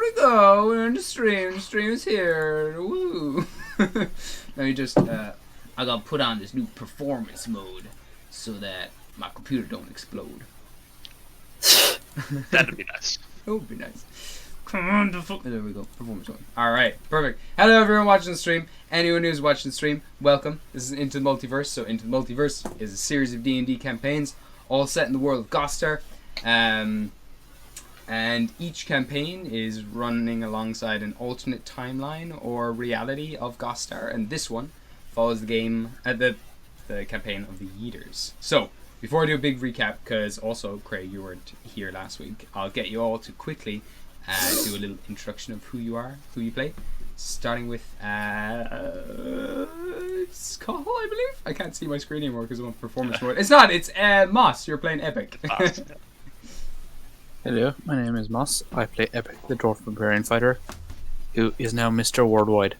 we go. We're in the stream. The stream is here. Woo. Let me just, I gotta put on this new performance mode so that my computer don't explode. That'd be nice. That would be nice. Come on, there we go. Performance mode. Alright, perfect. Hello everyone watching the stream. Anyone who's watching the stream, welcome. This is Into the Multiverse. So Into the Multiverse is a series of D&D campaigns, all set in the world of Gostar. And each campaign is running alongside an alternate timeline or reality of Gostar, and this one follows the game, the campaign of the Yeeters. So, before I do a big recap, because also, Craig, you weren't here last week, I'll get you all to quickly do a little introduction of who you are, who you play, starting with Skull, I believe? I can't see my screen anymore because I'm on performance mode. It's not, it's Moss, you're playing Epic. Hello, my name is Moss. I play Epic, the Dwarf Barbarian Fighter, who is now Mr. Worldwide.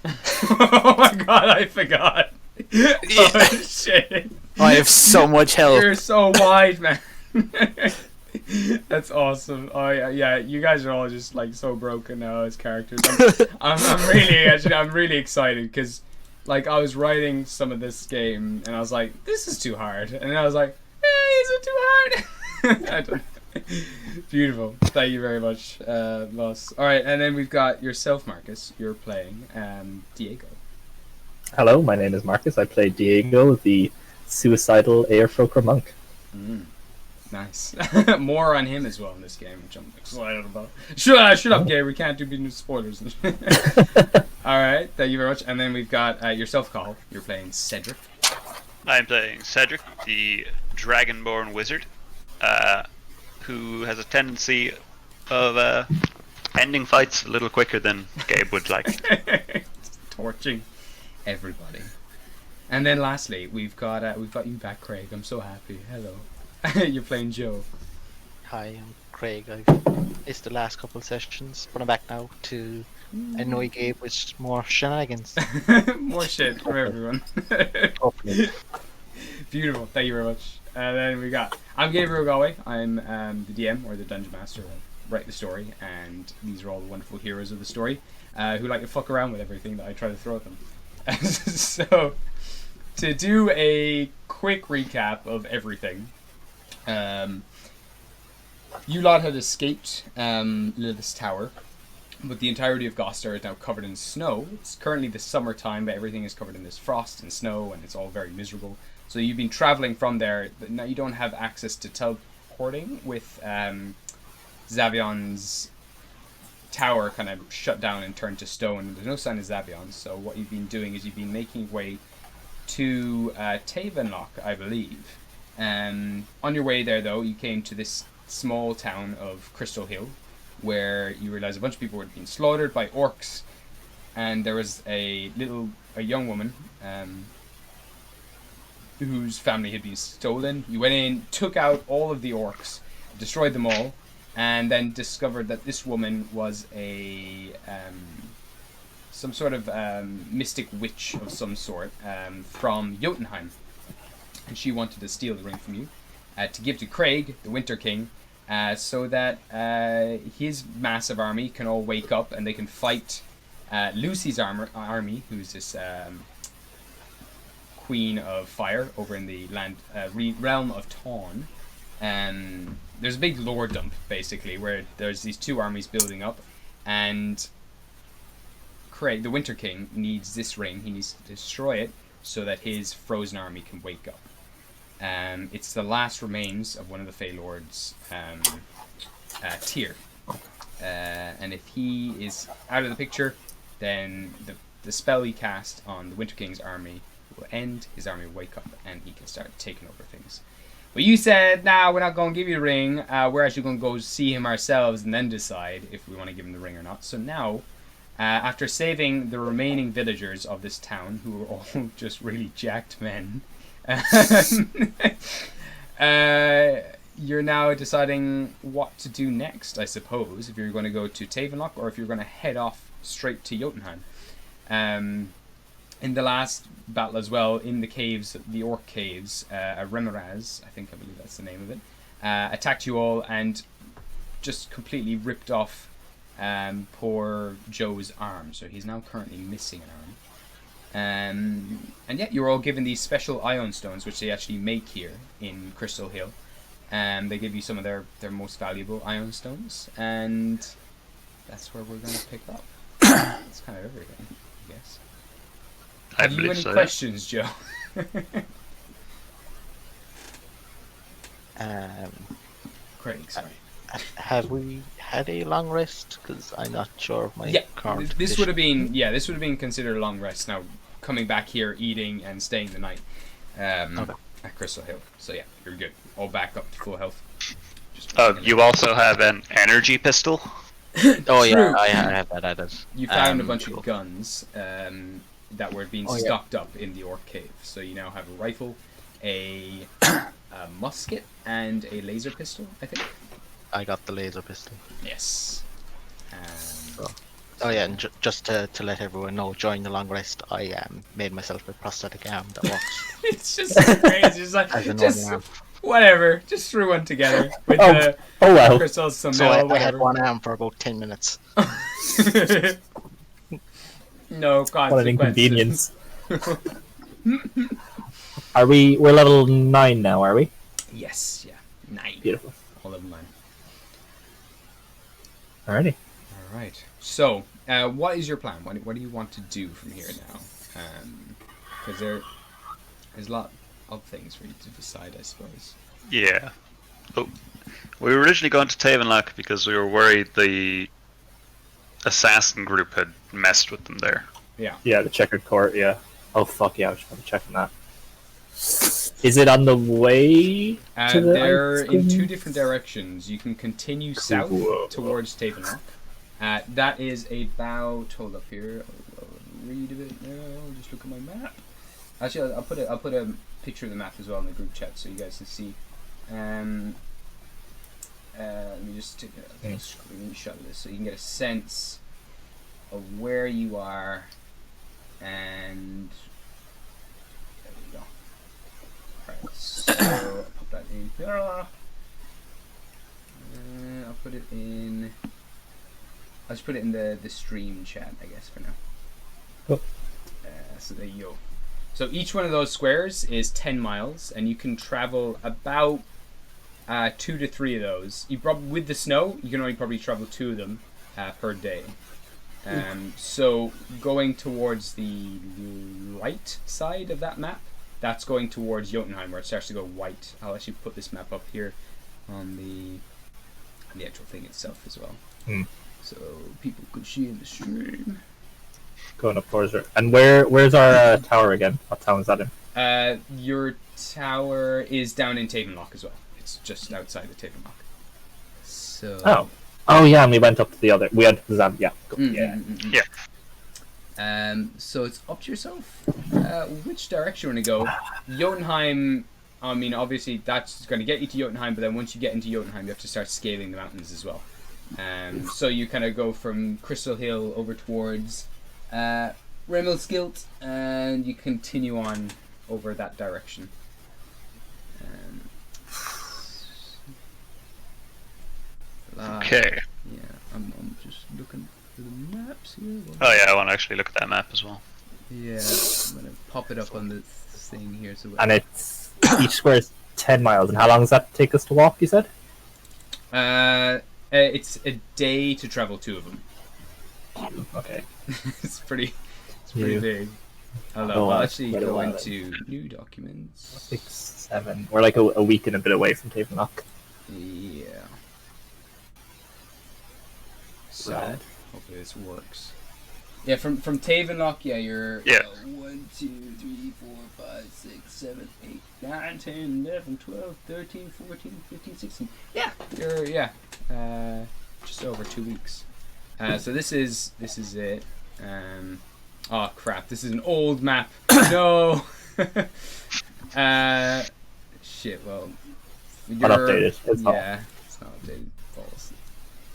Oh my god, I forgot. Oh shit. I have so much health. You're so wide, man. That's awesome. Oh yeah, you guys are all just like so broken now as characters. I'm really excited because like I was writing some of this game and I was like, this is too hard, and then I was like, is it too hard? I don't. Beautiful. Thank you very much, Moss. Alright, and then we've got yourself, Marcus. You're playing Diego. Hello, my name is Marcus. I play Diego, the suicidal Airfolker monk. Nice. More on him as well in this game, which I'm excited about. Shut up, Gary. We can't do new spoilers. Alright, thank you very much. And then we've got yourself, Carl. You're playing Cedric. I'm playing Cedric, the Dragonborn wizard, who has a tendency of ending fights a little quicker than Gabe would like. Torching everybody. And then lastly, we've got you back, Craig. I'm so happy. Hello. You're playing Joe. Hi, I'm Craig. I've missed the last couple of sessions, but I'm back now to annoy Gabe with more shenanigans. More shit from everyone. Hopefully. Beautiful. Thank you very much. And then I'm Gabriel Galway. I'm the DM, or the Dungeon Master. I write the story, and these are all the wonderful heroes of the story who like to fuck around with everything that I try to throw at them. So, to do a quick recap of everything, you lot had escaped Lilith's Tower, but the entirety of Gostar is now covered in snow. It's currently the summertime, but everything is covered in this frost and snow, and it's all very miserable. So you've been traveling from there, but now you don't have access to teleporting with Zavion's tower kind of shut down and turned to stone. There's no sign of Zavion, so what you've been doing is you've been making your way to Tavenlock, I believe. On your way there, though, you came to this small town of Crystal Hill, where you realize a bunch of people were being slaughtered by orcs, and there was a young woman whose family had been stolen. You went in, took out all of the orcs, destroyed them all, and then discovered that this woman was some sort of mystic witch of some sort from Jotunheim, and she wanted to steal the ring from you to give to Craig, the Winter King, so that his massive army can all wake up and they can fight Lucy's army, who's this Queen of Fire over in the realm of Tawn. There's a big lore dump, basically, where there's these two armies building up, and Craig, the Winter King, needs this ring. He needs to destroy it so that his frozen army can wake up. It's the last remains of one of the Fey Lords' Tyr. And if he is out of the picture, then the spell he cast on the Winter King's army will end, his army will wake up, and he can start taking over things. But you said, nah, we're not going to give you the ring. We're actually going to go see him ourselves and then decide if we want to give him the ring or not. So now, after saving the remaining villagers of this town, who were all just really jacked men, you're now deciding what to do next, I suppose, if you're going to go to Tavenlock or if you're going to head off straight to Jotunheim. In the last battle as well, in the caves, the Orc Caves, Remoraz, I believe that's the name of it, attacked you all and just completely ripped off poor Joe's arm. So he's now currently missing an arm. And yeah, you're all given these special ion stones, which they actually make here in Crystal Hill. They give you some of their most valuable ion stones, and that's where we're going to pick up. That's kind of everything, I guess. Have you any questions, Joe? Craig, sorry. Have we had a long rest? Because I'm not sure of my current. This would have been considered a long rest. Now coming back here, eating and staying the night at Crystal Hill. So yeah, you're good. All back up to full health. You also have an energy pistol. Oh yeah, I have that added. You found a bunch of guns that were being stocked up in the Orc Cave. So you now have a rifle, a musket, and a laser pistol, I think. I got the laser pistol. Yes. Oh yeah, and just to let everyone know, during the long rest, I made myself a prosthetic arm that works. It's just so crazy. It's like, whatever, just threw one together with well. crystals, some so metal, I had one arm for about 10 minutes. No consequences. What an inconvenience. We're level 9 now, are we? Yes, yeah. 9. Beautiful. All level 9. Alrighty. Alright. So, what is your plan? What do you want to do from here now? Because there's a lot of things for you to decide, I suppose. Yeah. Oh, we were originally going to Tavenlock because we were worried the assassin group had messed with them there. Yeah. Yeah, the checkered court, yeah. Oh fuck yeah, I was probably checking that. Is it on the way to the they're in 2 different directions. You can continue south towards Tavenlock. That is about... Hold up here. I'll read a bit now. I'll just look at my map. Actually, I'll put a picture of the map as well in the group chat so you guys can see. Let me just take a screenshot of this so you can get a sense of where you are. And there we go. Alright, so I'll put that in here. I'll put it in... I'll just put it in the stream chat, I guess, for now. Cool. So there you go. So each one of those squares is 10 miles, and you can travel about 2 to 3 of those. With the snow, you can only probably travel 2 of them per day. So going towards the right side of that map, that's going towards Jotunheim, where it starts to go white. I'll actually put this map up here on the actual thing itself as well. So people could see in the stream. Going up towards her. And where's our tower again? What town is that in? Your tower is down in Tavenlock as well. It's just outside of Tavenlock. So. Oh yeah, and we went up to the other. We had Zam. Yeah. Yeah. So it's up to yourself. Which direction you want to go? Jotunheim. I mean, obviously that's going to get you to Jotunheim, but then once you get into Jotunheim, you have to start scaling the mountains as well. So you kind of go from Crystal Hill over towards Remelskilt, and you continue on over that direction. Okay. Yeah, I'm just looking for the maps here. Oh yeah, I want to actually look at that map as well. Yeah, I'm gonna pop it up on the thing here. So and it's each square is 10 miles. And how long does that take us to walk? You said? It's a day to travel 2 of them. Okay. it's pretty big. I'll actually go into new documents. 6, 7. We're like a week and a bit away from Tavenlock. Yeah. So hopefully this works. Yeah, from Tavenlock, yeah, you're 1, 2, 3, 4, 5, 6, 7, 8, 9, 10, 11, 12, 13, 14, 15, 16. Yeah, you're just over 2 weeks. So this is it. Oh crap! This is an old map. No. Shit. Well, not updated. It's not updated. Balls.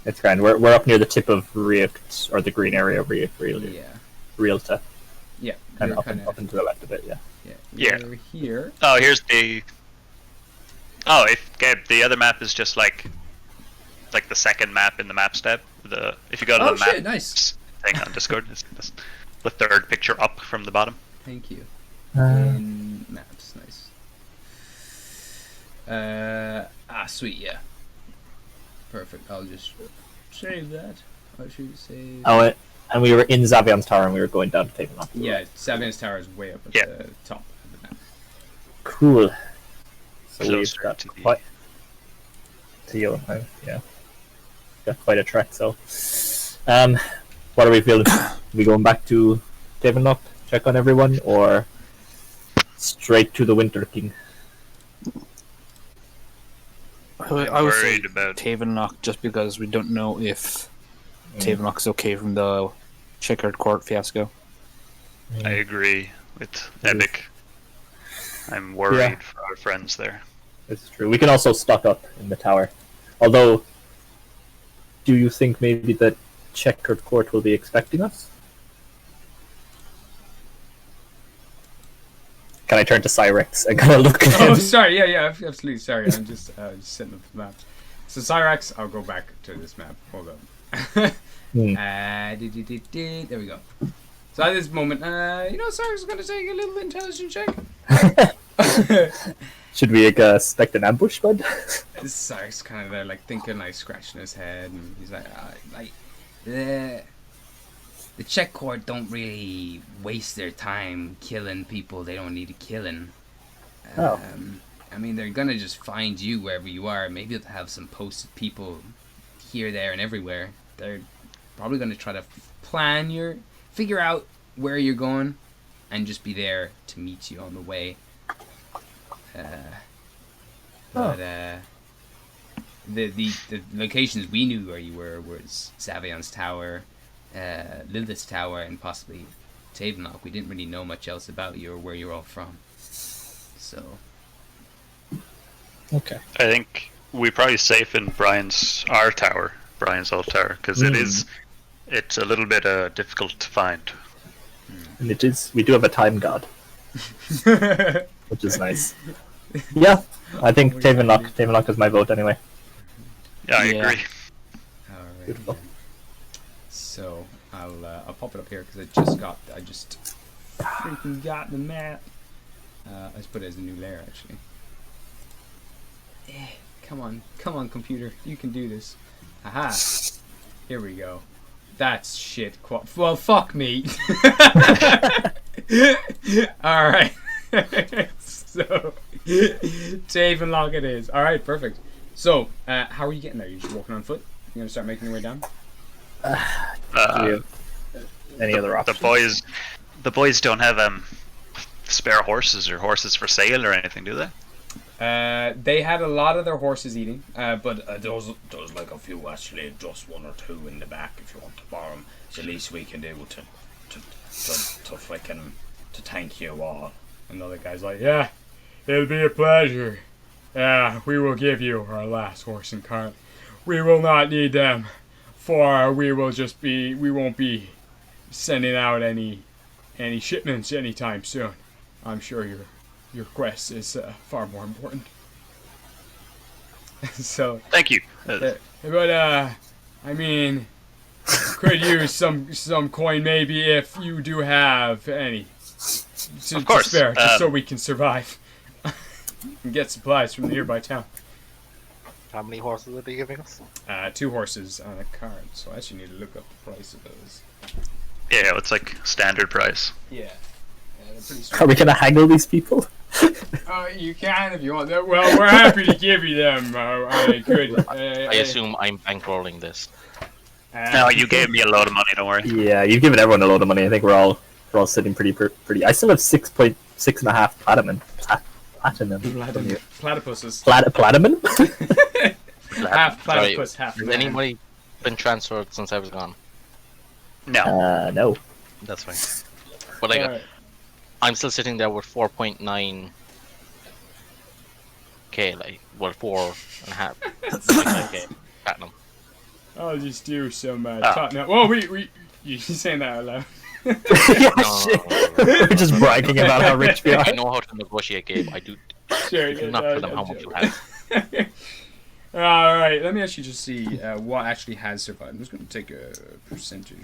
It's grand. We're up near the tip of Riot, or the green area of Riot, really. Yeah. Realta. Yeah. And up and to the left a bit. Yeah. Yeah. We're here. Oh, here's the. Oh, if Gabe, the other map is just like the second map in the maps tab. if you go to Oh the map shit! Nice. thing on Discord, it's the third picture up from the bottom. Thank you. Uh, In maps, nice. Sweet, yeah. Perfect. I'll just save that. I should save. oh, and we were in Zavion's Tower and we were going down to Tavenlock. Yeah, Savion's Tower is way up at Yeah. the top of the map. Cool. So we've Closer got to the- quite to Jotunheim, yeah. Got quite a trek. So, what are we feeling? we going back to Tavenlock, check on everyone, or straight to the Winter King? I would say worried about- Tavenlock just because we don't know if Tavenlock is okay from the checkered court fiasco. I agree with Epic. I'm worried for our friends there. It's true. We can also stock up in the tower. Although, do you think maybe that checkered court will be expecting us? Can I turn to Cyrex and kind of look at Oh, him? sorry. Yeah, absolutely. Sorry, I'm just setting up the map. So Cyrax, I'll go back to this map. Hold up. There we go. So at this moment, Cyrax is going to take a little intelligence check. Should we expect an ambush, bud? Cyrax kind of there, like thinking, like scratching his head, and he's like, the check court don't really waste their time killing people they don't need to killing. Oh. I mean, they're gonna just find you wherever you are. Maybe they'll have some posted people here, there, and everywhere. They're probably gonna try to figure out where you're going, and just be there to meet you on the way. The locations we knew where you were was Savion's Tower, Lilith's Tower, and possibly Tavenlock. We didn't really know much else about you or where you're all from. So, Okay. I think we're probably safe in Brian's old tower, because it's a little bit difficult to find. And it is. We do have a time god, which is nice. Yeah, I think Tavenlock is my vote anyway. Yeah, I Yeah. agree. alright. Beautiful. So I'll pop it up here because I just freaking got the map. Let's put it as a new layer actually. Come on, computer, you can do this. Aha! Here we go. That's shit. Well, fuck me. All right. So, Tavenlock it is. All right, perfect. So, how are you getting there? You just walking on foot? You gonna start making your way down? Do you have any other options? The boys don't have spare horses or horses for sale or anything, do they? They had a lot of their horses eating, but there's like a few actually, just one or two in the back if you want to borrow them. It's the least we can do to freaking to thank you all. And the other guy's like, yeah, it'll be a pleasure. Yeah, we will give you our last horse and cart. We will not need them, for we won't be sending out any shipments anytime soon. I'm sure your quest is far more important. So, Thank you. but I mean, could use some coin maybe if you do have any. To Of course, spare, just so we can survive and get supplies from the nearby town. How many horses are they giving us? 2 horses on a cart, so I actually need to look up the price of those. Yeah, it's like standard price. Yeah, they're pretty Are we gonna haggle these people? You can if you want. Well, we're happy to give you them. I could. I assume I'm bankrolling this. No, you gave me a load of money. Don't worry. Yeah, you've given everyone a load of money. I think we're all sitting pretty. I still have 6.5 platinum. Platinum. Platypuses. Platinum? Half Sorry, platypus, half has man. anybody been transferred since I was gone? No. No. That's fine. But I'm still sitting there with 4.9k, like, well, 4.5 k platinum. I'll just do some Ah. Tottenham. Whoa, you saying that out loud? Yeah, No, shit. We're just bragging about how rich we are. I know how to negotiate, Gabe. I do Sure, not tell them how much you have. All right, let me actually just see what actually has survived. I'm just going to take a percentage.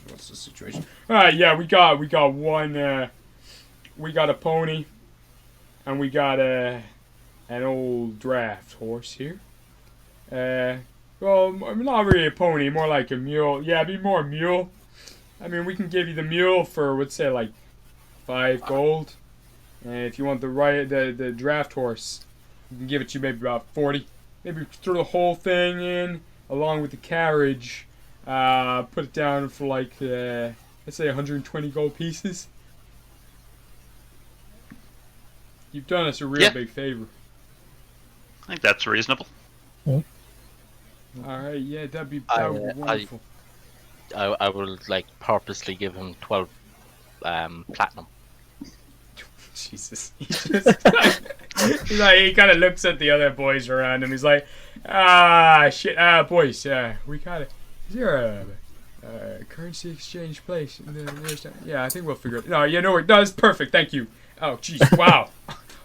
What's the situation? All right, yeah, we got one. We got a pony, and we got an old draft horse here. Well, not really a pony, more like a mule. Yeah, it'd be more a mule. I mean, we can give you the mule for, let's say, like 5 gold. And if you want the draft horse, we can give it to you maybe about 40. Maybe throw the whole thing in along with the carriage. Put it down for like let's say 120 gold pieces. You've done us a real big favor. I think that's reasonable. All right, yeah, that'd be wonderful. I will like purposely give him 12 platinum. Jesus. He's like, he kind of looks at the other boys around him. He's like, shit, boys, we got it. Is there a currency exchange place in the nearest town? Yeah, I think we'll figure it. No, you know it does. Perfect. Thank you. Oh, jeez. Wow.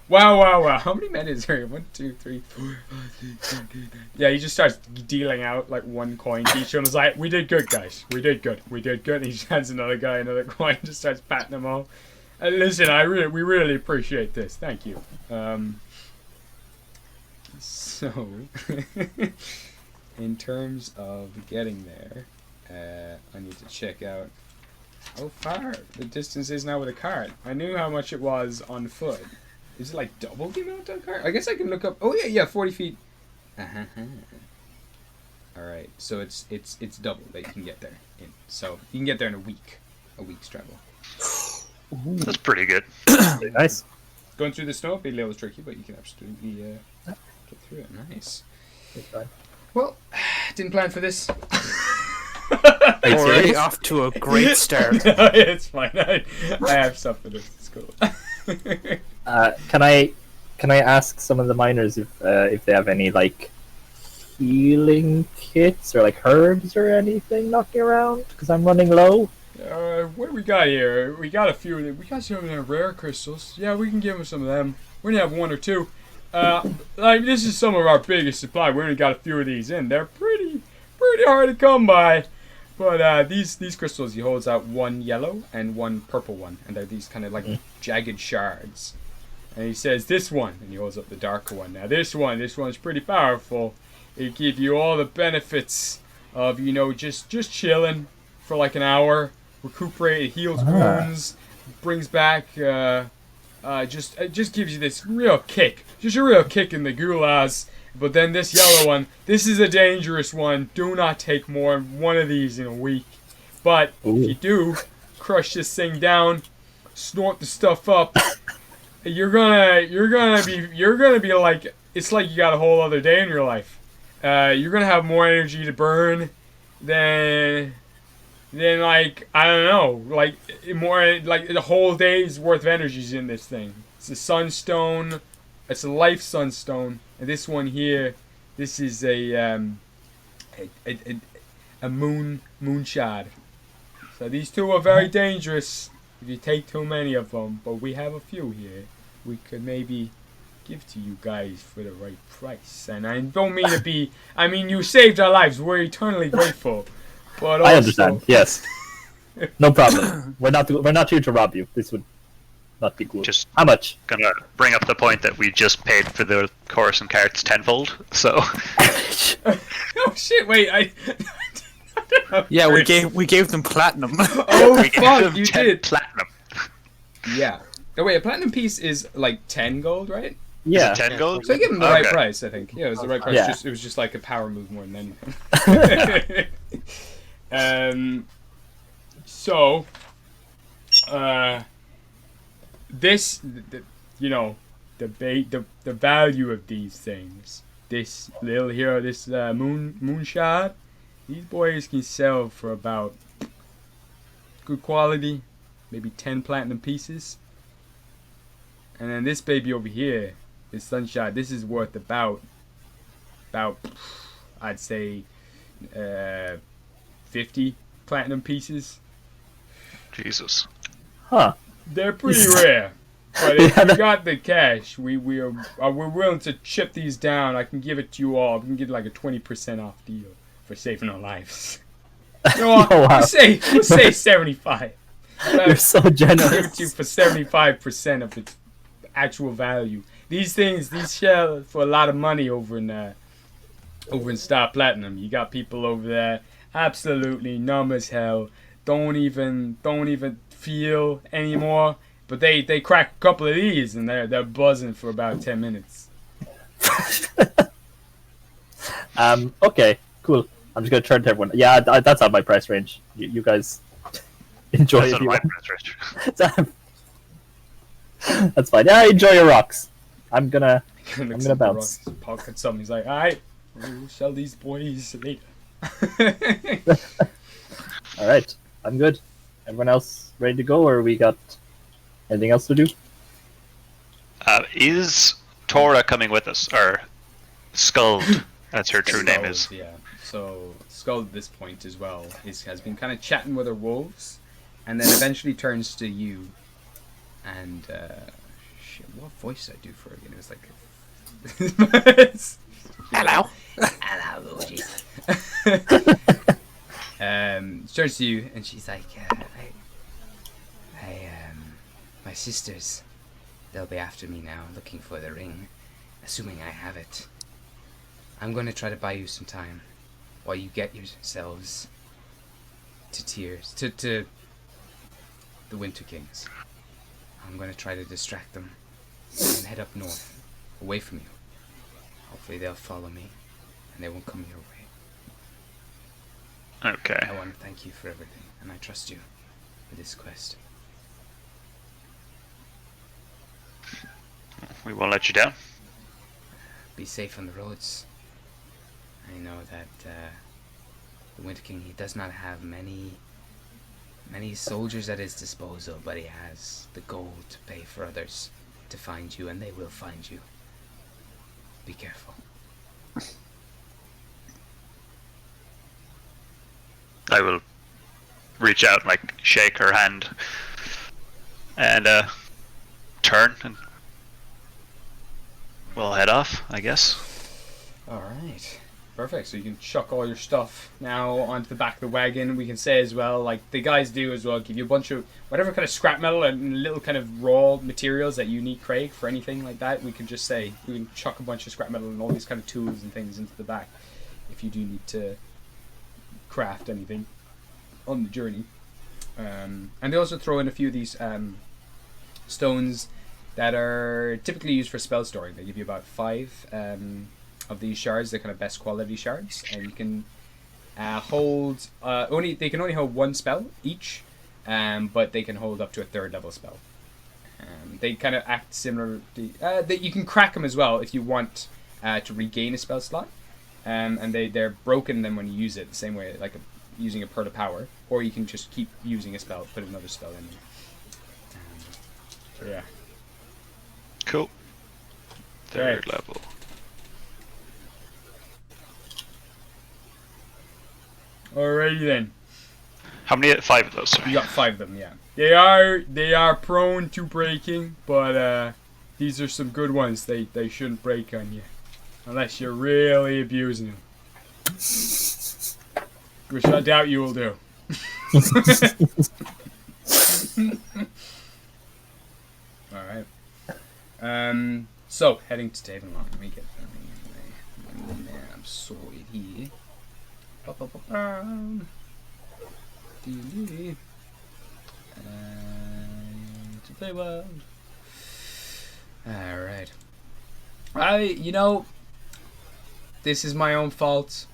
Wow. How many men is there? 1, 2, 3, 4, 5, 6, 7, 8, 9. Yeah, he just starts dealing out like 1 coin to each one. He's like, we did good, guys. We did good. And he just hands another guy another coin. Just starts patting them all. Listen, we really appreciate this. Thank you. So, in terms of getting there, I need to check out how far the distance is now with a cart. I knew how much it was on foot. Is it like double the amount on cart? I guess I can look up. Oh yeah, 40 feet. All right, so it's double that you can get there. So you can get there in a week's travel. That's pretty good. Very nice. Going through the snow would be a little tricky, but you can absolutely get through it. Nice. Well, didn't plan for this. Already off to a great start. No, it's fine. I have stuff for this. It's cool. Can I ask some of the miners if they have any like healing kits or like herbs or anything knocking around? Because I'm running low. What do we got here? We got a few of them. We got some of them rare crystals. Yeah, we can give them some of them. We're gonna have 1 or 2. Like this is some of our biggest supply. We only got a few of these in. They're pretty hard to come by. But these crystals, he holds out 1 yellow and 1 purple one, and they're these kind of like jagged shards. And he says this one, and he holds up the darker one. Now this one's pretty powerful. It gives you all the benefits of just chilling for like an hour. Recuperate, it heals wounds, brings back, it just gives you this real kick. Just a real kick in the gulas. But then this yellow one, this is a dangerous one. Do not take more than 1 of these in a week. But if you do, crush this thing down, snort the stuff up, you're gonna be like, it's like you got a whole other day in your life. You're gonna have more energy to burn than like, I don't know, like more like the whole day's worth of energy's in this thing. It's a sunstone, it's a life sunstone, and this one here, this is a moonshad. So these 2 are very dangerous if you take too many of them, but we have a few here we could maybe give to you guys for the right price. And I don't mean to be, I mean, you saved our lives, we're eternally grateful. But also, I understand. Yes, no problem. We're not here to rob you. This would not be good. Just how much? Gonna bring up the point that we just paid for the course and carts tenfold. So. Oh shit! Wait, Yeah, we gave them platinum. Oh we fuck! You did platinum. Yeah. Oh wait, a platinum piece is like 10 gold, right? Yeah. 10 gold. So I give them the right price, I think. Yeah, it was the right price. Yeah. It was just like a power move more than anything. So, this, the value of these things. This little hero, this moonshot, these boys can sell for about good quality, maybe 10 platinum pieces. And then this baby over here, this sunshot, this is worth about I'd say 50 platinum pieces. Jesus. Huh. They're pretty rare. But if you got the cash, we're willing to chip these down. I can give it to you all. We can get like a 20% off deal for saving our lives. You know what? Oh, wow. We'll say 75. You're so Give it generous. to you for 75% of its actual value. These sell for a lot of money over in Star Platinum. You got people over there absolutely numb as hell. Don't even feel anymore. But they crack a couple of these and they're buzzing for about 10 minutes. Okay, cool. I'm just gonna turn to everyone. Yeah, that's out my price range. You guys enjoy That's it. not if you my want. price range. That's fine. Yeah, enjoy your rocks. I'm gonna Looks gonna at the bounce. rocks, pocket something. He's like, alright, we'll sell these boys later. All right. I'm good. Everyone else ready to go, or we got anything else to do? Is Tora coming with us, or Skuld? That's her true name is. Yeah. So Skull at this point as well has been kind of chatting with her wolves, and then eventually turns to you, and shit, what voice did I do for her again? It was like, Hello. hello, Luigi. She turns to you and she's like, my sisters, they'll be after me now, looking for the ring, assuming I have it. I'm going to try to buy you some time while you get yourselves to the Winter Kings. I'm going to try to distract them and head up north, away from you. Hopefully they'll follow me and they won't come your way. Okay. I want to thank you for everything, and I trust you for this quest. We won't let you down. Be safe on the roads. I know that the Winter King, he does not have many soldiers at his disposal, but he has the gold to pay for others to find you, and they will find you. Be careful. I will reach out, like shake her hand, and turn, and we'll head off, I guess. Alright. Perfect. So you can chuck all your stuff now onto the back of the wagon. We can say as well, like the guys do as well, give you a bunch of whatever kind of scrap metal and little kind of raw materials that you need, Craig, for anything like that. We can just say, we can chuck a bunch of scrap metal and all these kind of tools and things into the back if you do need to craft anything on the journey. And they also throw in a few of these stones that are typically used for spell storing. They give you about 5 of these shards. They're kind of best quality shards, and you can hold they can only hold 1 spell each, but they can hold up to a 3rd level spell. They kind of act similar. That you can crack them as well if you want to regain a spell slot, and they're broken then when you use it the same way, like using a pearl of power, or you can just keep using a spell, put another spell in. So yeah. Cool. 3rd Right. level. Alrighty then. How many? 5 of those. Sorry. You got 5 of them, yeah. They are prone to breaking, but these are some good ones. They shouldn't break on you, unless you're really abusing them, which I doubt you will do. All right. So heading to Tavenlock. Let me get my map sorted here. To play well. Alright. This is my own fault.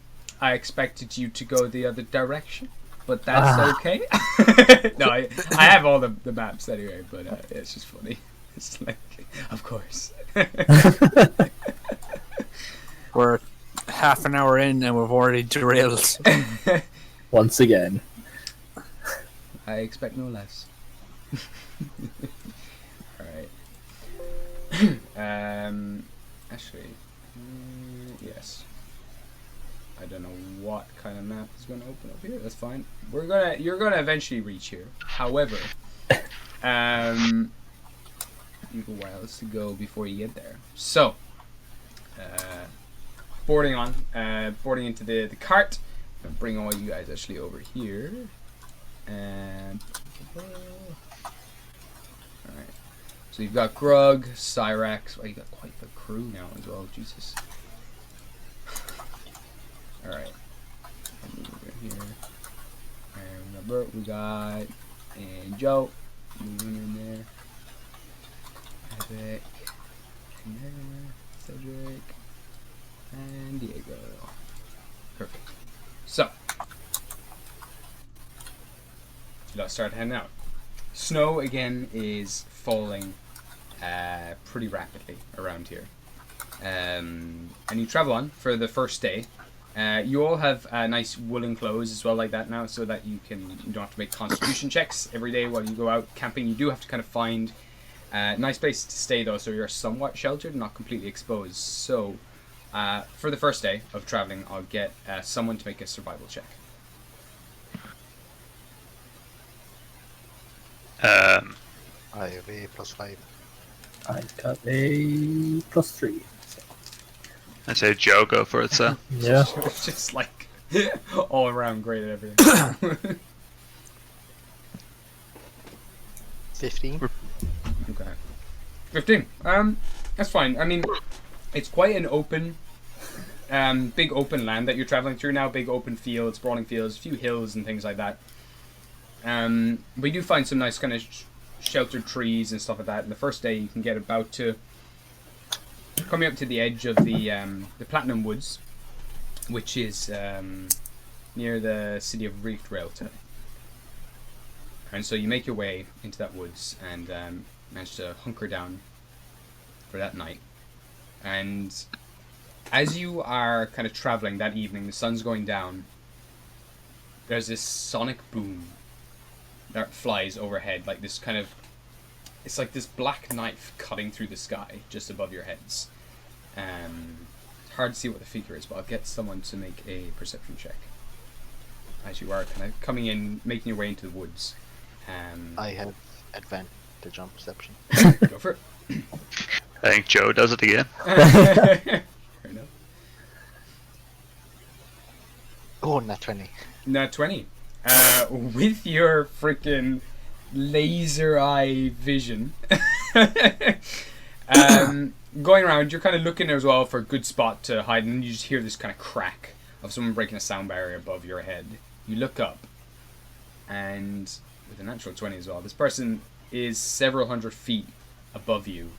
I expected you to go the other direction, but that's okay. No, I have all the maps anyway, but it's just funny. It's like, of course. We're half an hour in and we've already derailed. Once again. I expect no less. Alright. Actually, yes. I don't know what kind of map is going to open up here. That's fine. You're gonna eventually reach here. However, you have a while to go before you get there. So, boarding into the cart. I'm gonna bring all you guys actually over here. And alright. So you've got Grug, Cyrax. Well, you got quite the crew now as well, Jesus. Alright. Over here. And we got Bert, we got and Joe. Moving in there. Epic. And there. Cedric. And Diego. Perfect. So, let's start heading out. Snow again is falling pretty rapidly around here. And you travel on for the first day. You all have nice woolen clothes as well like that now, so that you don't have to make constitution checks every day while you go out camping. You do have to kind of find a nice place to stay though, so you're somewhat sheltered, not completely exposed. So for the first day of traveling, I'll get someone to make a survival check. I have a +5. I got a +3. So. I'd say Joe go for it, so. Yeah. Just like all around great at everything. 15. Okay. 15. That's fine. I mean, it's quite an open, big open land that you're traveling through now. Big open fields, sprawling fields, a few hills and things like that. We do find some nice kind of sheltered trees and stuff like that. And the first day you can get about to coming up to the edge of the Platinum Woods, which is near the city of Reefed Realta. And so you make your way into that woods and manage to hunker down for that night. And as you are kind of traveling that evening, the sun's going down, there's this sonic boom that flies overhead, like this kind of, it's like this black knife cutting through the sky just above your heads. It's hard to see what the figure is, but I'll get someone to make a perception check as you are kind of coming in, making your way into the woods. I have advantage on perception. Go for it. I think Joe does it again. Fair enough. Oh, nat 20. Nat 20. With your freaking laser eye vision, going around, you're kind of looking as well for a good spot to hide, and you just hear this kind of crack of someone breaking a sound barrier above your head. You look up, and with a natural 20 as well, this person is several hundred feet above you,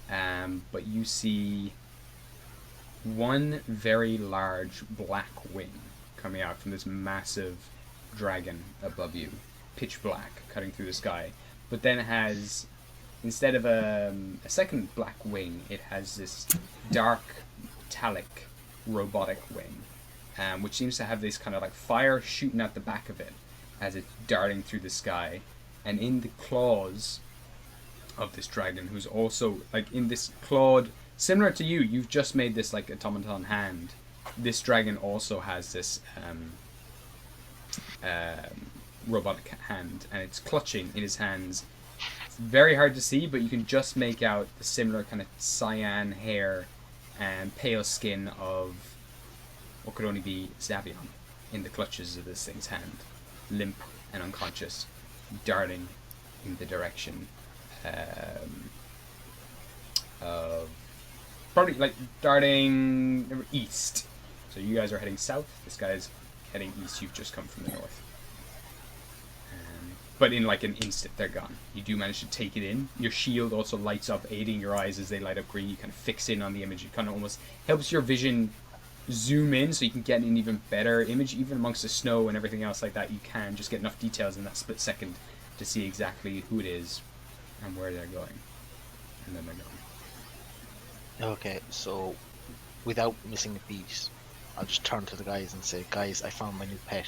but you see one very large black wing coming out from this massive dragon above you, pitch black, cutting through the sky. But then it has, instead of a second black wing, it has this dark, metallic, robotic wing, which seems to have this kind of like fire shooting out the back of it as it's darting through the sky. And in the claws of this dragon, who's also like in this clawed, similar to you, you've just made this like automaton hand. This dragon also has this robotic hand, and it's clutching in his hands. It's very hard to see, but you can just make out the similar kind of cyan hair and pale skin of what could only be Zavion in the clutches of this thing's hand, limp and unconscious, darting in the direction of probably like darting east. So you guys are heading south, this guy's heading east. You've just come from the north. But in like an instant, they're gone. You do manage to take it in. Your shield also lights up, aiding your eyes as they light up green. You kind of fix in on the image. It kind of almost helps your vision zoom in so you can get an even better image. Even amongst the snow and everything else like that, you can just get enough details in that split second to see exactly who it is and where they're going. And then they're gone. Okay, so without missing a beat, I'll just turn to the guys and say, guys, I found my new pet.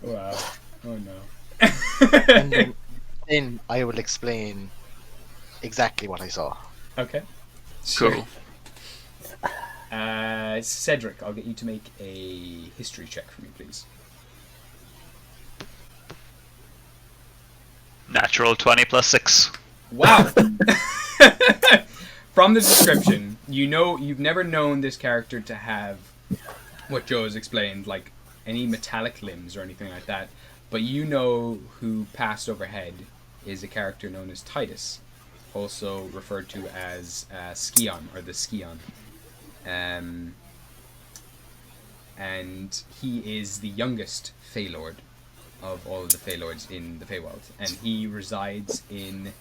Wow. Oh no. And then I will explain exactly what I saw. Okay. Cool. Cedric, I'll get you to make a history check for me, please. Natural 20 plus 6. Wow. From the description, you know you've never known this character to have what Joe has explained, like any metallic limbs or anything like that. But you know who passed overhead is a character known as Titus, also referred to as Scion or the Scion. And he is the youngest Fey Lord of all of the Fey Lords in the Feywild, and he resides in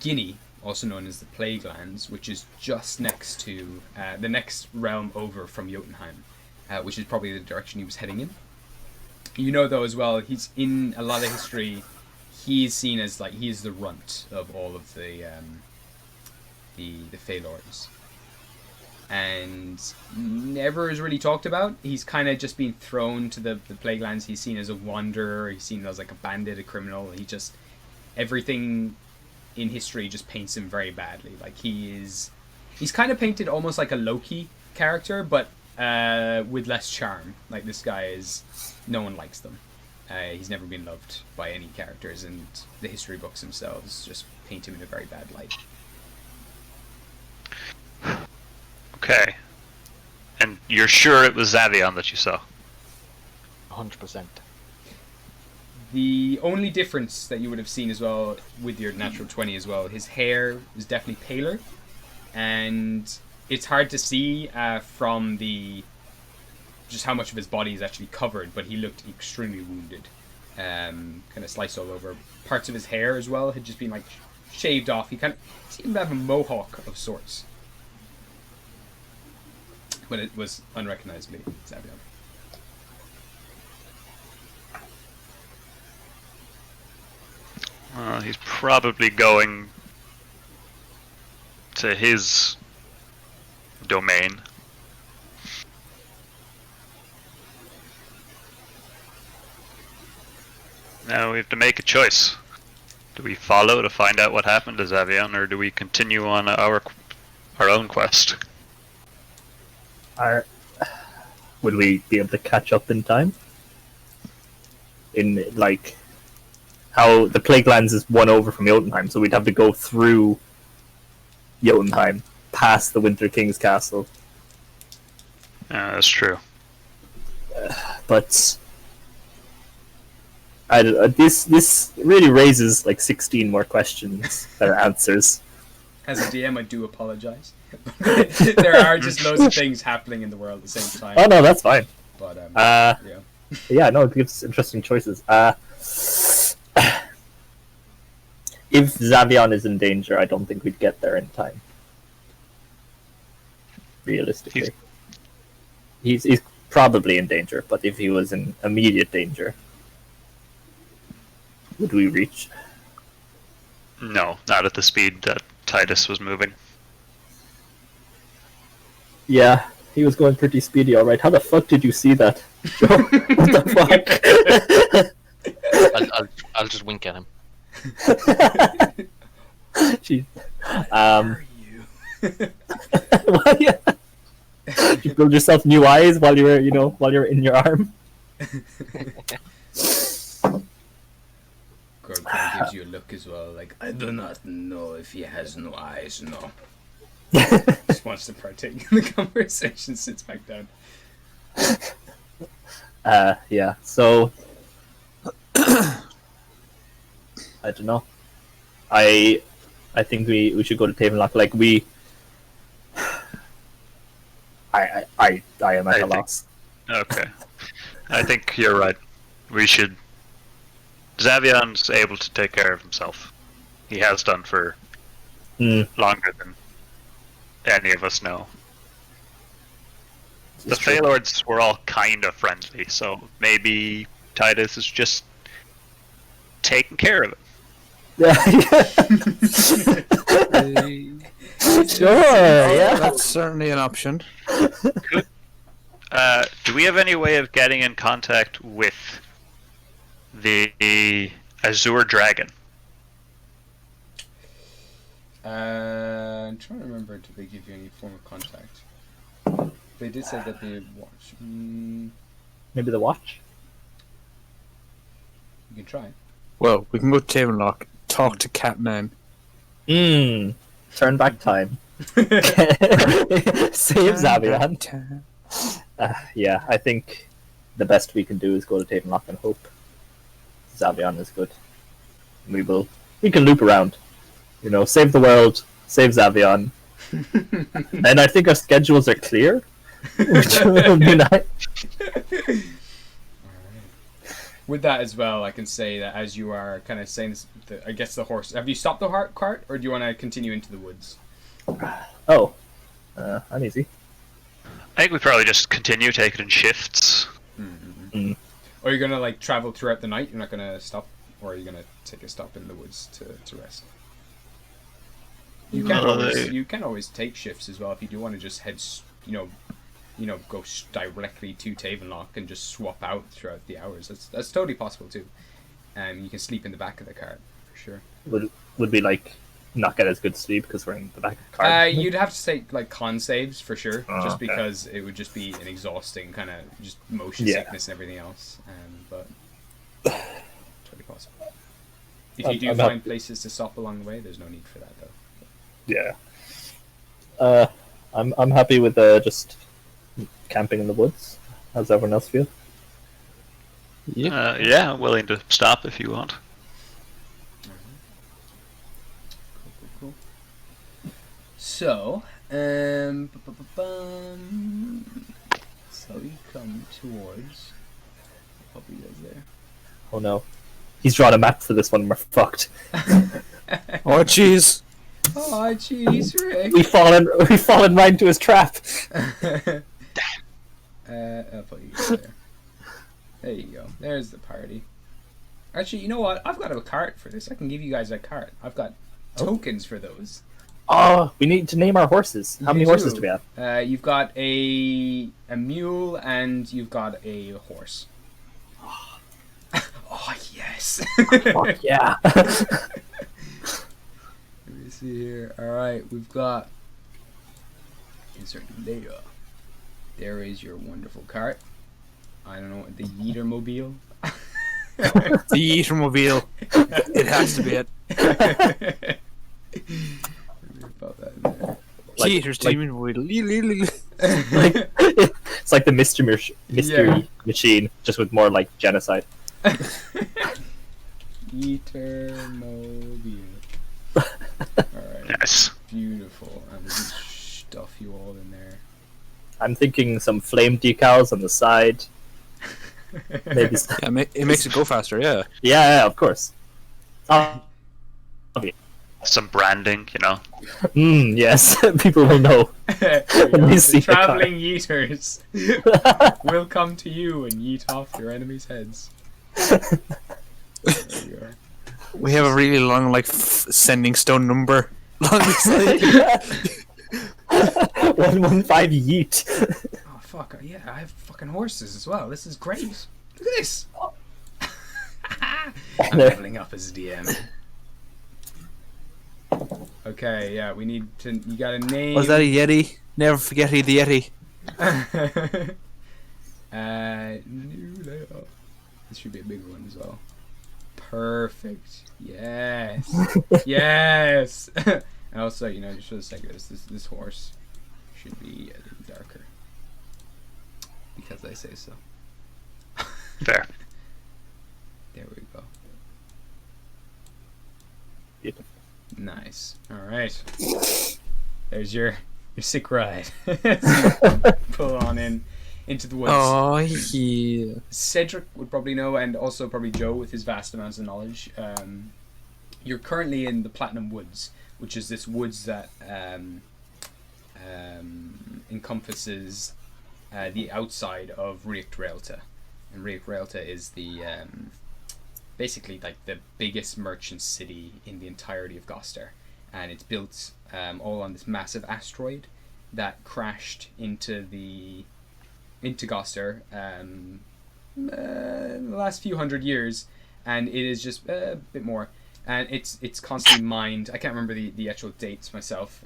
Guinea, also known as the Plague Lands, which is just next to the next realm over from Jotunheim, which is probably the direction he was heading in. You know, though, as well, he's in a lot of history. He's seen as like he's the runt of all of the Fey Lords, and never is really talked about. He's kind of just been thrown to the Plague Lands. He's seen as a wanderer. He's seen as like a bandit, a criminal. He just everything in history just paints him very badly. Like he's kind of painted almost like a Loki character, but with less charm. Like this guy is, no one likes them. He's never been loved by any characters, and the history books themselves just paint him in a very bad light. Okay. And you're sure it was Zavion that you saw? 100%. The only difference that you would have seen as well with your natural 20 as well, his hair is definitely paler, and it's hard to see from the just how much of his body is actually covered, but he looked extremely wounded, kind of sliced all over. Parts of his hair as well had just been like shaved off. He kind of seemed to have a mohawk of sorts, but it was unrecognizably Zavion. He's probably going to his domain. Now we have to make a choice. Do we follow to find out what happened to Zavion, or do we continue on our own quest? Would we be able to catch up in time? In like how the Plague Lands is one over from Jotunheim, so we'd have to go through Jotunheim, past the Winter King's castle. That's true. But this really raises like 16 more questions than answers. As a DM, I do apologize. There are just loads of things happening in the world at the same time. Oh no, that's fine. But yeah. Yeah, no, it gives interesting choices. If Zavion is in danger, I don't think we'd get there in time. Realistically. He's probably in danger, but if he was in immediate danger, would we reach? No, not at the speed that Titus was moving. Yeah, he was going pretty speedy, alright. How the fuck did you see that? Joe? What the fuck? I'll just wink at him. Jeez. Are you? Well, yeah. You build yourself new eyes while you're in your arm. Gord kind of gives you a look as well, like, I do not know if he has no eyes, no. Just wants to partake in the conversation, sits back down. Yeah, so I don't know. I think we should go to Tavenlock. Like I am at a loss. Okay. I think you're right. We should... Zavion's able to take care of himself. He has done for longer than any of us know. The Feylords were all kind of friendly, so maybe Titus is just taking care of it. Sure, yeah. That's certainly an option. Do we have any way of getting in contact with the Azure Dragon? I'm trying to remember, did they give you any form of contact? They did say that they watch. Maybe the watch? You can try. Well, we can go to Tavenlock, talk to Catman. Turn back time. Save Zavian. Yeah, I think the best we can do is go to Tavenlock and hope Zavian is good. We can loop around. Save the world, save Zavian. And I think our schedules are clear, which will be nice. With that as well, I can say that as you are kind of saying this, I guess the horse. Have you stopped the cart, or do you want to continue into the woods? Oh, I'm easy. I think we probably just continue, take it in shifts. Or you're gonna travel throughout the night. You're not gonna stop, or are you gonna take a stop in the woods to rest? You can always take shifts as well if you do want to just head, go directly to Tavenlock and just swap out throughout the hours. That's totally possible too. You can sleep in the back of the cart for sure. Would we not get as good sleep because we're in the back of the cart? You'd have to take con saves for sure, just okay. because it would just be an exhausting kind of just motion sickness and everything else. But totally possible. If you do find places to stop along the way, there's no need for that though. Yeah. I'm happy with just camping in the woods. How does everyone else feel? Yeah, I'm willing to stop if you want. Cool. So, so we come towards. What he does there. Oh no, he's drawn a map for this one. We're fucked. Oh jeez. Oh jeez, Rick. We've fallen right into his trap. I'll put you there. There you go. There's the party. Actually, you know what? I've got a cart for this. I can give you guys a cart. I've got tokens for those. Oh, we need to name our horses. How many horses do we have? You've got a mule and you've got a horse. Oh yes. Fuck yeah. Let me see here. Alright, we've got insert later. There is your wonderful cart. I don't know, the Yeeter mobile. The Yeeter mobile. It has to be it. About that in there. Yeeter's team mobile. It's like the mystery machine, just with more genocide. Yeeter mobile. Alright. Yes. Beautiful. And we can stuff you all in there. I'm thinking some flame decals on the side. Maybe. Yeah, it makes it go faster, yeah. Yeah, of course. Some branding, Yes, people will know. When they see The traveling Yeeters will come to you and yeet off your enemies' heads. There you go. We have a really long, sending stone number. Long side. 115 yeet. Oh fuck, yeah, I have fucking horses as well. This is great. Look at this. I'm leveling up as DM. Okay, yeah, we need to. You got a name. Was that a Yeti? Never forget the Yeti. New layout. This should be a bigger one as well. Perfect. Yes. Yes. And also, just for the sake of this horse should be a little darker. Because I say so. Fair. There we go. Beautiful. Nice. Alright. There's your sick ride. Pull on into the woods. Oh, yeah. Cedric would probably know, and also probably Joe with his vast amounts of knowledge. You're currently in the Platinum Woods, which is this woods that encompasses the outside of Richt Realta. And Richt Realta is the basically the biggest merchant city in the entirety of Gostar, and it's built all on this massive asteroid that crashed into Gostar in the last few hundred years, and it is just a bit more. And it's constantly mined. I can't remember the actual dates myself,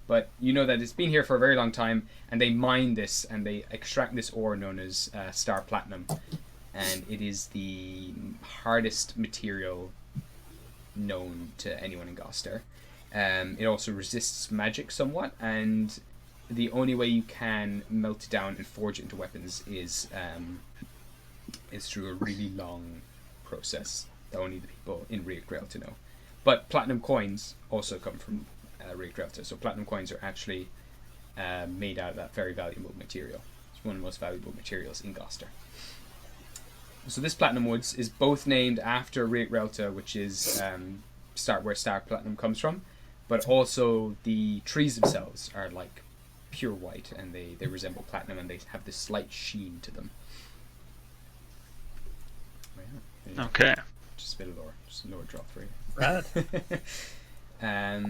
but you know that it's been here for a very long time, and they mine this and they extract this ore known as star platinum, and it is the hardest material known to anyone in Gostar. It also resists magic somewhat, and the only way you can melt it down and forge it into weapons is through a really long process that only the people in Riagrael to know. But platinum coins also come from Riagrael, so platinum coins are actually made out of that very valuable material. It's one of the most valuable materials in Gostar. So this platinum woods is both named after Riagrael, which is where star platinum comes from, but also the trees themselves are like pure white, and they resemble platinum, and they have this slight sheen to them. Yeah, Okay. just a bit of lore, just a lore drop for you. Rad.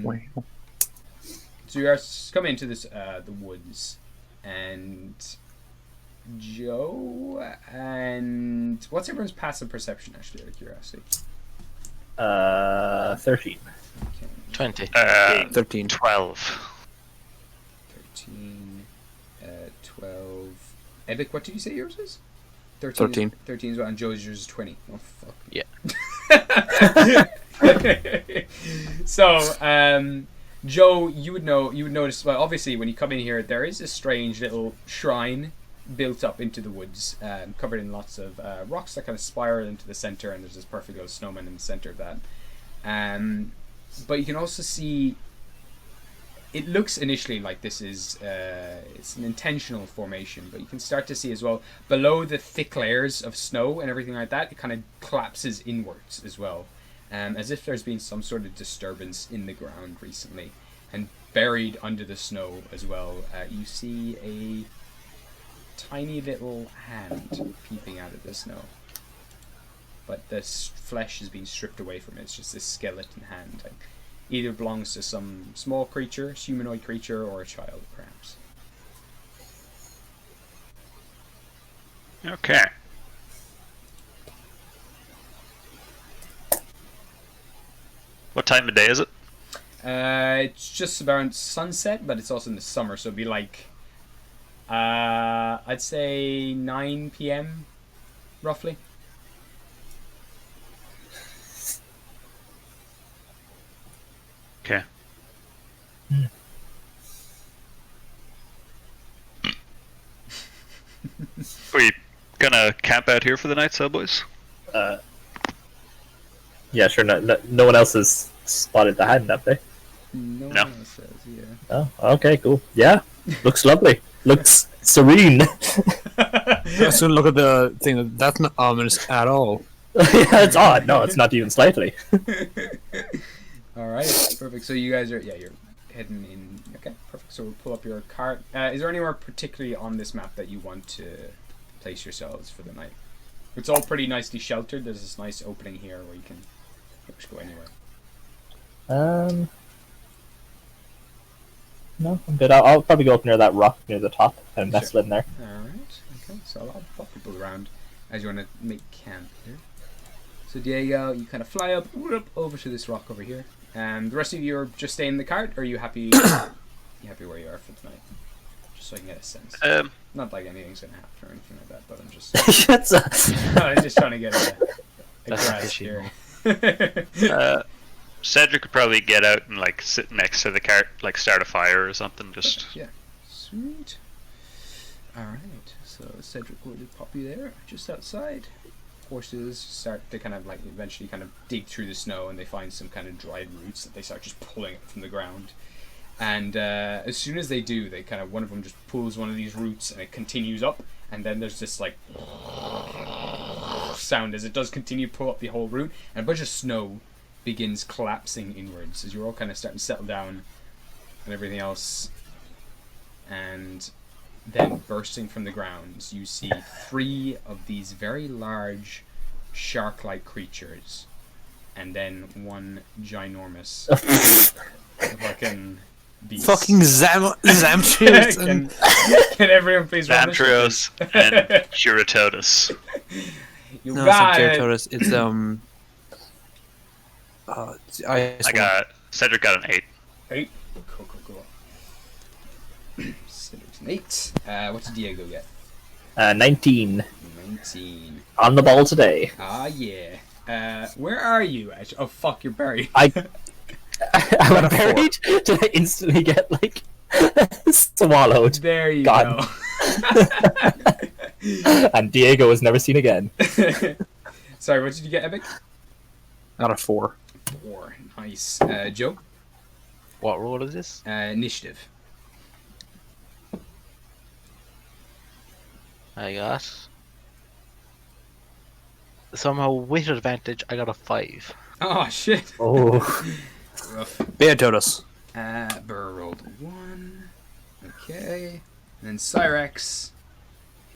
Wow. So you guys come into this the woods, and Joe, and what's everyone's passive perception, actually, out of curiosity? 13. Okay. 20. 13. 12. 13, 12. Epic, what did you say yours is? 13. 13 as well, and Joe's yours is 20. Oh, fuck. Yeah. So, Joe, you would notice, well, obviously, when you come in here, there is a strange little shrine built up into the woods, covered in lots of rocks that kind of spiral into the center, and there's this perfect little snowman in the center of that. But you can also see, it looks initially like this is it's an intentional formation, but you can start to see as well below the thick layers of snow and everything like that, it kind of collapses inwards as well, as if there's been some sort of disturbance in the ground recently. And buried under the snow as well, you see a tiny little hand peeping out of the snow, but the flesh has been stripped away from it. It's just this skeleton hand. Either belongs to some small creature, humanoid creature, or a child, perhaps. Okay. What time of day is it? It's just about sunset, but it's also in the summer, so it'd be like, I'd say 9 p.m. roughly. Okay. Are you gonna camp out here for the night, Cellboys? Yeah, sure. No one else has spotted the hand, have they? No. No. One else says, yeah. Oh, okay, cool. Yeah, looks lovely. Looks serene. I soon look at the thing. That's not ominous at all. Yeah, it's odd. No, it's not even slightly. All right, perfect. So you guys are, you're heading in. Okay, perfect. So we'll pull up your cart. Is there anywhere particularly on this map that you want to place yourselves for the night? It's all pretty nicely sheltered. There's this nice opening here where you can pretty much go anywhere. No, I'm good. I'll probably go up near that rock near the top and nestle in there. All right. Okay. So I'll pop people around as you want to make camp here. So Diego, you kind of fly up over to this rock over here. The rest of you are just staying in the cart, or are you happy? You happy where you are for tonight? Just so I can get a sense. Not like anything's gonna happen or anything like that, but I'm just. I'm just trying to get a grasp here. Cedric could probably get out and like sit next to the cart, like start a fire or something. Just yeah, sweet. All right, so Cedric will pop you there, just outside. Horses start to kind of like eventually kind of dig through the snow, and they find some kind of dried roots that they start just pulling up from the ground. And as soon as they do, they kind of, one of them just pulls one of these roots, and it continues up, and then there's this like sound as it does continue to pull up the whole root, and a bunch of snow begins collapsing inwards as you're all kind of starting to settle down and everything else. And then bursting from the ground, you see 3 of these very large shark-like creatures, and then 1 ginormous fucking beast. Fucking Zamtrios. Can everyone please roll Zamtrios and Curatotus. You No, got it. Zamtrios. It's I got Cedric got an 8. 8. Cool. Cedric's an 8. What did Diego get? 19. 19. On the ball today. Ah, yeah. Where are you? Oh, fuck, you're buried. I'm buried. Did I instantly get, like, swallowed? There you Gone. go. And Diego was never seen again. Sorry, what did you get, Epic? Out of 4. 4. Nice. Joe? What role is this? Initiative. I got somehow with advantage. I got a 5. Oh, shit. Oh. Rough. Beatotus. Burr rolled 1. Okay. And then Cyrex.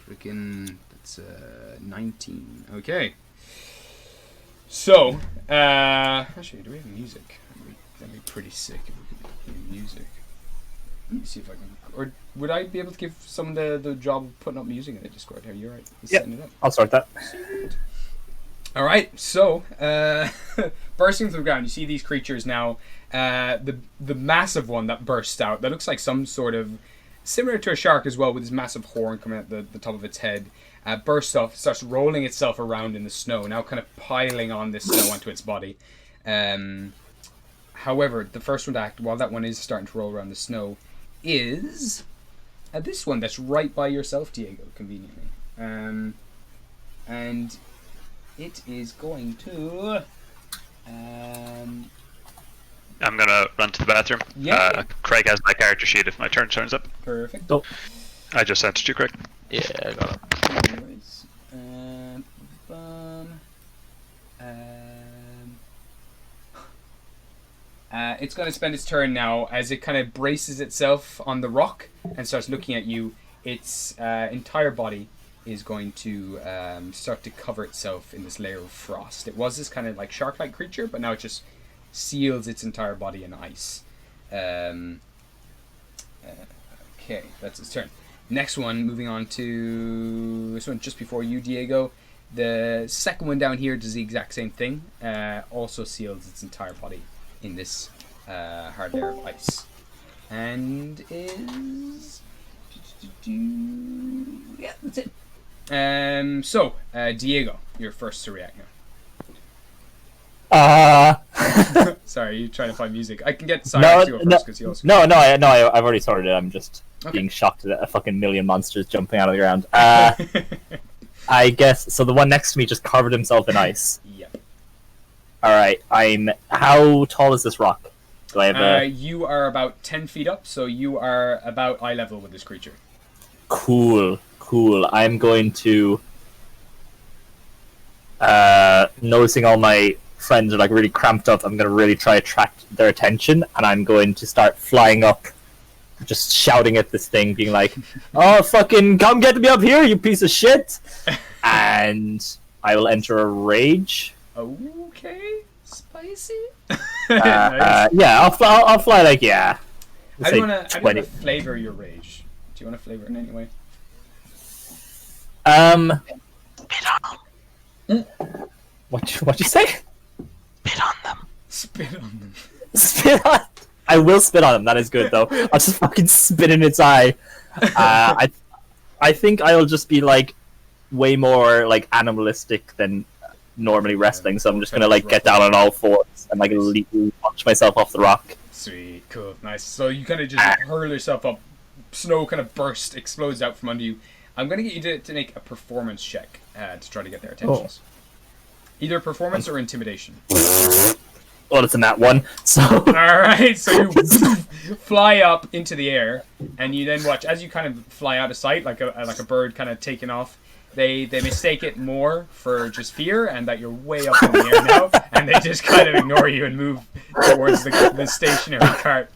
Freaking. That's 19. Okay. So, actually, do we have music? That'd be pretty sick if we could play music. Let me see if I can. Or would I be able to give someone the job of putting up music in the Discord? Are you right? Setting it up. I'll start that. All right, so bursting through the ground, you see these creatures now. The massive one that bursts out, that looks like some sort of similar to a shark as well, with this massive horn coming out the top of its head. Bursts off, starts rolling itself around in the snow, now kind of piling on this snow onto its body. However, the first one to act, while that one is starting to roll around the snow, is this one that's right by yourself, Diego, conveniently. And it is going to... I'm gonna run to the bathroom. Yeah. Craig has my character sheet if my turn turns up. Perfect. Oh. I just sent it to you, Craig. Yeah, I got it. Anyways, it's going to spend its turn now as it kind of braces itself on the rock and starts looking at you. Its entire body is going to start to cover itself in this layer of frost. It was this kind of like shark-like creature, but now it just seals its entire body in ice. Okay, that's its turn. Next one, moving on to this one just before you, Diego. The second one down here does the exact same thing. Also seals its entire body in this hard layer of ice. And is... Yeah, that's it. So, Diego, you're first to react now. Sorry, you're trying to find music. I can get Cyrus to go first because he also... I've already sorted it. I'm just Okay. being shocked at a fucking million monsters jumping out of the ground. I guess, so the one next to me just covered himself in ice. Yep. Alright, how tall is this rock? Do I have a... You are about 10 feet up, so you are about eye level with this creature. Cool. I'm going to... noticing all my friends are like really cramped up, I'm going to really try to attract their attention, and I'm going to start flying up, just shouting at this thing, being like, "Oh, fucking come get me up here, you piece of shit!" And I will enter a rage. Okay, spicy. Yeah, I'll fly like, yeah. How do you want to flavor your rage? Do you want to flavor it in any way? What'd you say? Spit on them. Spit on them. Spit on. I will spit on him. That is good though. I'll just fucking spit in its eye. I think I'll just be like way more like animalistic than normally wrestling. So I'm just gonna like get down on all fours and like launch myself off the rock. Sweet, cool, nice. So you kind of just hurl yourself up. Snow kind of bursts, explodes out from under you. I'm gonna get you to make a performance check to try to get their attentions. Either performance or intimidation. Well, it's in that one. So alright, so you fly up into the air, and you then watch as you kind of fly out of sight, like a bird kind of taking off. They mistake it more for just fear, and that you're way up in the air now, and they just kind of ignore you and move towards the stationary cart.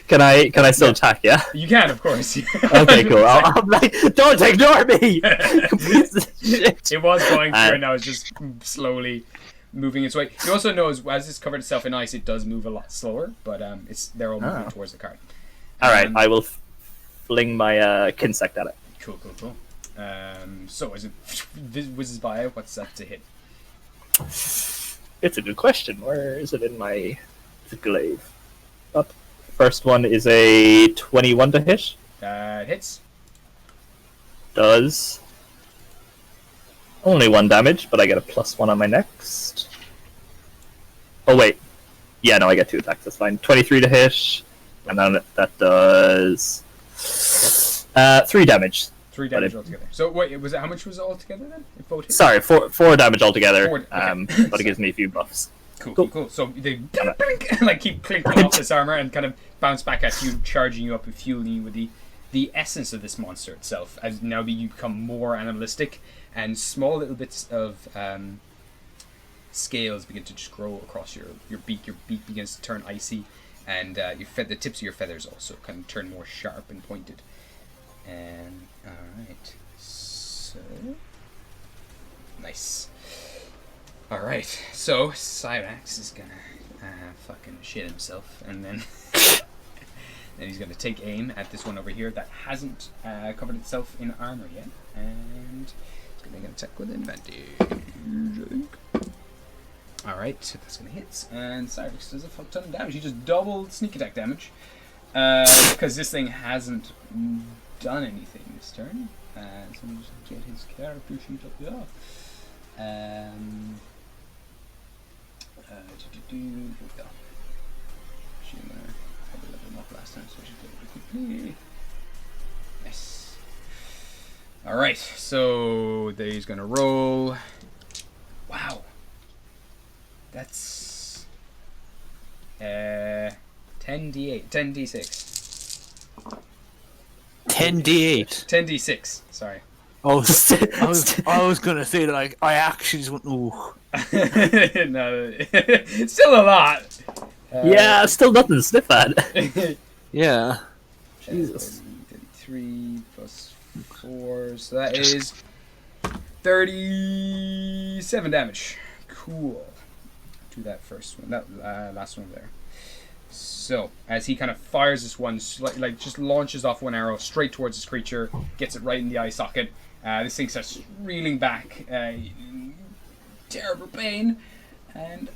Can I still attack? Yeah. You can, of course. Okay, cool. I'm like, don't ignore me. Shit. It was going through, and now it's just slowly moving its way. You also know as it's covered itself in ice, it does move a lot slower, but they're all moving towards the cart. All right, I will fling my Kinsect at it. Cool. So is it whizzes by? What's that to hit? It's a good question. Where is it in my glaive? Up. First one is a 21 to hit. Hits. does only 1 damage, but I get a +1 on my next. Oh wait, yeah, no, I get 2 attacks. That's fine. 23 to hit, and then that does 3 damage. 3 damage altogether. So wait, was it how much was it altogether then? If both hit? Sorry, 4 damage altogether. 4, okay. But it gives me a few buffs. Cool. So they blink, like keep clinking off this armor and kind of bounce back at you, charging you up and fueling you with the essence of this monster itself. As now you become more animalistic, and small little bits of scales begin to just grow across your beak. Your beak begins to turn icy, and the tips of your feathers also kind of turn more sharp and pointed. And alright, so nice. Alright, so Cyrax is gonna fucking shit himself, and then then he's gonna take aim at this one over here that hasn't covered itself in armor yet, and he's gonna make an attack with advantage, I think. Alright, so that's gonna hit, and Cyrax does a fuck ton of damage. He just doubled sneak attack damage, because this thing hasn't done anything this turn. So let me just get his character sheet up there. Here we go. Actually, I'm gonna probably level him up last time, so I should do it quickly. Nice. Alright, so there he's gonna roll. Wow. That's 10d8, 10d6. 10d8. 10d6, sorry. I was gonna say that I actually just went, ooh. No, it's still a lot. Yeah, still nothing to sniff at. Yeah. Jesus. 33 plus 4, so that is 37 damage. Cool. Do that first one, that last one there. So, as he kind of fires this one, like just launches off one arrow straight towards this creature, gets it right in the eye socket. This thing starts reeling back, terrible pain, and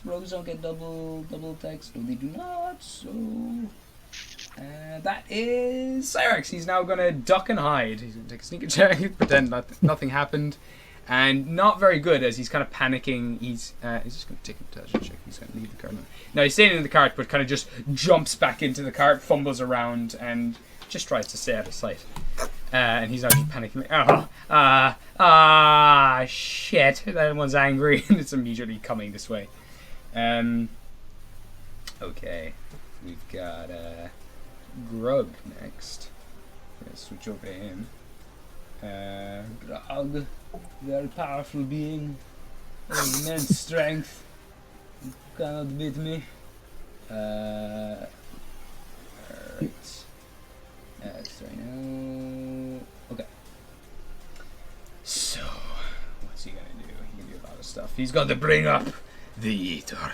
rogues don't get double attacks. No, they do not. So that is Cyrax. He's now gonna duck and hide. He's gonna take a sneak attack, pretend nothing happened, and not very good as he's kind of panicking. He's just gonna take an intelligence check. He's gonna leave the cart. Now he's staying in the cart, but kind of just jumps back into the cart, fumbles around, and just tries to stay out of sight. And he's now just panicking. Like, shit! That one's angry, and it's immediately coming this way. Okay, we've got Grug next. We're gonna switch over to him. Grug, very powerful being, of immense strength. You cannot beat me. Alright. Sorry, no. Okay. So, what's he gonna do? He can do a lot of stuff. He's going to bring up the Yeeter,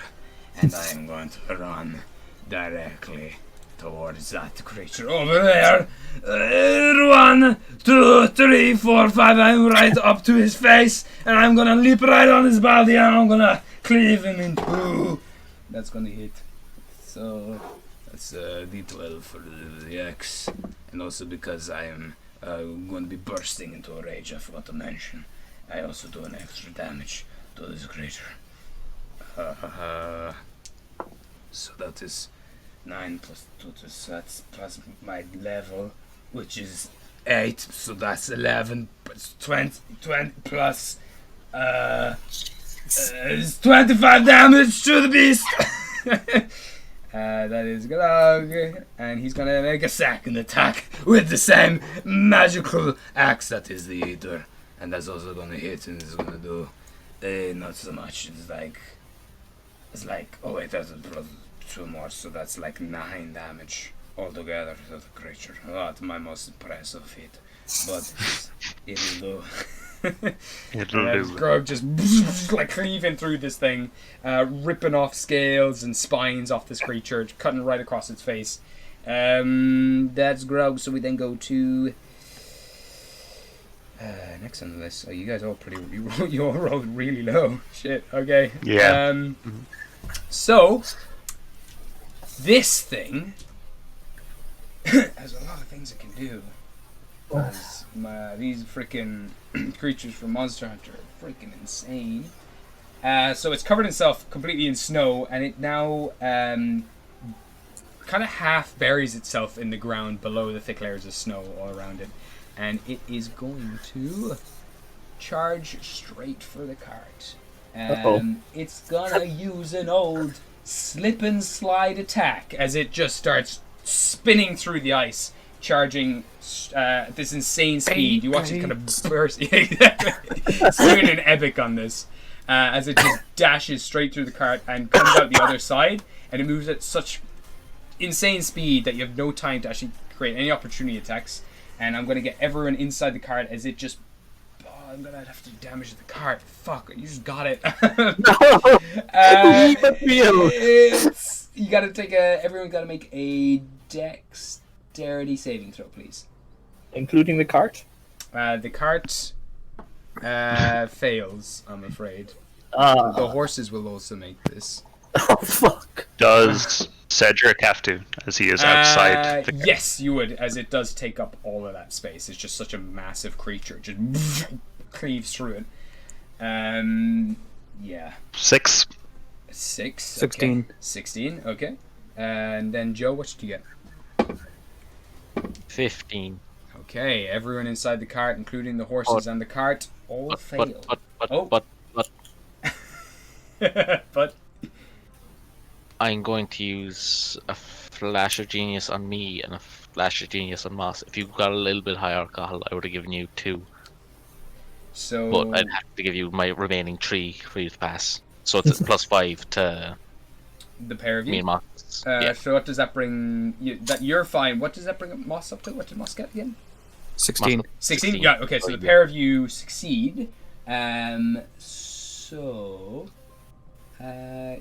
and I'm going to run directly towards that creature over there. 1, 2, 3, 4, 5. I'm right up to his face, and I'm gonna leap right on his body, and I'm gonna cleave him in two. That's gonna hit. So that's D12 for the X, and also because I am going to be bursting into a rage, I forgot to mention. I also do an extra damage to this creature. So that is 9 plus 2, so that's plus my level, which is 8, so that's 11, plus 20 plus is 25 damage to the beast. That is Glug, and he's gonna make a second attack with the same magical axe that is the Eater, and that's also gonna hit, and it's gonna do not so much. It's like oh wait, that's plus 2 more, so that's like 9 damage altogether to the creature. Not my most impressive feat, but it'll do. It'll do. Grog just like cleaving through this thing, ripping off scales and spines off this creature, cutting right across its face. That's Grog. So we then go to next on the list. Oh, you guys all you all rolled really low. Shit. Okay. Yeah. So this thing has a lot of things it can do. These freaking creatures from Monster Hunter are freaking insane. So it's covered itself completely in snow, and it now kind of half buries itself in the ground below the thick layers of snow all around it. And it is going to charge straight for the cart. It's gonna use an old slip and slide attack as it just starts spinning through the ice, charging at this insane speed. You watch it kind of burst. It's doing an epic on this as it just dashes straight through the cart and comes out the other side, and it moves at such insane speed that you have no time to actually create any opportunity attacks. And I'm going to get everyone inside the cart as it just... Oh, I'm going to have to damage the cart. Fuck, you just got it. No! You got to take a... Everyone got to make a dexterity saving throw, please. Including the cart? The cart fails, I'm afraid. The horses will also make this. Oh, fuck. Does Cedric have to, as he is outside? Yes, you would, as it does take up all of that space. It's just such a massive creature. It just cleaves through it. Yeah. 6. 6. 16. Okay. 16, okay. And then, Joe, what did you get? 15. Okay, everyone inside the cart, including the horses and the cart, all fail. But But... I'm going to use a Flash of Genius on me and a Flash of Genius on Moss. If you got a little bit higher alcohol, I would have given you 2. So... But I'd have to give you my remaining 3 for you to pass. So it's a plus 5 to the pair of you? me and Moss. Yeah. So what does that bring... You're fine. What does that bring Moss up to? What did Moss get again? 16. 16? Yeah, okay, so the pair of you succeed. So...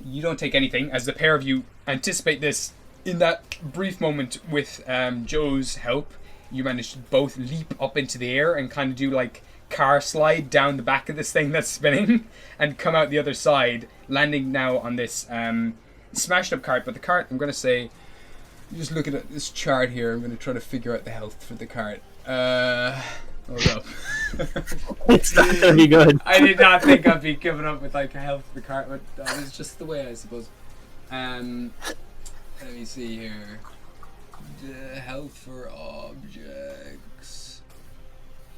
you don't take anything, as the pair of you anticipate this. In that brief moment with Joe's help, you manage to both leap up into the air and kind of do like car slide down the back of this thing that's spinning and come out the other side, landing now on this smashed up cart. But the cart, I'm going to say, just looking at this chart here, I'm going to try to figure out the health for the cart. Hold up. It's not gonna be good. I did not think I'd be giving up with like a health for the cart, but that was just the way, I suppose. Let me see here. The health for objects.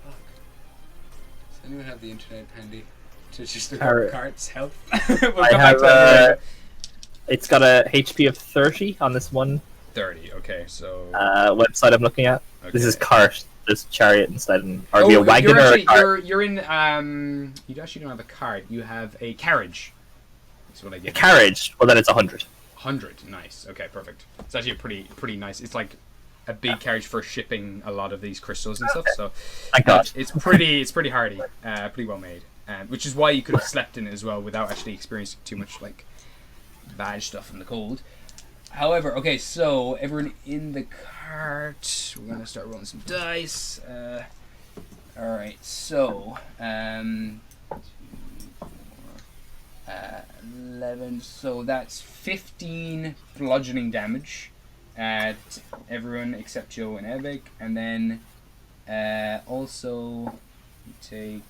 Fuck. Does anyone have the internet handy to just look at the cart's health? We'll I come have. back to that later. It's got a HP of 30 on this one 30. Okay, so website I'm looking at. okay. This is cart. There's chariot instead, or be a wagon you're or actually, a cart. You're in. You actually don't have a cart. You have a carriage. That's what I get. A carriage. Well, then it's 100. 100. Nice. Okay, perfect. It's actually a pretty nice. It's like a big carriage for shipping a lot of these crystals and stuff. So Thank God. it's pretty hardy. Pretty well made. Which is why you could have slept in it as well without actually experiencing too much like bad stuff in the cold. However, okay, so everyone in the cart, we're gonna start rolling some dice. All right, so 11. So that's 15 bludgeoning damage at everyone except Joe and Ebik, and then also you take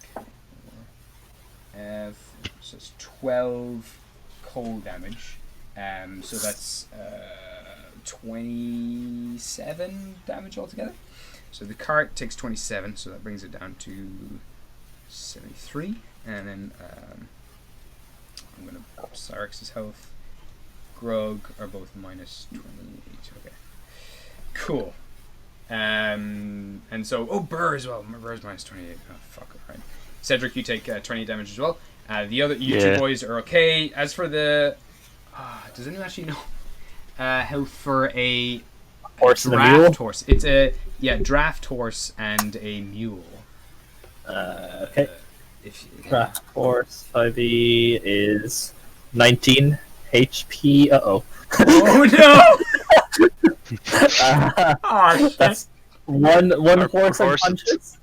so it's 12 cold damage. So that's 27 damage altogether. So the cart takes 27, so that brings it down to 73. And then I'm going to up Cyrix's health. Grog are both minus 28. Okay. Cool. And so, Burr as well. Burr's minus 28. Oh, fuck, alright. Cedric, you take 20 damage as well. The other, you two boys are okay. As for the... does anyone actually know health for a Horse and a draft mule? horse? It's a draft horse and a mule. Okay. If Draft horse 5e is 19 HP. Uh-oh. Oh no! Oh shit! That's one horse horses.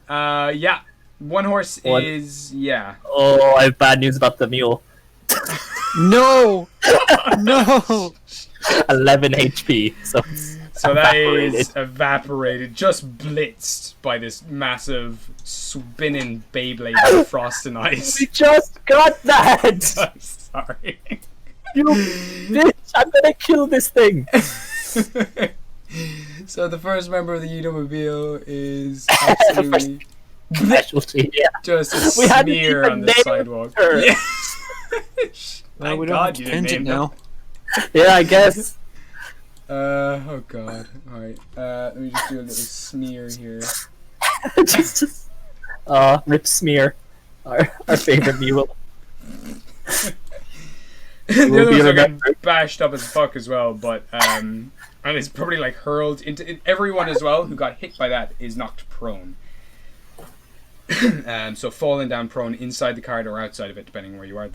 unconscious. Yeah. One horse One. is Oh, I have bad news about the mule. No! No! 11 HP. So So that is evaporated, just blitzed by this massive spinning Beyblade of frost and ice. We just got that! I'm sorry. You bitch! I'm gonna kill this thing! So the first member of the Utomobile is absolutely Specialty, yeah. just a We hadn't smear even on the named sidewalk. her. Yeah. Well, we Thank don't have God to you didn't change it name now. Yeah, I guess. Oh god. Alright. Let me just do a little smear here. just Rip Smear. Our favorite mule. The Will other be ones are getting remembered. bashed up as fuck as well, but and it's probably like hurled into everyone as well who got hit by that is knocked prone. So falling down prone inside the cart or outside of it, depending where you are.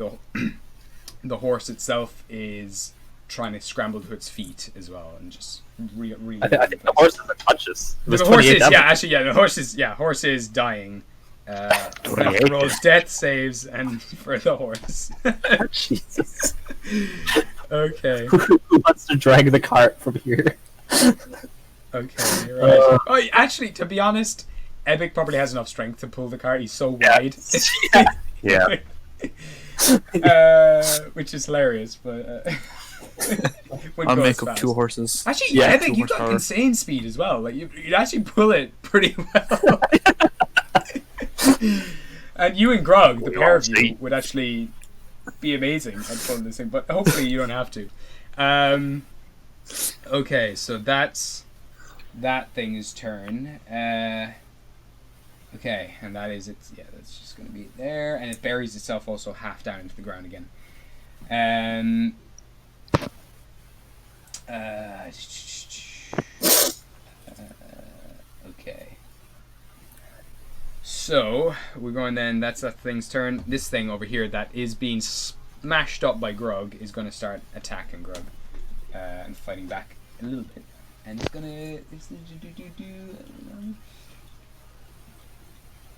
The horse itself is trying to scramble to its feet as well, and just really. I think the horse is unconscious. It was The horse 28 is damage. the horse is dying. Rolls death saves and for the horse. Jesus. Okay. Who wants to drag the cart from here? Okay. Right. Oh, actually, to be honest, Epic probably has enough strength to pull the cart. He's so wide. Yeah. Which is hilarious, but I'll make up 2 horses. Actually, Yeah, Epic, 2 you've got horsepower. insane speed as well. Like you'd actually pull it pretty well. And you and Grog, the pair of you, would actually be amazing at pulling this thing. But hopefully, you don't have to. Okay, so that's that thing's turn. Okay, and that is it. Yeah, that's just going to be it there, and it buries itself also half down into the ground again. Okay. So we're going then. That's that thing's turn. This thing over here that is being smashed up by Grog is going to start attacking Grog and fighting back a little bit, and it's gonna.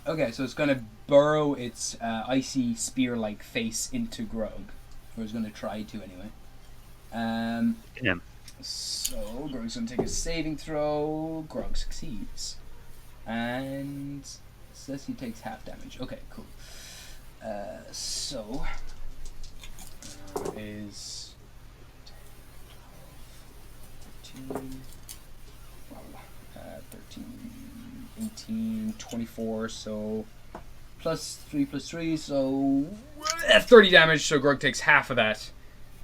Okay, so it's gonna burrow its icy spear-like face into Grog, or it's gonna try to anyway. Yeah. So Grog's gonna take a saving throw. Grog succeeds, and says he takes half damage. Okay, cool. So is 13, 18, 24, so plus 3, so 30 damage, so Grog takes half of that.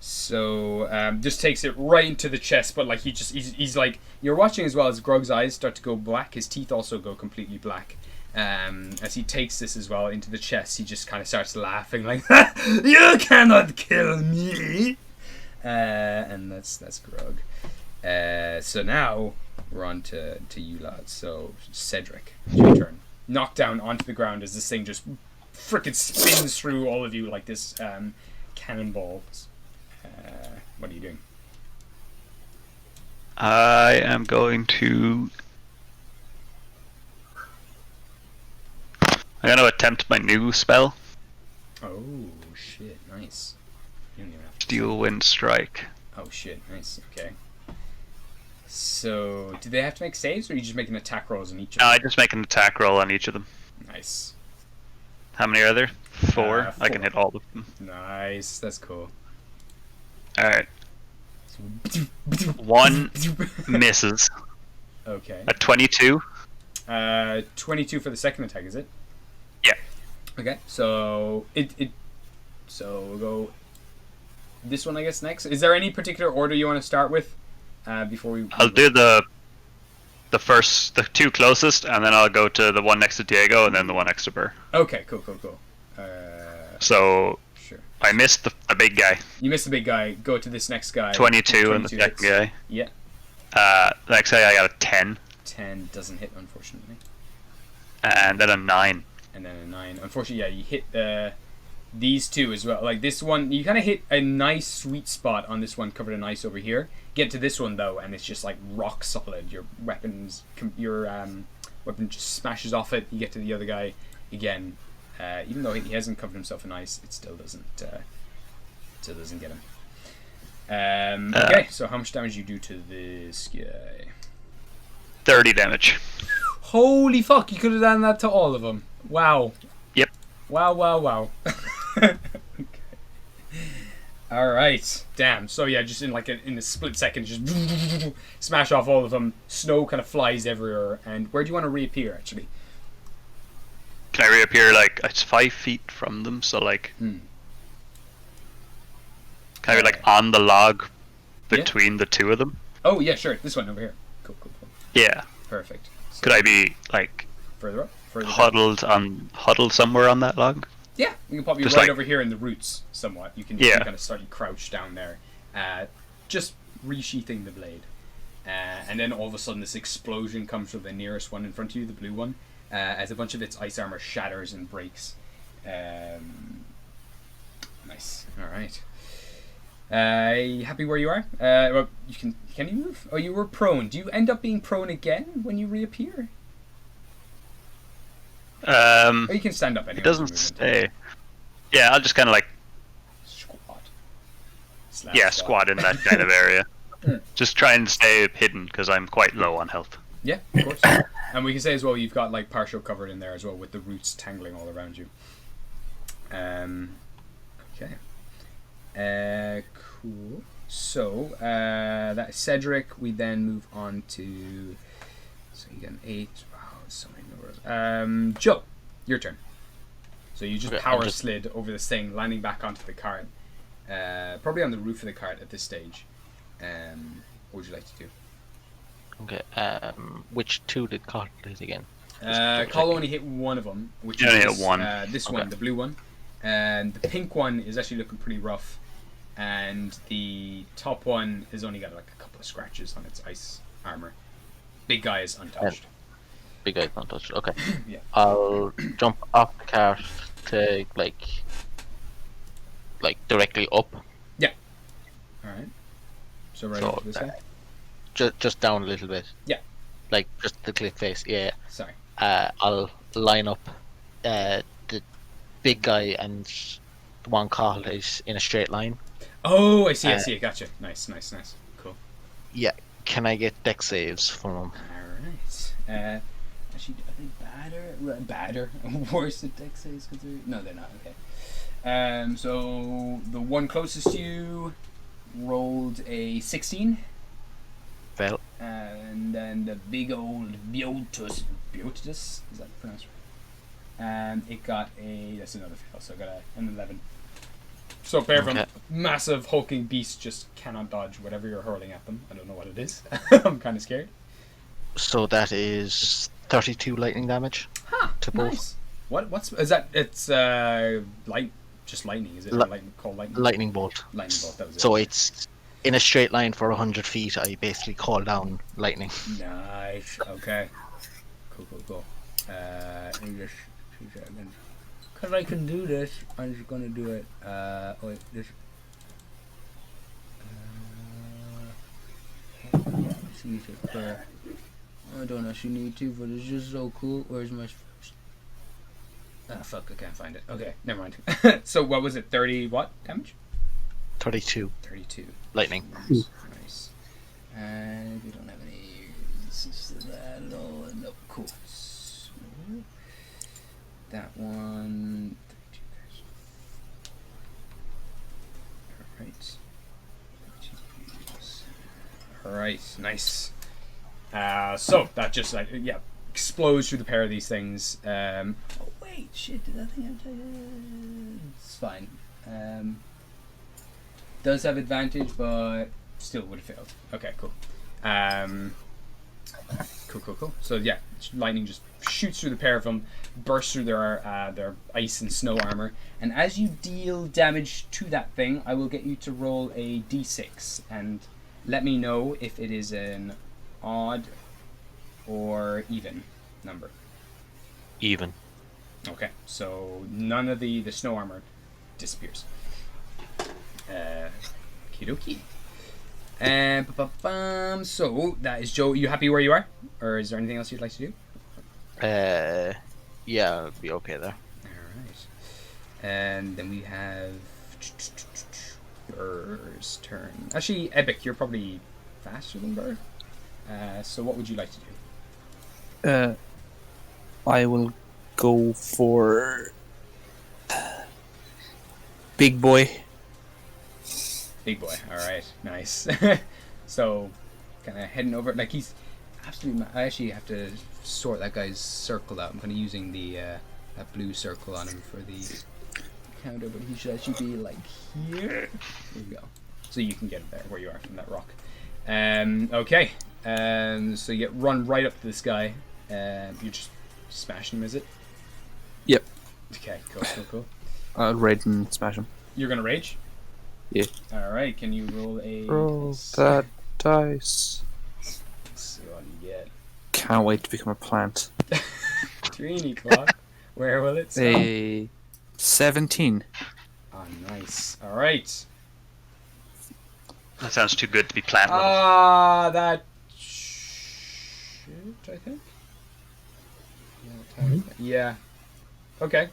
So just takes it right into the chest, but like he's like, you're watching as well as Grog's eyes start to go black, his teeth also go completely black. As he takes this as well into the chest, he just kind of starts laughing like, "You cannot kill me!" And that's Grog. So now we're on to you lads. So Cedric, it's your turn. Knocked down onto the ground as this thing just frickin' spins through all of you like this cannonball. What are you doing? I am going to. I'm going to attempt my new spell, Oh shit! Nice. You don't even have to. Steel Wind Strike. Oh shit! Nice. Okay. So, do they have to make saves, or are you just making attack rolls on each of No, them? I just make an attack roll on each of them. Nice. How many are there? 4. I can 4. hit all of them. Nice. That's cool. Alright. 1 misses. Okay. A 22. 22 for the second attack, is it? Yeah. Okay. So so we'll go this one, I guess, next. Is there any particular order you want to start with before we? I'll do the 2 closest, and then I'll go to the one next to Diego, and then the one next to Burr. Okay. Cool. So Sure. I missed the big guy. You missed the big guy. Go to this next guy. 22 and the 22 second hits. guy. Yeah. The next guy I got a 10, 10 doesn't hit, unfortunately. and then a 9. And then a 9. Unfortunately, yeah, you hit these two as well. Like this one, you kind of hit a nice sweet spot on this one covered in ice over here. Get to this one though, and it's just like rock solid. Your weapon just smashes off it. You get to the other guy again. Even though he hasn't covered himself in ice, it still doesn't get him. Okay, so how much damage you do to this guy? 30 damage. Holy fuck! You could have done that to all of them. Wow. Yep. Wow. Okay. All right. Damn. So yeah, just in a split second, just smash off all of them. Snow kind of flies everywhere. And where do you want to reappear? Actually. Can I reappear like it's 5 feet from them? So like, can I be like on the log between the two of them? Oh yeah, sure. This one over here. Cool. Yeah. Perfect. So Could I be like further up? Further down? huddled somewhere on that log? Yeah, we can pop you Just right like- over here in the roots somewhat. You can Yeah. kind of start you crouch down there, just resheathing the blade. And then all of a sudden this explosion comes from the nearest one in front of you, the blue one, as a bunch of its ice armor shatters and breaks. Nice. All right. Happy where you are? Well, can you move? Oh, you were prone. Do you end up being prone again when you reappear? Or you can stand up anyway. It doesn't say. Yeah, I'll just kind of like squat in that kind of area. Just try and stay hidden because I'm quite low on health. Yeah, of course. And we can say as well, you've got like partial covered in there as well with the roots tangling all around you. Okay. Cool. So that's Cedric. We then move on to. So you get an 8. Wow, so many numbers. Joe, your turn. So you just power slid over this thing, landing back onto the cart. Probably on the roof of the cart at this stage. What would you like to do? Okay. Which two did Carl hit again? Carl only hit one of them, which You only is hit one. this Okay. one, the blue one. And the pink one is actually looking pretty rough. And the top one has only got like a couple of scratches on its ice armor. Big guy is untouched. Big guy's not touched. Okay. Yeah. I'll jump off the cart to like directly up. Alright. So right So, over this way? Just down a little bit. Yeah. Like just the cliff face. Yeah. Sorry. I'll line up the big guy and the one Carl is in a straight line. Oh, I see it. Gotcha. Nice. Cool. Yeah. Can I get deck saves from him? Alright. Actually, are they badder? Worse at deck saves? No, they're not. Okay. So the one closest to you rolled a 16. Well, And then the big old Yeeters, is that pronounced right? It got that's another fail, so I got an 11. So pair of them, Okay. massive hulking beasts just cannot dodge whatever you're hurling at them. I don't know what it is. I'm kind of scared. so that is 32 lightning damage to both. Nice. What's is that? It's just lightning. Is it called lightning? Lightning bolt. Lightning bolt. That was it. So it's in a straight line for 100 feet. I basically call down lightning. Nice. Okay. Cool. English. 2 seconds. Because I can do this, I'm just gonna do it. Wait, this. It's easy. I don't actually need to, but it's just so cool. Where's my first? Ah, fuck, I can't find it. Okay, never mind. So what was it? 30 what damage? 32 32. lightning. Nice. And we don't have any resistance to that at all. No, cool. So, that one. 32 guys. Alright, nice. So that just explodes through the pair of these things. Oh wait, shit! Did that thing have to? It's fine. Does have advantage, but still would have failed. Okay, cool. Cool. So yeah, lightning just shoots through the pair of them, bursts through their ice and snow armor, and as you deal damage to that thing, I will get you to roll a d6 and let me know if it is an odd or even number. Even. Okay, so none of the snow armor disappears. Kidoki. And so that is Joe. You happy where you are, or is there anything else you'd like to do? Yeah, I'll be okay there. All right. And then we have Burr's turn. Actually, Epic, you're probably faster than Burr. So what would you like to do? I will go for big boy. Big boy. All right, nice. So, kind of heading over. Like he's absolutely. I actually have to sort that guy's circle out. I'm kind of using the that blue circle on him for the counter, but he should actually be like here. There you go. So you can get there where you are from that rock. Okay. So you get run right up to this guy. You're just smashing him, is it? Yep. Okay. Cool. Raid and smash him. You're gonna rage. Yeah. All right. Can you roll a? Roll that dice. Let's see what you get. Can't wait to become a plant. Trini clock. Where will it stop? A 17. Oh, nice. All right. That sounds too good to be plant level. That should, I think. Yeah. Okay.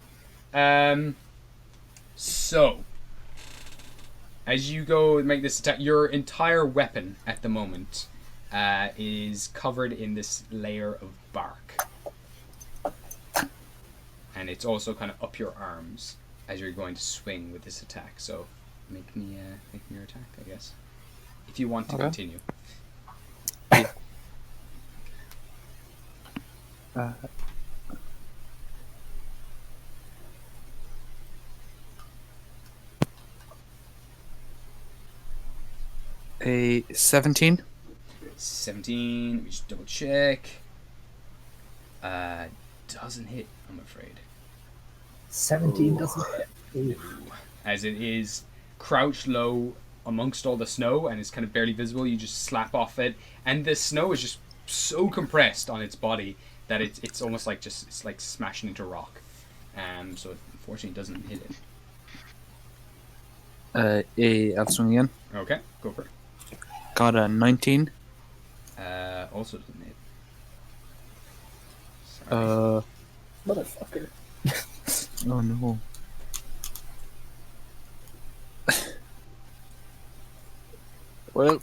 So, as you go make this attack, your entire weapon at the moment is covered in this layer of bark. And it's also kind of up your arms as you're going to swing with this attack. So, make me your attack, I guess. If you want to continue. A 17. 17. Let me just double check. Doesn't hit, I'm afraid. 17 doesn't hit. As it is crouched low amongst all the snow and it's kind of barely visible, you just slap off it, and the snow is just so compressed on its body that it's almost like it's like smashing into rock. So it unfortunately doesn't hit it. I'll swing again. Okay, go for it. Got a 19. Also doesn't hit. Sorry. Motherfucker. Oh no. Well,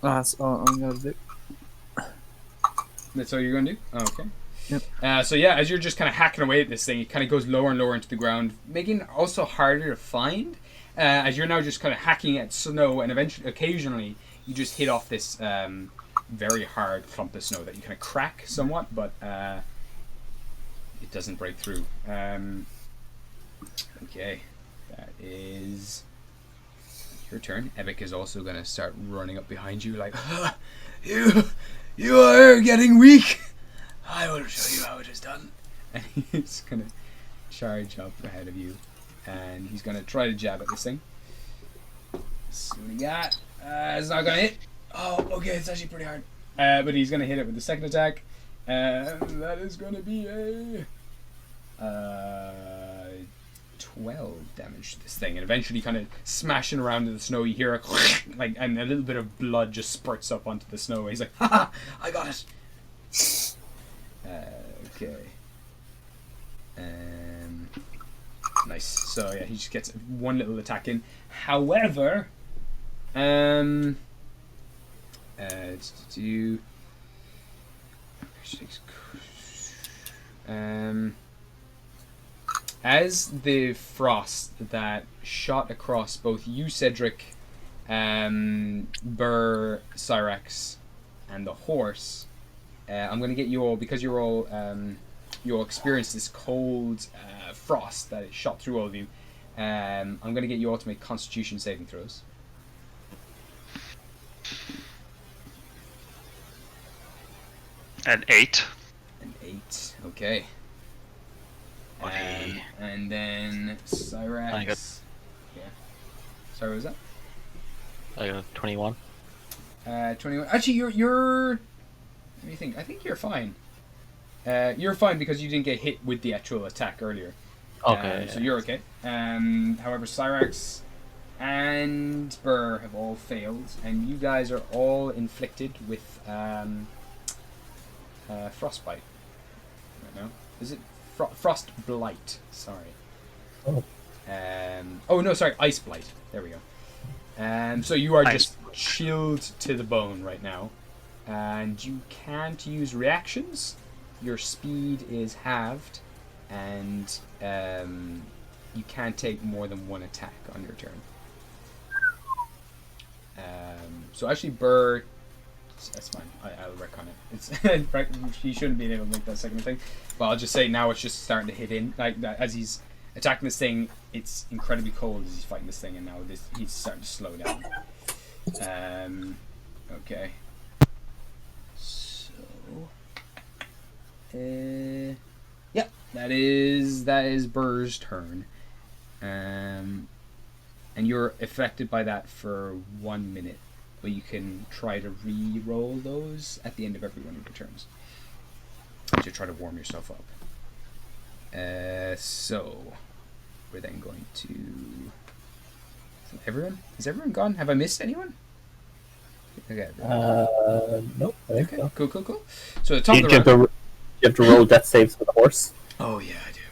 that's all I'm gonna do. That's all you're gonna do? Oh, okay. Yep. So yeah, as you're just kind of hacking away at this thing, it kind of goes lower and lower into the ground, making it also harder to find. As you're now just kind of hacking at snow, and eventually, occasionally, you just hit off this very hard clump of snow that you kind of crack somewhat, but it doesn't break through. Okay, that is your turn. Epic is also going to start running up behind you like, you are getting weak. I will show you how it is done. And he's going to charge up ahead of you. And he's going to try to jab at this thing. See what he got. It's not going to hit. Oh, okay, it's actually pretty hard. But he's going to hit it with the second attack. And that is going to be a 12 damage to this thing. And eventually kind of smashing around in the snow, you hear a like, and a little bit of blood just spurts up onto the snow. He's like, haha, I got it. Okay. Nice. So yeah, he just gets one little attack in. However, as the frost that shot across both you, Cedric, Burr, Cyrax, and the horse, I'm going to get you all, because you're all you all experienced this cold frost that it shot through all of you. I'm going to get you all to make Constitution saving throws. An 8. An 8. Okay. And then Cyrax. I got- Yeah. Sorry, what was that? I got 21. 21. Actually, you're. Let me think. I think you're fine. You're fine because you didn't get hit with the actual attack earlier. Okay. So you're okay. However, Cyrax and Burr have all failed, and you guys are all inflicted with frostbite right now. Is it frost blight? Sorry. Oh. Oh no, sorry, ice blight. There we go. So you are Nice. just chilled to the bone right now, and you can't use reactions. Your speed is halved, and you can't take more than one attack on your turn. So actually, Burr, that's fine. I'll wreck on it. It's he shouldn't be able to make that second thing, but I'll just say now it's just starting to hit in like that as he's attacking this thing. It's incredibly cold as he's fighting this thing, and now he's starting to slow down. Okay. So, yeah, that is Burr's turn. And you're affected by that for 1 minute, but you can try to re-roll those at the end of every one of your turns to try to warm yourself up. So we're then going to. Is everyone gone? Have I missed anyone? Okay. Nope. I think so. Cool. So the top You of the have, round. you have to roll death saves for the horse. Oh yeah, I do.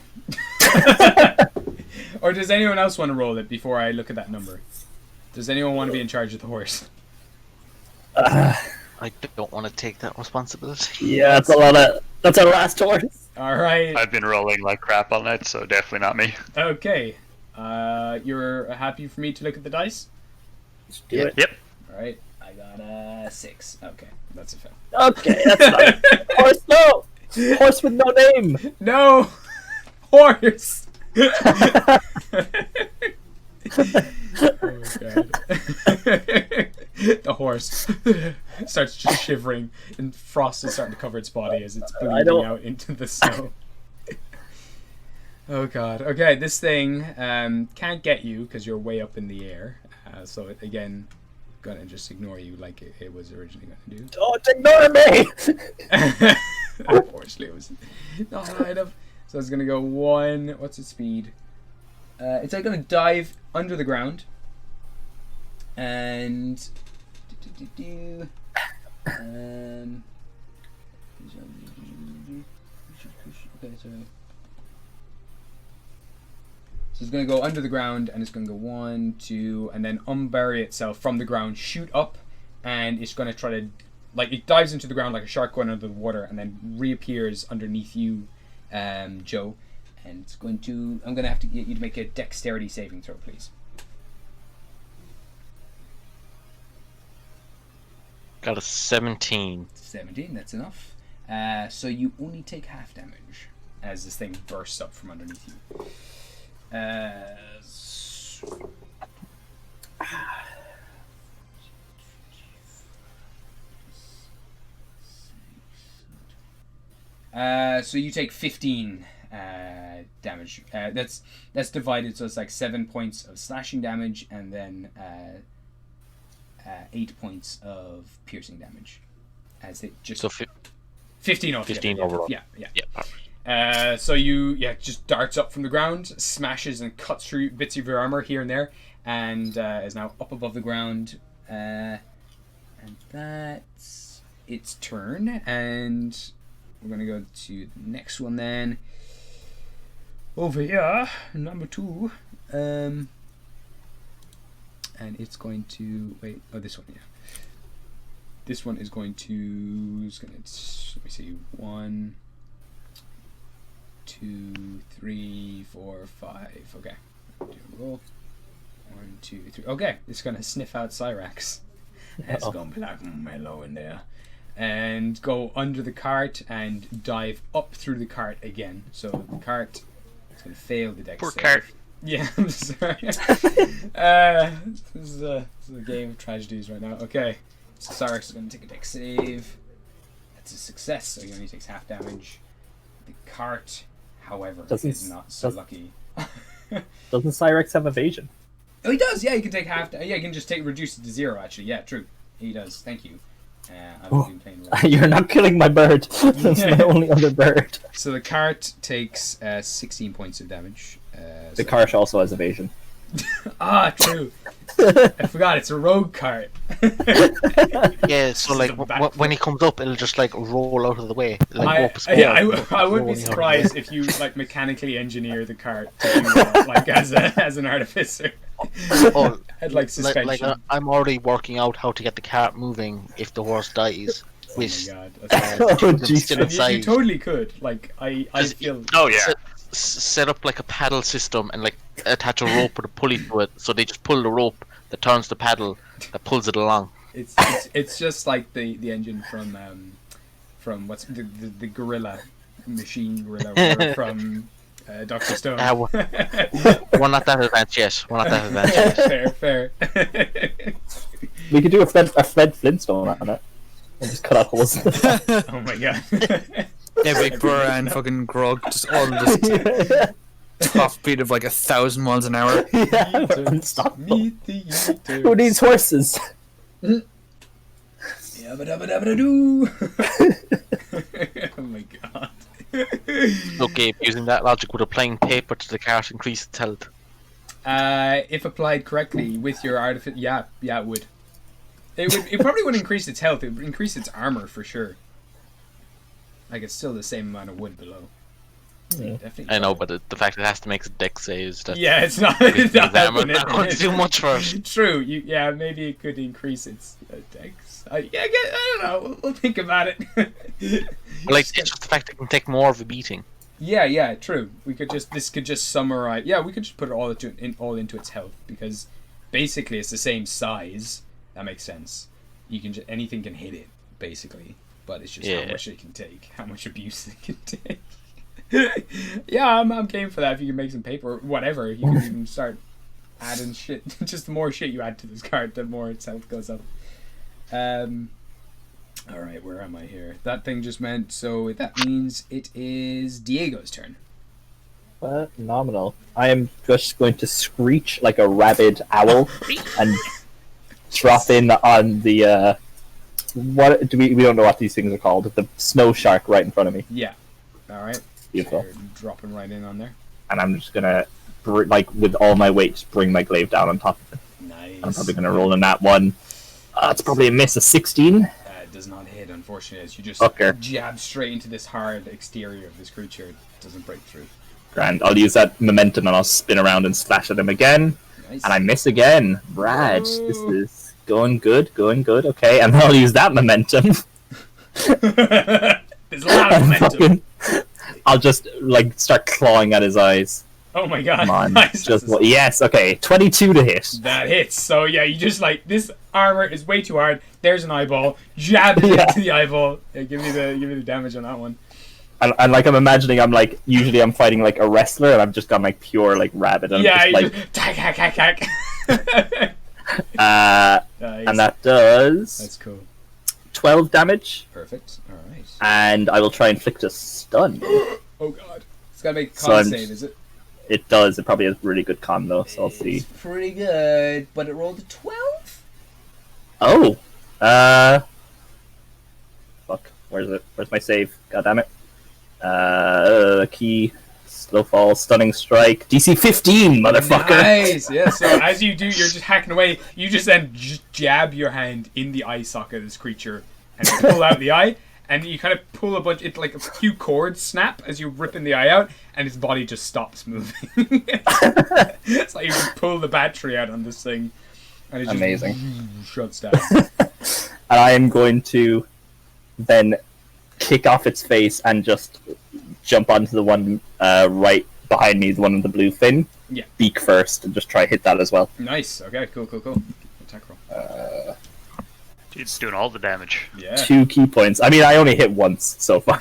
Or does anyone else want to roll it before I look at that number? Does anyone want to be in charge of the horse? I don't want to take that responsibility. Yeah, that's a lot of. That's our last horse. All right. I've been rolling like crap all night, so definitely not me. Okay. You're happy for me to look at the dice? Let's do it. Yep. All right. I got a 6. Okay, that's a fail. Okay, that's not horse. No, horse with no name. No, horse. Oh god. The horse starts just shivering, and frost is starting to cover its body as it's bleeding out into the snow. Oh god. Okay, this thing can't get you because you're way up in the air. So it, again, gonna just ignore you like it was originally gonna do. Don't ignore me. Unfortunately, it was not high enough. So it's gonna go 1. What's its speed? It's like gonna dive under the ground, and okay, sorry. So it's going to go under the ground, and it's going to go 1, 2, and then unbury itself from the ground, shoot up, and it's going to try to, like, it dives into the ground like a shark going under the water, and then reappears underneath you, Joe. And it's going to, I'm going to have to get you to make a dexterity saving throw, please. Got a 17. 17, that's enough. So you only take half damage as this thing bursts up from underneath you. So you take 15 damage. That's divided, so it's like 7 points of slashing damage, and then 8 points of piercing damage. As it just So 15 altogether. 15 overall. Yeah. Yeah. So you just darts up from the ground, smashes and cuts through bits of your armor here and there, and is now up above the ground. And that's its turn. And we're gonna go to the next one then. Over here, number 2. And it's going to wait. Oh, this one, yeah. This one is going to. Let me see. 1, 2, 3, 4, 5. Okay. Do a roll. 1, 2, 3. Okay, it's gonna sniff out Cyrax. It's gonna be like mellow in there, and go under the cart and dive up through the cart again. So the cart is gonna fail the dex Poor save. cart. Yeah, I'm sorry. This is a game of tragedies right now. Okay, so Cyrax is gonna take a dex save. That's a success, so he only takes half damage. The cart, however, is not so lucky. Doesn't Cyrex have evasion? Oh, he does. Yeah, he can take half. Yeah, he can just reduce it to 0. Actually, yeah, true. He does. Thank you. I've been playing wrong. You're not killing my bird. That's my only other bird. So the cart takes 16 points of damage. The cart also has evasion. True. I forgot. It's a rogue cart. Yeah, so like when he comes up, it'll just like roll out of the way. Like, I wouldn't be surprised if you like mechanically engineer the cart to do that, like as an artificer. Oh, Had like suspension. I'm already working out how to get the cart moving if the horse dies. Oh my With god. That's Oh, children jeez. still and you inside. totally could. Like I Just- feel. Oh yeah. Set up like a paddle system and like attach a rope with a pulley to it, so they just pull the rope that turns the paddle that pulls it along. It's just like the engine from what's the gorilla machine gorilla whatever, from Dr. Stone. We're not that advanced yet. We're not that advanced yet. fair. We could do a Fred Flintstone on it. And just cut out holes. Oh my god. Yeah, Big Brother and fucking Grog just all just top speed of like 1,000 miles an hour. Yeah, we're unstoppable. Meet the Yeeters. Who needs horses? Yabba-dabba-dabba-da-doo. Oh my god. So, Gabe, using that logic, would applying paper to the cart increase its health? If applied correctly with your artifice, yeah, it would. It probably would increase its health. It would increase its armor for sure. Like it's still the same amount of wood below. Yeah. Definitely. I know, but the fact it has to make deck saves. That Yeah, it's not. it's It's not armor not going to do much for it. True. Yeah, maybe it could increase its dex. Yeah, I don't know. We'll think about it. But, like, it's just the fact it can take more of a beating. Yeah, true. This could just summarize. Yeah, we could just put it all into its health because basically it's the same size. That makes sense. You can anything can hit it basically, but it's just how much it can take, how much abuse it can take. Yeah, I'm game for that. If you can make some paper, or whatever, you can even start adding shit. Just the more shit you add to this card, the more its health goes up. All right, where am I here? That thing just meant, so that means it is Diego's turn. Phenomenal. I am just going to screech like a rabid owl and drop in on the what do we don't know what these things are called. The snow shark right in front of me. Yeah. All right. Beautiful. You're dropping right in on there. And I'm just gonna like with all my weight just bring my glaive down on top of it. Nice. I'm probably gonna roll in that one. It's probably a miss, a 16. It does not hit, unfortunately, as you just Fucker. jab straight into this hard exterior of this creature. It doesn't break through. Grand. I'll use that momentum and I'll spin around and splash at him again. Nice. And I miss again. Brad, this is going good. Okay, and I'll use that momentum. There's a lot of and momentum. I'll just like start clawing at his eyes. Oh my god. Come on. Nice. Yes, okay. 22 to hit. That hits. So yeah, you just like, this armor is way too hard. There's an eyeball. Jab it Yeah. into the eyeball. Yeah, give me the damage on that one. And like I'm imagining usually I'm fighting like a wrestler and I've just gone like pure like rabbit and Yeah, I'm you just like just hack. Nice. and that does That's cool. 12 damage Perfect. All right. and I will try and inflict a stun. Oh god. It's gotta make a So con I'm- save, is it? It does. It probably has really good con though, so I'll see. It's pretty good, but it rolled a 12. Oh, fuck. Where's it? Where's my save? God damn it. Key, slow fall, stunning strike, DC 15, motherfucker. Nice. Yeah. So as you do, you're just hacking away. You just then jab your hand in the eye socket of this creature and pull out the eye. And you kind of pull a bunch. It like a few cords snap as you rip in the eye out, and its body just stops moving. It's like you just pull the battery out on this thing, and it just Amazing. shuts down. And I am going to then kick off its face and just jump onto the one right behind me, the one with the blue fin. Yeah. Beak first, and just try hit that as well. Nice. Okay. Cool. Attack roll. It's doing all the damage. Yeah. 2 key points. I mean, I only hit once so far.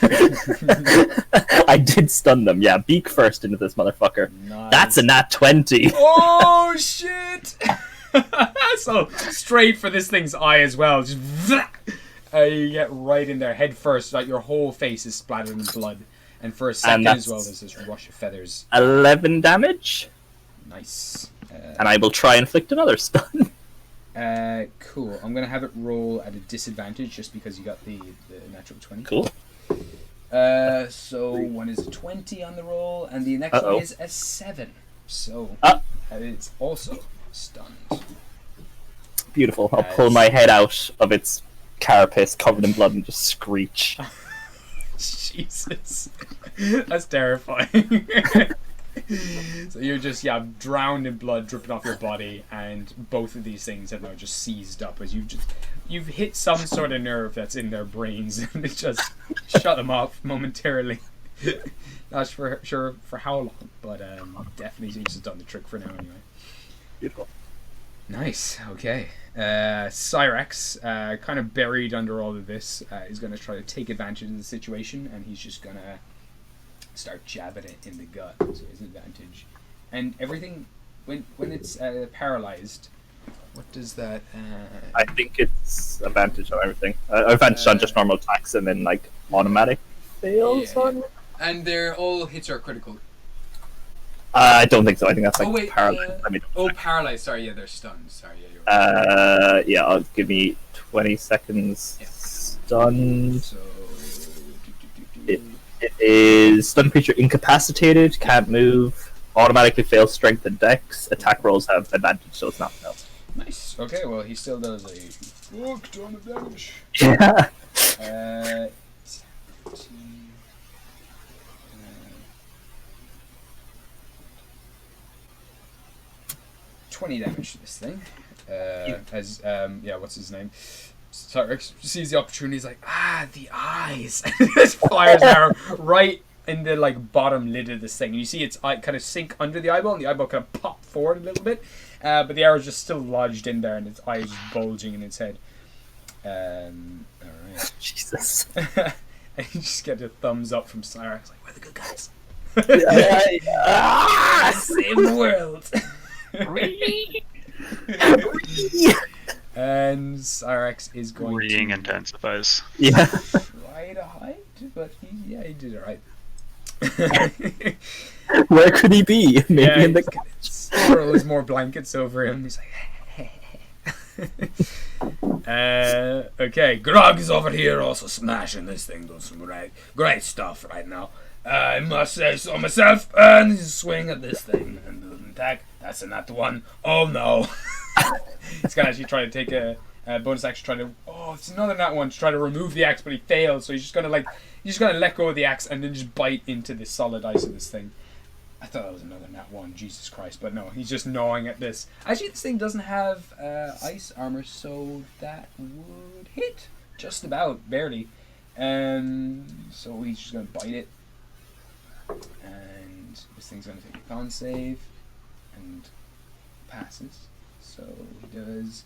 I did stun them. Yeah, beak first into this motherfucker. Nice. That's a nat 20. Oh shit! So straight for this thing's eye as well. Just you get right in there head first. Like your whole face is splattered in blood, and for a second as well, there's this rush of feathers. 11 damage, Nice. and I will try and inflict another stun. Cool. I'm gonna have it roll at a disadvantage just because you got the natural 20. Cool. So one is a 20 on the roll, and the next Uh-oh. one is a 7. So it's also stunned. Beautiful. I'll pull my head out of its carapace covered in blood and just screech. Jesus, that's terrifying. So you're just drowned in blood dripping off your body, and both of these things have now just seized up as you've hit some sort of nerve that's in their brains, and it just shut them off momentarily. Not sure for how long, but definitely seems to have done the trick for now anyway. Beautiful. Nice. Okay. Cyrax, kind of buried under all of this, is going to try to take advantage of the situation, and he's just going to start jabbing it in the gut. So his advantage. And everything, when it's paralyzed, what does that... I think it's advantage on everything. Advantage on just normal attacks, and then like automatic fails on. And their all hits are critical. I don't think so. I think that's like paralyzed. Paralyzed. Sorry, they're stunned. Sorry, you're right. I'll give me 20 seconds. Yeah. Stunned. So... It is stunned creature incapacitated, can't move, automatically fails strength and dex. Attack rolls have advantage, so it's not failed. Nice. Okay, well, he still does a fuck ton of damage. Yeah. 20 damage to this thing. As what's his name? Cyrax sees the opportunity. He's like, the eyes. Just fires an arrow right in the like bottom lid of this thing. And you see its eye kind of sink under the eyeball, and the eyeball kind of pop forward a little bit. But the arrow's just still lodged in there, and its eye is just bulging in its head. Alright. Jesus. And you just get a thumbs up from Cyrax, like, we're the good guys. Save the world. Really? And Cyrax is going Reading to intensifies. Yeah. try to hide, but he did alright. Where could he be? Maybe in the throws more blankets over him. He's like, okay, Grog is over here also smashing this thing, doing some great stuff right now. I must say so myself, and he's swing at this thing and do an attack. That's a nat one. Oh no. He's gonna actually try to take a bonus action, it's another nat one to try to remove the axe, but he fails, so he's just gonna let go of the axe and then just bite into the solid ice of this thing. I thought that was another nat one, Jesus Christ, but no, he's just gnawing at this. Actually, this thing doesn't have ice armor, so that would hit just about, barely. So he's just gonna bite it, and this thing's gonna take a con save and passes. So he does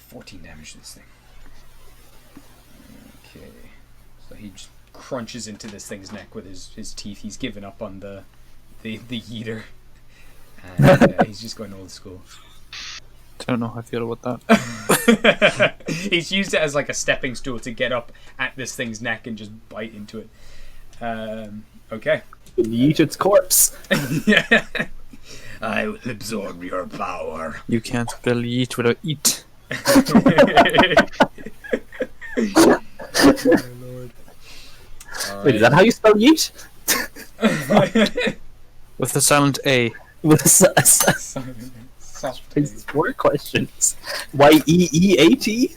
14 damage to this thing. Okay, so he just crunches into this thing's neck with his teeth. He's given up on the Yeeter, and he's just going old school. Don't know how I feel about that. He's used it as like a stepping stool to get up at this thing's neck and just bite into it. Okay. Yeet its corpse. Yeah. I will absorb your power. You can't spell yeet without eat. Oh, Lord. Wait, is that how you spell yeet? With the silent A. With more questions. Yeeat?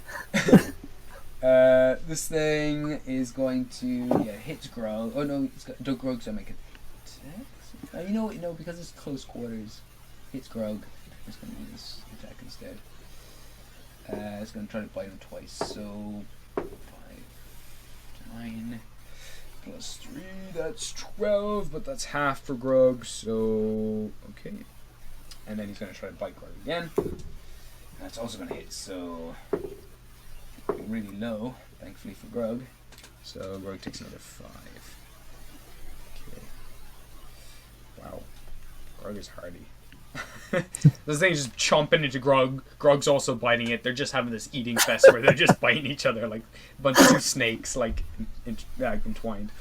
This thing is going to hit Grog. Oh no, Grog's gonna make it. No, because it's close quarters. Hits Grog. It's gonna do this attack instead. It's gonna try to bite him twice. So 5, 9 plus 3. That's 12, but that's half for Grog. So okay. And then he's gonna try to bite Grog again. That's also gonna hit. So really low, thankfully for Grog. So Grog takes another 5. Okay. Wow. Grog is hardy. This thing is just chomping into Grog. Grog's also biting it. They're just having this eating fest where they're just biting each other like a bunch of snakes, like entwined.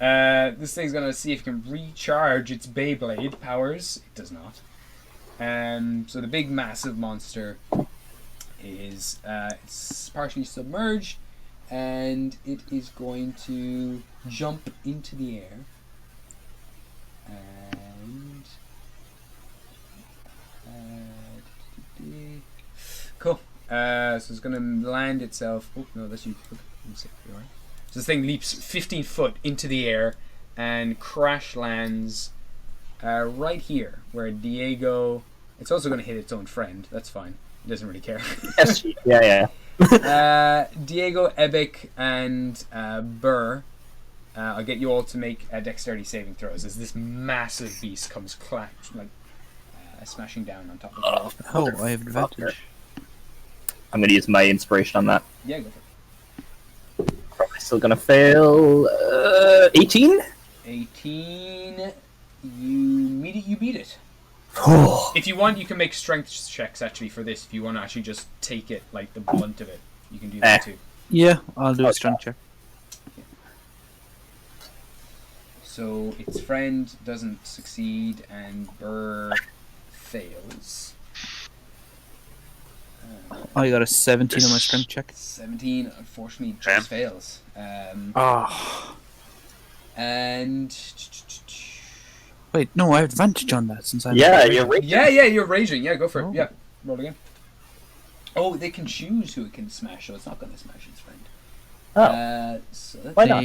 This thing's gonna see if it can recharge its Beyblade powers. It does not. So the big massive monster is it's partially submerged, and it is going to jump into the air. And cool. So it's going to land itself. Oh no, that's you. So this thing leaps 15 foot into the air, and crash lands right here, where Diego. It's also going to hit its own friend. That's fine. It doesn't really care. Yes, yeah. Diego, Ebic, and Burr. I'll get you all to make dexterity saving throws as this massive beast comes smashing down on top of the wall. Oh, I have advantage. I'm going to use my inspiration on that. Yeah, go for it. Probably still going to fail. 18? 18. You beat it. If you want, you can make strength checks actually for this. If you want to actually just take it, like the blunt of it, you can do that too. Yeah, I'll do a strength check. So its friend doesn't succeed, and Burr fails. I got a 17 on my strength check. 17, unfortunately, just fails. And Wait, no, I have advantage on that since I'm. Yeah, you're raging. yeah, you're raging. Yeah, go for it. Oh. Yeah, roll again. Oh, they can choose who it can smash, so it's not going to smash its friend. Oh. So Why not?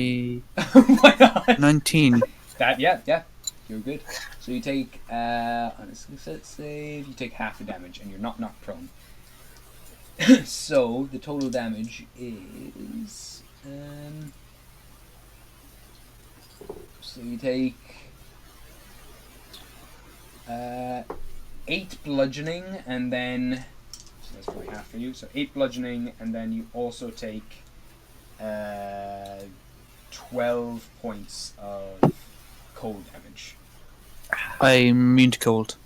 Why not? 19. Yeah, you're good. So you take on a success save, you take half the damage, and you're not knocked prone. So the total damage is so you take 8 bludgeoning, and then so that's probably half for you. So 8 bludgeoning, and then you also take 12 points of cold damage. I'm immune to cold.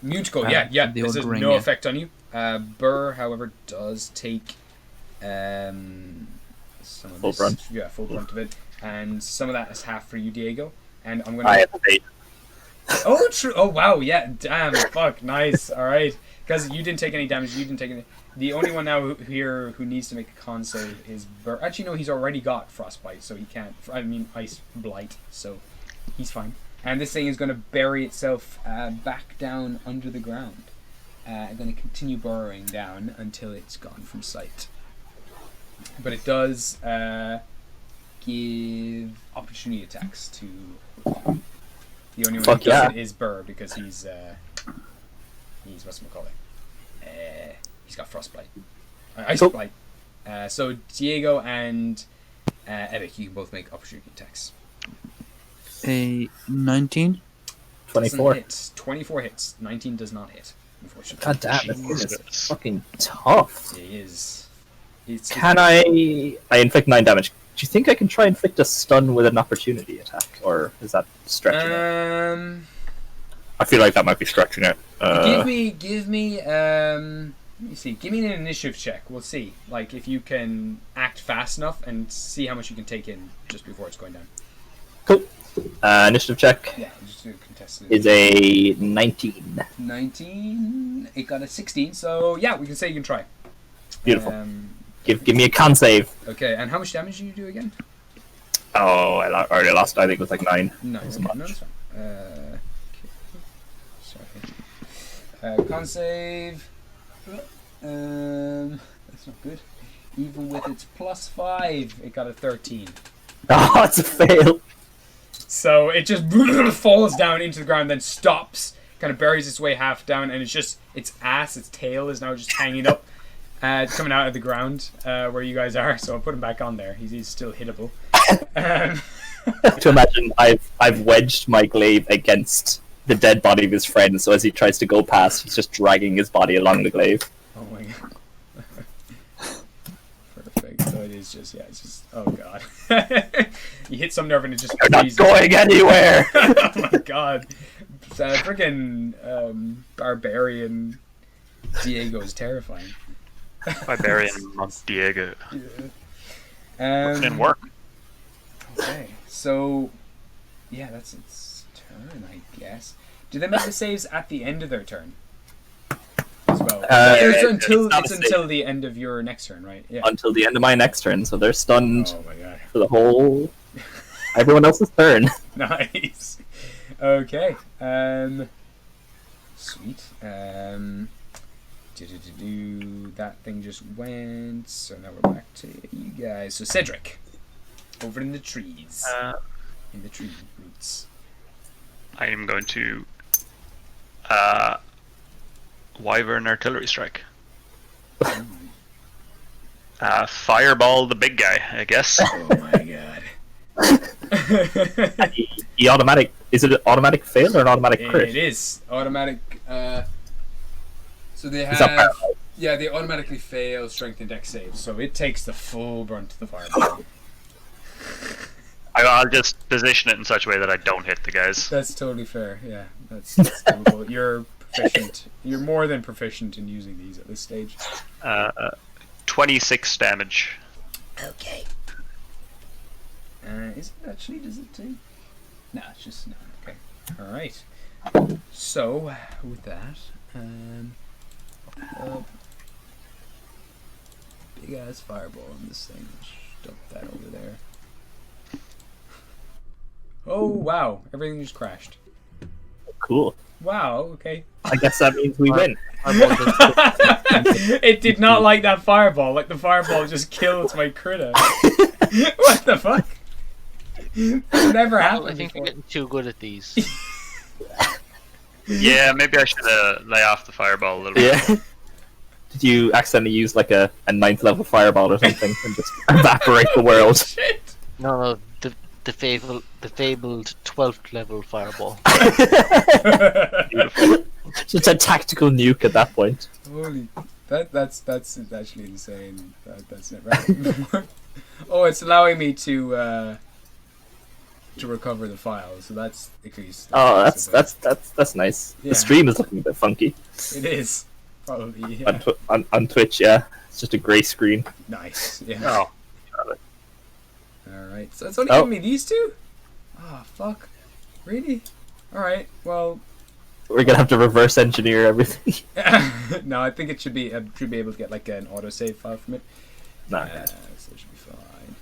Immune to cold, The This old has ring, no yeah. effect on you. Burr, however, does take some of Full this. brunt. Yeah, full brunt of it, and some of that is half for you, Diego. And I'm gonna. I have 8. Oh, true. Oh, wow. Yeah. Damn. Fuck. Nice. All right. Because you didn't take any damage. You didn't take any. The only one now here who needs to make a con save is Burr. Actually, no. He's already got frostbite, so he can't. I mean, ice blight, so he's fine. And this thing is going to bury itself back down under the ground. Going to continue burrowing down until it's gone from sight. But it does give opportunity attacks to. The only one who does it is Burr, because he's whatchamacallit. He's got frostbite. Ice blight. So Diego and Ebic, you can both make opportunity attacks. A 19. 24. Hit. 24 hits. 19 does not hit, unfortunately. God damn, this is fucking tough. It is. Can I inflict 9 damage? Do you think I can try and inflict a stun with an opportunity attack, or is that stretching it? I feel like that might be stretching it. Give me. Let me see. Give me an initiative check. We'll see. Like if you can act fast enough and see how much you can take in just before it's going down. Cool. Initiative check Yeah, just do a contested. is a 19. 19. It got a 16. So yeah, we can say you can try. Beautiful. Give me a con save. Okay, and how much damage do you do again? Oh, I already lost. I think it was like 9. No, That's okay, much. no, that's fine. Sorry. Con save. That's not good. Even with its +5, it got a 13. Oh, it's a fail. So it just falls down into the ground, then stops, kind of buries its way half down, and it's just its tail is now just hanging up, coming out of the ground where you guys are. So I'll put him back on there. He's still hittable. To imagine, I've wedged my glaive against the dead body of his friend, so as he tries to go past, he's just dragging his body along the glaive. Oh my god. Perfect. So it is just, it's just, oh god. You hit some nerve and it just You're not freezes. going anywhere! Oh my god. Freaking barbarian Diego is terrifying. Barbarian Monk Diego. Yeah. Didn't work. Okay, so yeah, that's its turn, I guess. Do they make the saves at the end of their turn as well? It's until the end of your next turn, right? Yeah. Until the end of my next turn, so they're stunned Oh my god. for the whole everyone else's turn. Nice. Okay. Sweet. That thing just went. So now we're back to you guys. So Cedric, over in the trees. in the tree roots. I am going to Wyvern Artillery Strike. Fireball the big guy, I guess. Oh my god. He automatic. Is it an automatic fail or an automatic crit? It is automatic. So they Is that have. paralyzed? Yeah, they automatically fail strength and dex saves, so it takes the full brunt of the fireball. I'll just position it in such a way that I don't hit the guys. That's totally fair. Yeah, that's doable. You're proficient. You're more than proficient in using these at this stage. 26 damage. Okay. Is it actually? Does it take? No, it's just no. Okay. All right. So with that, big ass fireball on this thing. Dump that over there. Oh wow! Everything just crashed. Cool. Wow. Okay. I guess that means we win. It did not like that fireball. Like the fireball just killed my critter. What the fuck? Never happened. I think before. you're getting too good at these. Yeah, maybe I should lay off the fireball a little bit. Yeah. Did you accidentally use like a 9th level fireball or something and just evaporate the world? Shit. No, the fabled 12th level fireball. Just a tactical nuke at that point. Holy, that's actually insane. That's never happened before. Oh, it's allowing me to recover the file, so that's at least. Oh, that's nice. Yeah. The stream is looking a bit funky It is probably yeah. on Twitch. Yeah, it's just a grey screen. Nice. Yeah. Oh, All right. So it's only Oh. giving me these two. Oh fuck. Really? All right. Well. We're gonna have to reverse engineer everything. No, I think it should be. I should be able to get like an autosave file from it. Nah. So it should be fine.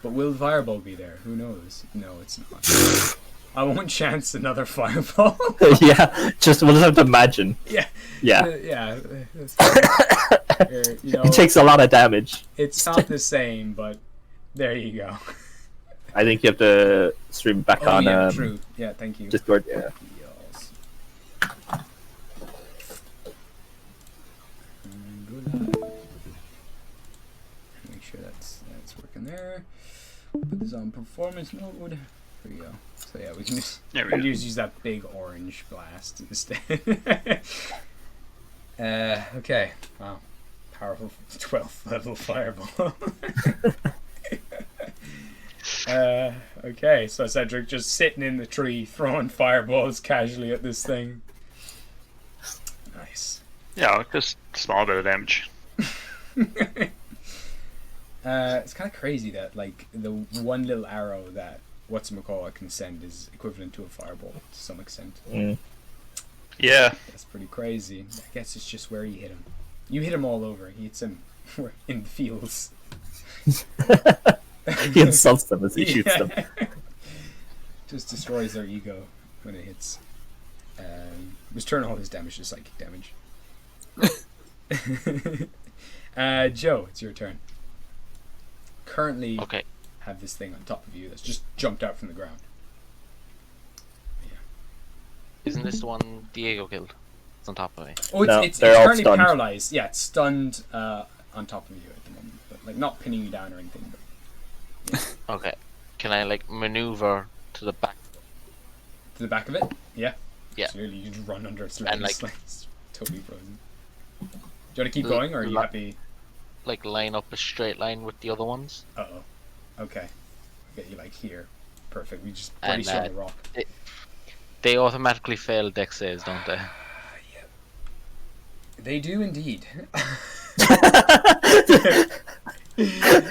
But will the fireball be there? Who knows? No, it's not. I won't chance another fireball. Yeah, we'll just have to imagine. Yeah. Yeah. Yeah. You know, It takes a lot of damage. it's not the same, but there you go. I think you have to stream back Oh on yeah, true. Yeah, thank you. Discord. Yeah. Yes. And go live. Make sure that's working there. Put this on performance mode. There we go. So yeah, we can just there we go. use that big orange blast instead. Okay. Wow. Powerful 12th level fireball. Okay, so Cedric just sitting in the tree throwing fireballs casually at this thing. Nice. Yeah, just a small bit of damage. It's kind of crazy that like the one little arrow that whatchamacallit can send is equivalent to a fireball to some extent. Mm. Yeah. That's pretty crazy. I guess it's just where you hit him. You hit him all over. He hits him in the fields. He insults them as he shoots them. Just destroys their ego when it hits. Return all his damage to psychic damage. Joe, it's your turn. Currently Okay. have this thing on top of you that's just jumped out from the ground. Isn't this the one Diego killed? It's on top of me. Oh, No, it's they're all currently stunned. paralyzed. Yeah, it's stunned on top of you at the moment, but like not pinning you down or anything. But Okay. Can I like maneuver to the back? to the back of it, yeah. Yeah. Absolutely, you just run under its legs, And, like- it's totally frozen. Do you want to keep going, or are you happy? Like line up a straight line with the other ones? Uh oh. Okay. I'll get you like here. Perfect. We just And, brace you on the rock. They automatically fail dex saves, don't they? They do indeed. Yeah,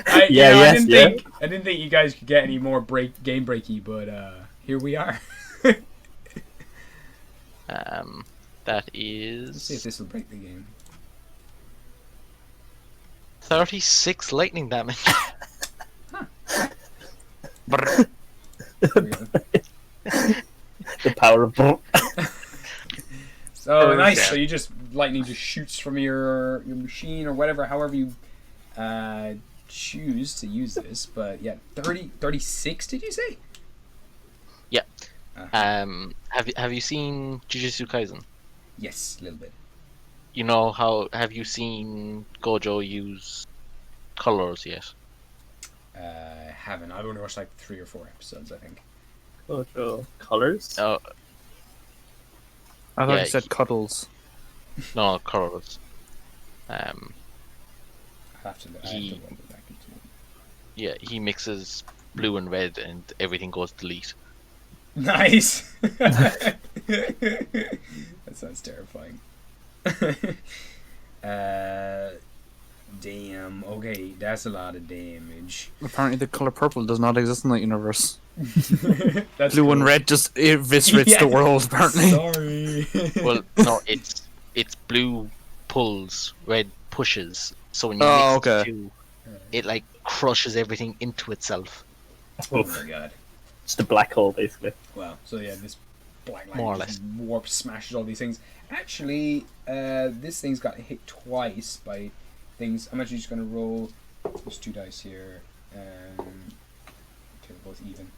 I yes, didn't think you guys could get any more game breaky, but here we are. That Let's see if is this will break the game. 36 lightning damage. There we go. The power of. So nice. Yeah. So you just lightning just shoots from your machine or whatever, however you choose to use this, but yeah, 36. Did you say? Yeah. Uh-huh. Have you seen Jujutsu Kaisen? Yes, a little bit. You know how have you seen Gojo use colors yet? Haven't. I've only watched like 3 or 4 episodes, I think. Photo colors. Oh, I thought Yeah, you said cuddles. no, colors. I have to go He- back into it. Yeah, he mixes blue and red, and everything goes delete. Nice. That sounds terrifying. Damn. Okay, that's a lot of damage. Apparently, the color purple does not exist in that universe. That's Blue and cool. red just eviscerates Yeah. the world. Apparently, Sorry. Well, no, it's blue pulls, red pushes. So when you Oh, mix okay. the two, it like crushes everything into itself. Oh my god. It's the black hole, basically. Wow. So yeah, this black line More or just warps, smashes all these things. Actually, this thing's got hit twice by things. I'm actually just gonna roll. There's 2 dice here. Okay, they're both even.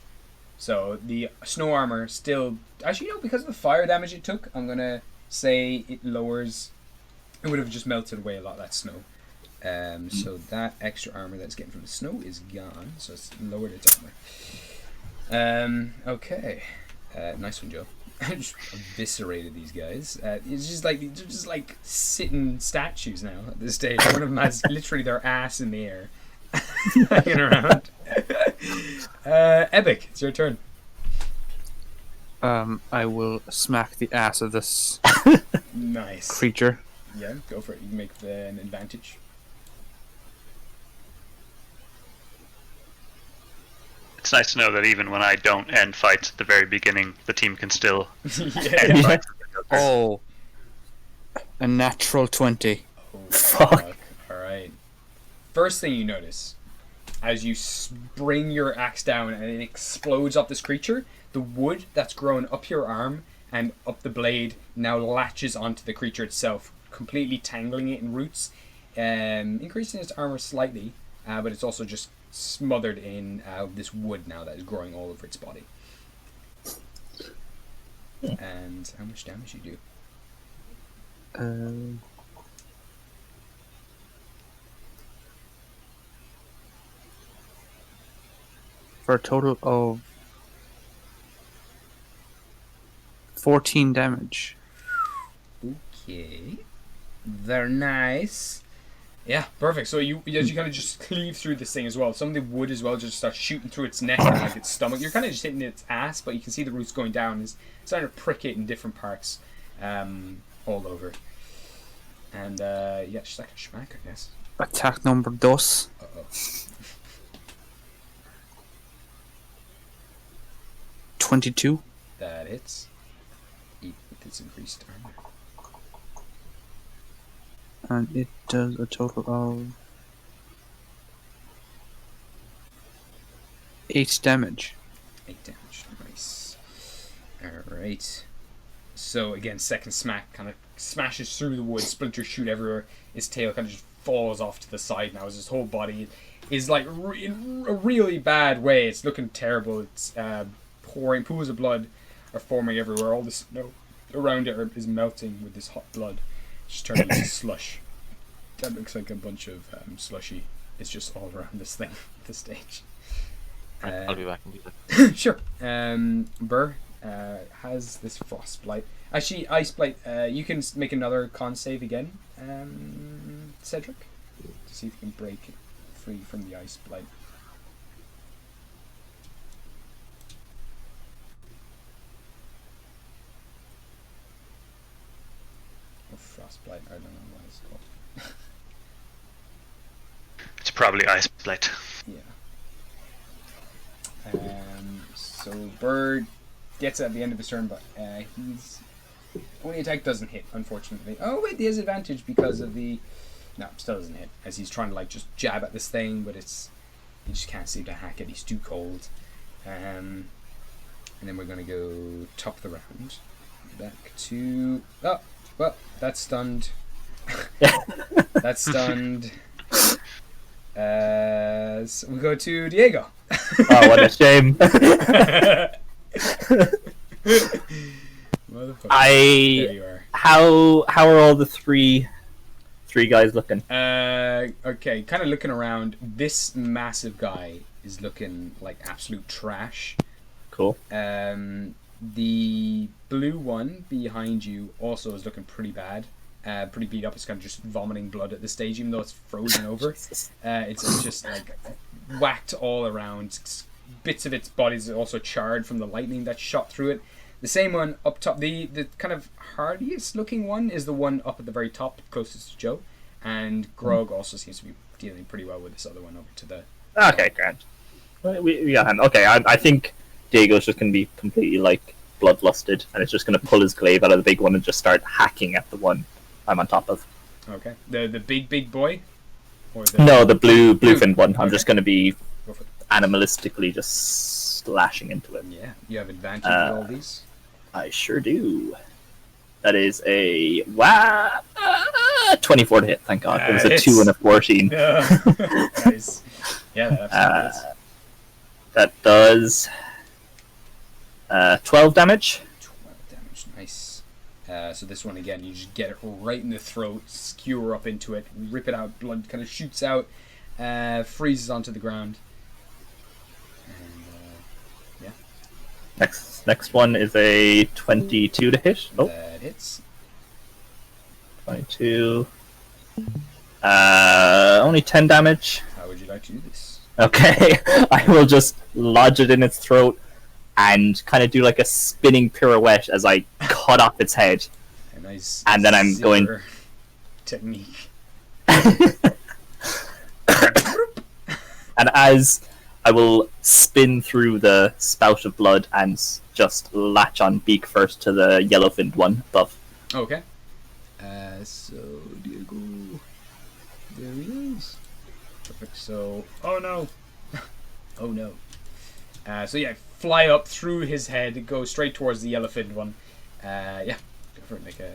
So the snow armor still. Actually, no, because of the fire damage it took, I'm gonna say it lowers. It would have just melted away a lot of that snow. So that extra armor that's getting from the snow is gone. So it's lowered its armor. Okay. Nice one, Joe. I just eviscerated these guys. It's just like they're just like sitting statues now at this stage. One of them has literally their ass in the air, hanging around. Epic, it's your turn. I will smack the ass of this Nice. creature. Yeah, go for it. You can make an advantage. It's nice to know that even when I don't end fights at the very beginning, the team can still Yeah. end fights. Oh, a natural 20. Oh, Fuck. Alright. First thing you notice, as you bring your axe down and it explodes up this creature, the wood that's grown up your arm and up the blade now latches onto the creature itself, completely tangling it in roots, increasing its armor slightly, but it's also just smothered in this wood now that is growing all over its body. And how much damage you do? For a total of 14 damage. Okay. Very nice. Yeah, perfect. So you kind of just cleave through this thing as well. Some of the wood as well just starts shooting through its neck and like its stomach. You're kind of just hitting its ass, but you can see the roots going down. It's starting to prick it in different parts, all over. And yeah, just like a schmack, I guess. Attack number 2. Uh-oh. 22. That hits. Eat with its increased armor. And it does a total of 8 damage. 8 damage. Nice. Alright. So again, second smack kind of smashes through the wood, splinters shoot everywhere. Its tail kind of just falls off to the side now as his whole body is like in a really bad way. It's looking terrible. It's pouring, pools of blood are forming everywhere. All the snow around it is melting with this hot blood. It's just turning into slush. That looks like a bunch of slushy. It's just all around this thing at this stage. I'll be back in a bit. Sure. Burr has this frostblight. Actually, ice blight. You can make another con save again, Cedric, to see if you can break free from the ice blight. Or frostblight. I don't know what it's called. It's probably Ice Blight. Yeah. So Bird gets it at the end of his turn, but he's only attack doesn't hit, unfortunately. Oh wait, he has advantage because of the. No, still doesn't hit, as he's trying to like just jab at this thing, but he just can't seem to hack it. He's too cold. And then we're gonna go top of the round. Back to well, that's stunned. That's stunned. So we go to Diego. Oh, what a shame. Motherfucker. I There you are. how are all the three guys looking? Okay, kind of looking around. This massive guy is looking like absolute trash. Cool. The blue one behind you also is looking pretty bad. Pretty beat up. It's kind of just vomiting blood at this stage, even though it's frozen over. It's just like whacked all around. Bits of its body is also charred from the lightning that shot through it. The same one up top, the kind of hardiest looking one is the one up at the very top, closest to Joe. And Grog also seems to be dealing pretty well with this other one over to the... Okay, grand. We got him. Okay, I think Diego's just going to be completely, like, bloodlusted, and it's just going to pull his glaive out of the big one and just start hacking at the one I'm on top of. Okay. The big boy? Or the... No, the bluefin one. I'm Okay. just going to be Go for it. animalistically just slashing into it. Yeah, you have advantage with all these. I sure do. That is a 24 to hit, thank God. It was a Nice. 2 and a 14. Nice. Yeah, that absolutely is. That does 12 damage. 12 damage, nice. So this one again, you just get it right in the throat, skewer up into it, rip it out, blood kind of shoots out, freezes onto the ground. And Next one is a 22 to hit. Oh, that hits. 22. Only 10 damage. How would you like to do this? Okay, I will just lodge it in its throat and kind of do like a spinning pirouette as I cut off its head. A nice And then I'm going- zipper technique. And as I will spin through the spout of blood and just latch on beak first to the yellowfinned one above. Okay. So Diego, there he is. Perfect. So, oh no, oh no. So yeah, fly up through his head, go straight towards the yellowfinned one. Yeah, go for it. Make a.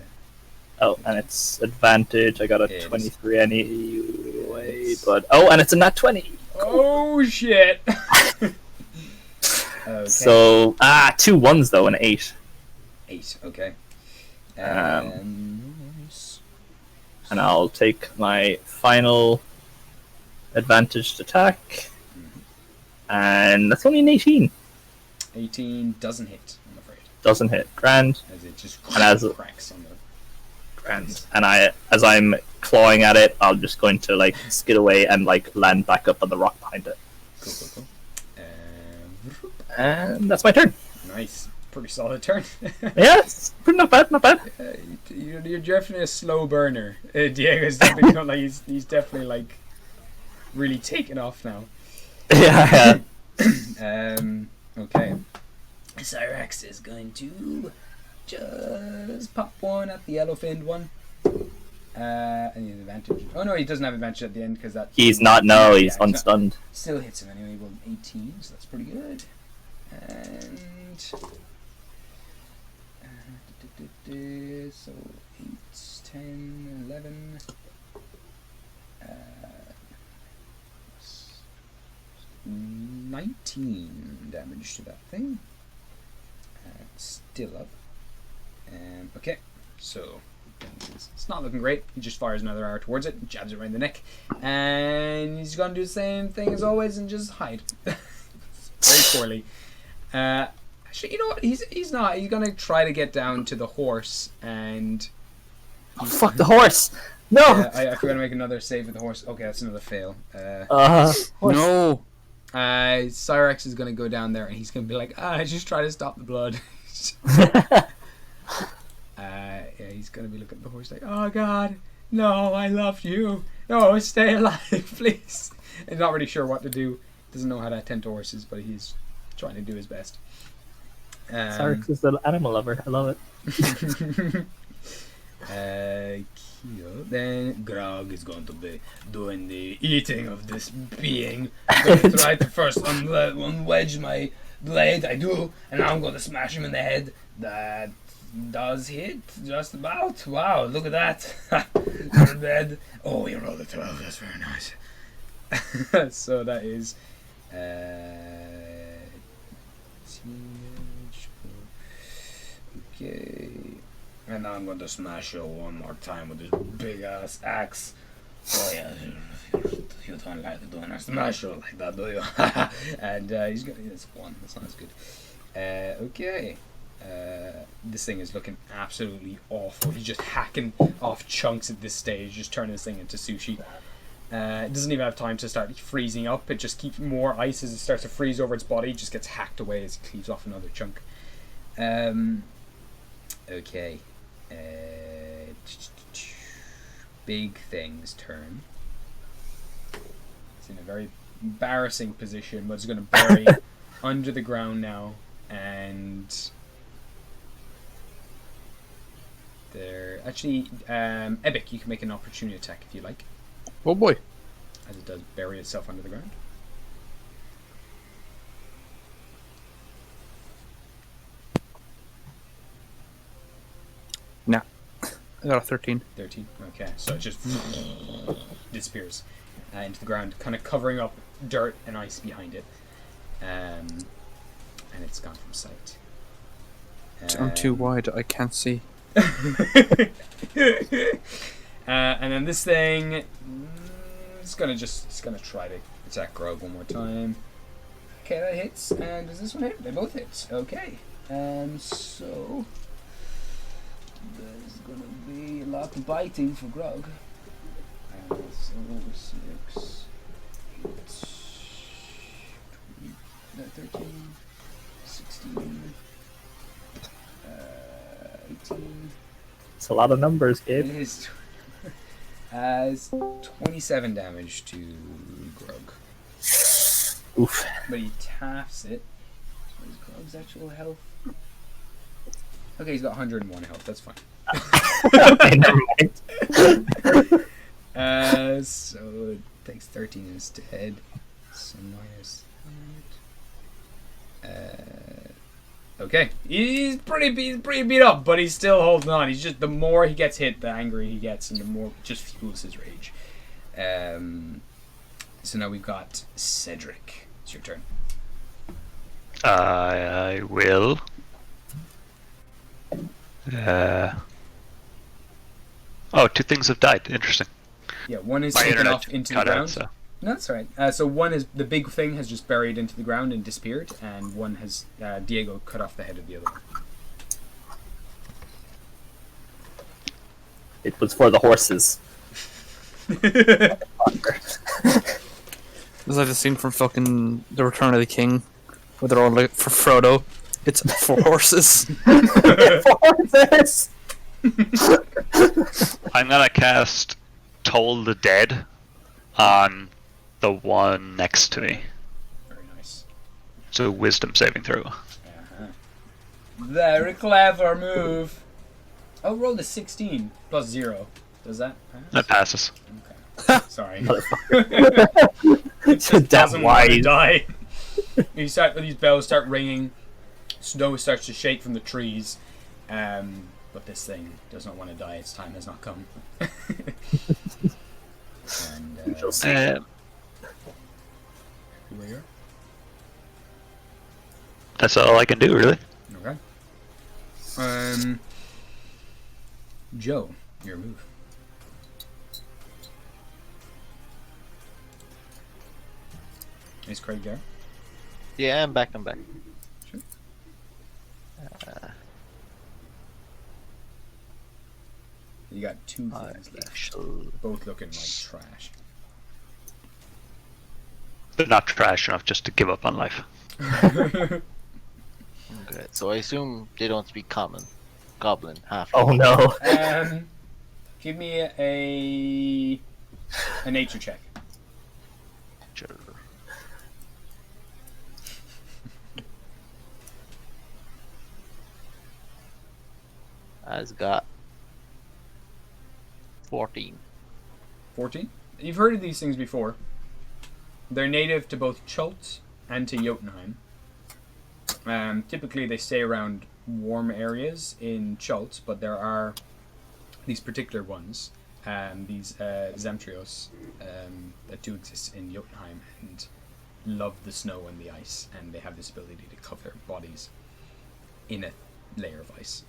Oh, and it's advantage. I got a It is. 23 anyway, but and it's a nat 20. Oh shit. Okay. So 2 1s though and 8, 8. Okay. Nice. and I'll take my final advantaged attack, and that's only an 18. 18 doesn't hit. I'm afraid, Doesn't hit. Grand. as it just And as- cracks on the. Grand. And as I'm clawing at it, I'm just going to like skid away and like land back up on the rock behind it. Cool. And that's my turn. Nice. Pretty solid turn. Yeah, it's not bad, not bad. You're definitely a slow burner. Diego's definitely not like he's definitely like really taken off now. Yeah. Okay. Cyrax is going to just pop one at the yellowfinned one. And he has advantage. Oh no, he doesn't have advantage at the end because that. He's not. No, he's Yeah, unstunned. Still hits him anyway. Well, 18, so that's pretty good. And so 8, 10, 11. 19 damage to that thing. Still up. Okay, so it's not looking great. He just fires another arrow towards it, jabs it right in the neck, and he's gonna do the same thing as always and just hide. Very poorly. Actually, you know what? He's not. He's gonna try to get down to the horse, and Oh, fuck the horse! No. I forgot to make another save with the horse. Okay, that's another fail. Horse. No. Cyrax is gonna go down there, and he's gonna be like, just try to stop the blood. Yeah, he's gonna be looking at the horse like, oh god, no, I love you. No, stay alive, please. He's not really sure what to do. Doesn't know how to attend to horses, but he's trying to do his best. Sarx is the animal lover. I love it. Then Grog is going to be doing the eating of this being. I'm going to try to first unwedge my blade, I do, and now I'm going to smash him in the head. That does hit, just about. Wow, look at that. You're dead. Oh, you rolled a 12, that's very nice. So that is okay. And now I'm going to smash you one more time with this big ass axe. Oh yeah, you don't like doing a smash you like that, do you? And he's got it's one. That's not as good. Okay. This thing is looking absolutely awful. He's just hacking off chunks at this stage, just turning this thing into sushi. It doesn't even have time to start freezing up. It just keeps more ice as it starts to freeze over its body. It just gets hacked away as it cleaves off another chunk. Okay. Big Thing's turn. It's in a very embarrassing position, but it's going to bury under the ground now. And there, actually, Ebic, you can make an opportunity attack if you like, Oh boy. as it does bury itself under the ground. Nah. I got a 13. 13. Okay, so it just disappears into the ground, kind of covering up dirt and ice behind it, and it's gone from sight. I'm too wide, I can't see. And then this thing, it's gonna try to attack Grog one more time. Okay, that hits. And does this one hit? They both hit. Okay. So there's gonna be a lot of biting for Grog. So 6, 8, 13, 16, 18. It's a lot of numbers, It Gabe. is as 27 damage to Grog. Oof. But he taps it. What is Grog's actual health? Okay, he's got 101 health. That's fine. Okay, never mind. So it takes 13 instead. So minus that. Okay, he's pretty beat up, but he's still holding on. He's just, the more he gets hit, the angrier he gets, and the more it just fuels his rage. So now we've got Cedric. It's your turn. I will. Oh, two things have died. Interesting. Yeah, one is My taken internet off into the cut ground. out, so. No, that's all right. So one is, the big thing has just buried into the ground and disappeared, and one has Diego cut off the head of the other one. It was for the horses. It's like the scene from fucking The Return of the King, where they're all like, for Frodo, it's for horses. For horses! I'm gonna cast Toll the Dead on the one next to me. Very nice. So wisdom saving throw. Uh-huh. Very clever move. Oh, roll a 16 plus 0. Does that pass? That passes. Okay. Sorry. It's a damn Doesn't want to wise. die. These bells start ringing. Snow starts to shake from the trees. But this thing does not want to die. Its time has not come. And, We shall see. where you are? That's all I can do, really. Okay. Joe, your move. Is Craig there? Yeah, I'm back. Sure. You got two I things left. shall. Both looking like trash. But not trash enough just to give up on life. Okay, so I assume they don't speak common. Goblin, half. Oh no. Give me a nature check. Sure. Has got 14. 14. You've heard of these things before. They're native to both Chult and to Jotunheim. Typically, they stay around warm areas in Chult, but there are these particular ones these Zemtrios that do exist in Jotunheim and love the snow and the ice, and they have this ability to cover bodies in a layer of ice.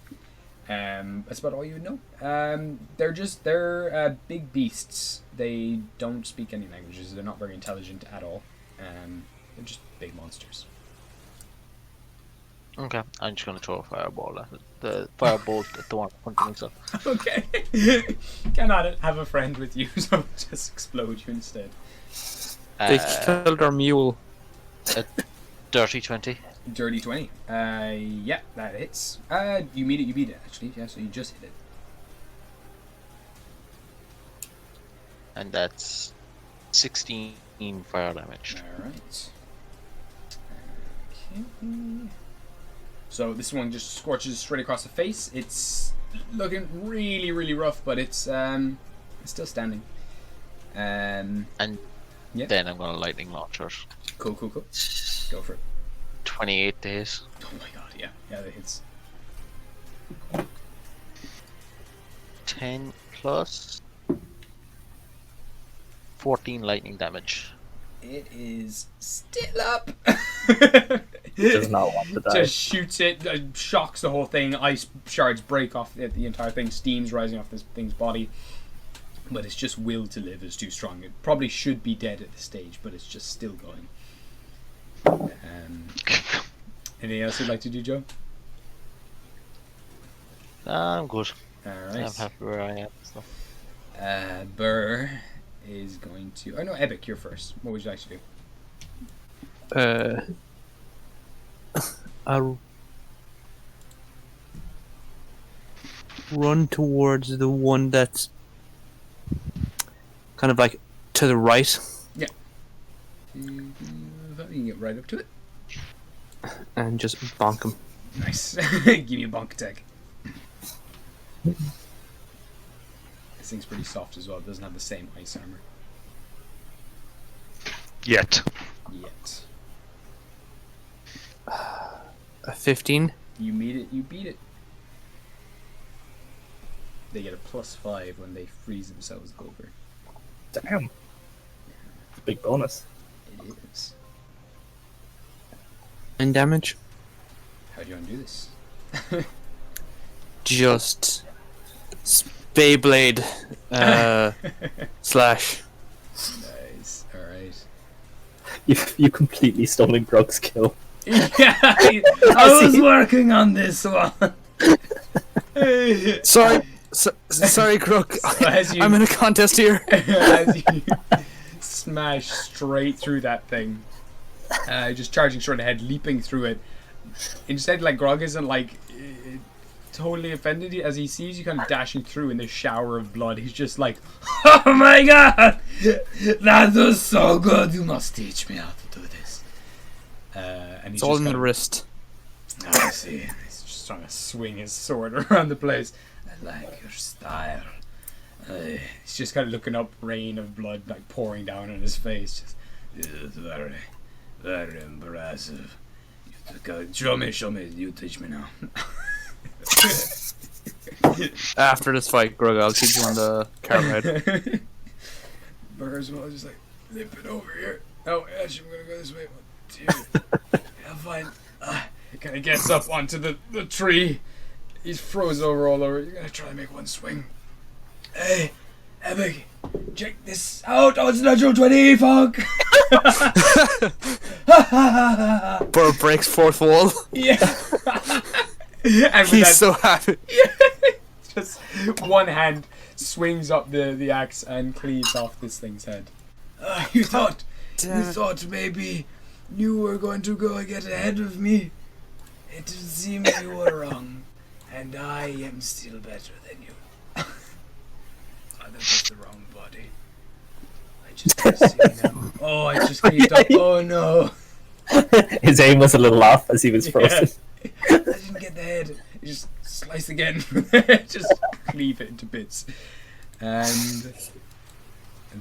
That's about all you would know. They're big beasts. They don't speak any languages. They're not very intelligent at all. They're just big monsters. Okay, I'm just gonna throw a fireball at it. The firebolt at the one punching himself. Okay. Cannot have a friend with you, so just explode you instead. They killed our mule. A dirty 20. Dirty 20. Yeah, that hits. You beat it actually. Yeah, so you just hit it. And that's 16 fire damage. Alright. Okay. So this one just scorches straight across the face. It's looking really, really rough, but it's still standing. And yeah. then I'm gonna lightning launch it. Cool. Go for it. 28 days. Oh my god, yeah, that hits. 10 plus 14 lightning damage. It is still up. Does not want to die. Just shoots it, shocks the whole thing. Ice shards break off the entire thing. Steam's rising off this thing's body. But its just will to live is too strong. It probably should be dead at this stage, but it's just still going. Anything else you'd like to do, Joe? I'm good. Alright. I'm happy where I am. So. Burr is going to... Oh no, Ebic, you're first. What would you like to do? I'll run towards the one that's kind of like to the right. Yeah. You can get right up to it. And just bonk him. Nice. Give me a bonk attack. This thing's pretty soft as well. It doesn't have the same ice armor Yet. yet. A 15. You meet it, you beat it. They get a +5 when they freeze themselves over. Damn. Big bonus. It is. And damage. How do you want to do this? Just Beyblade slash. Nice. Alright. You completely stolen Brooks' kill. Yeah, I was working on this one. Sorry, Crook. as you- I'm in a contest here. As you smash straight through that thing, just charging straight ahead, leaping through it. Instead, like, Grog isn't like totally offended as he sees you kind of dashing through in this shower of blood. He's just like, "Oh my god, that was so good! You must teach me how to do this." And he's It's all just in the kinda- wrist. I see. He's just trying to swing his sword around the place. I like your style. He's just kind of looking up, rain of blood like pouring down on his face. Just, it's very, very impressive. Show me. You teach me now. After this fight, Grog, I'll keep you on the car ride. Burger's well just like limping over here. Oh, actually, I'm gonna go this way. Yeah, fine. He kind of gets up onto the tree. He's frozen over all over. You're gonna try to make one swing. Hey, Epic, check this out. Oh, it's natural 20, fuck. Burr breaks fourth wall. Yeah. And with He's that, so happy. just one hand swings up the axe and cleaves off this thing's head. You thought maybe you were going to go and get ahead of me. It seems you were wrong, and I am still better than you. That was the wrong body. I just can't see now. Oh, I just cleaved up. Oh no. His aim was a little off as he was frozen. Yeah. I didn't get the head. You just slice again. Just cleave it into bits. And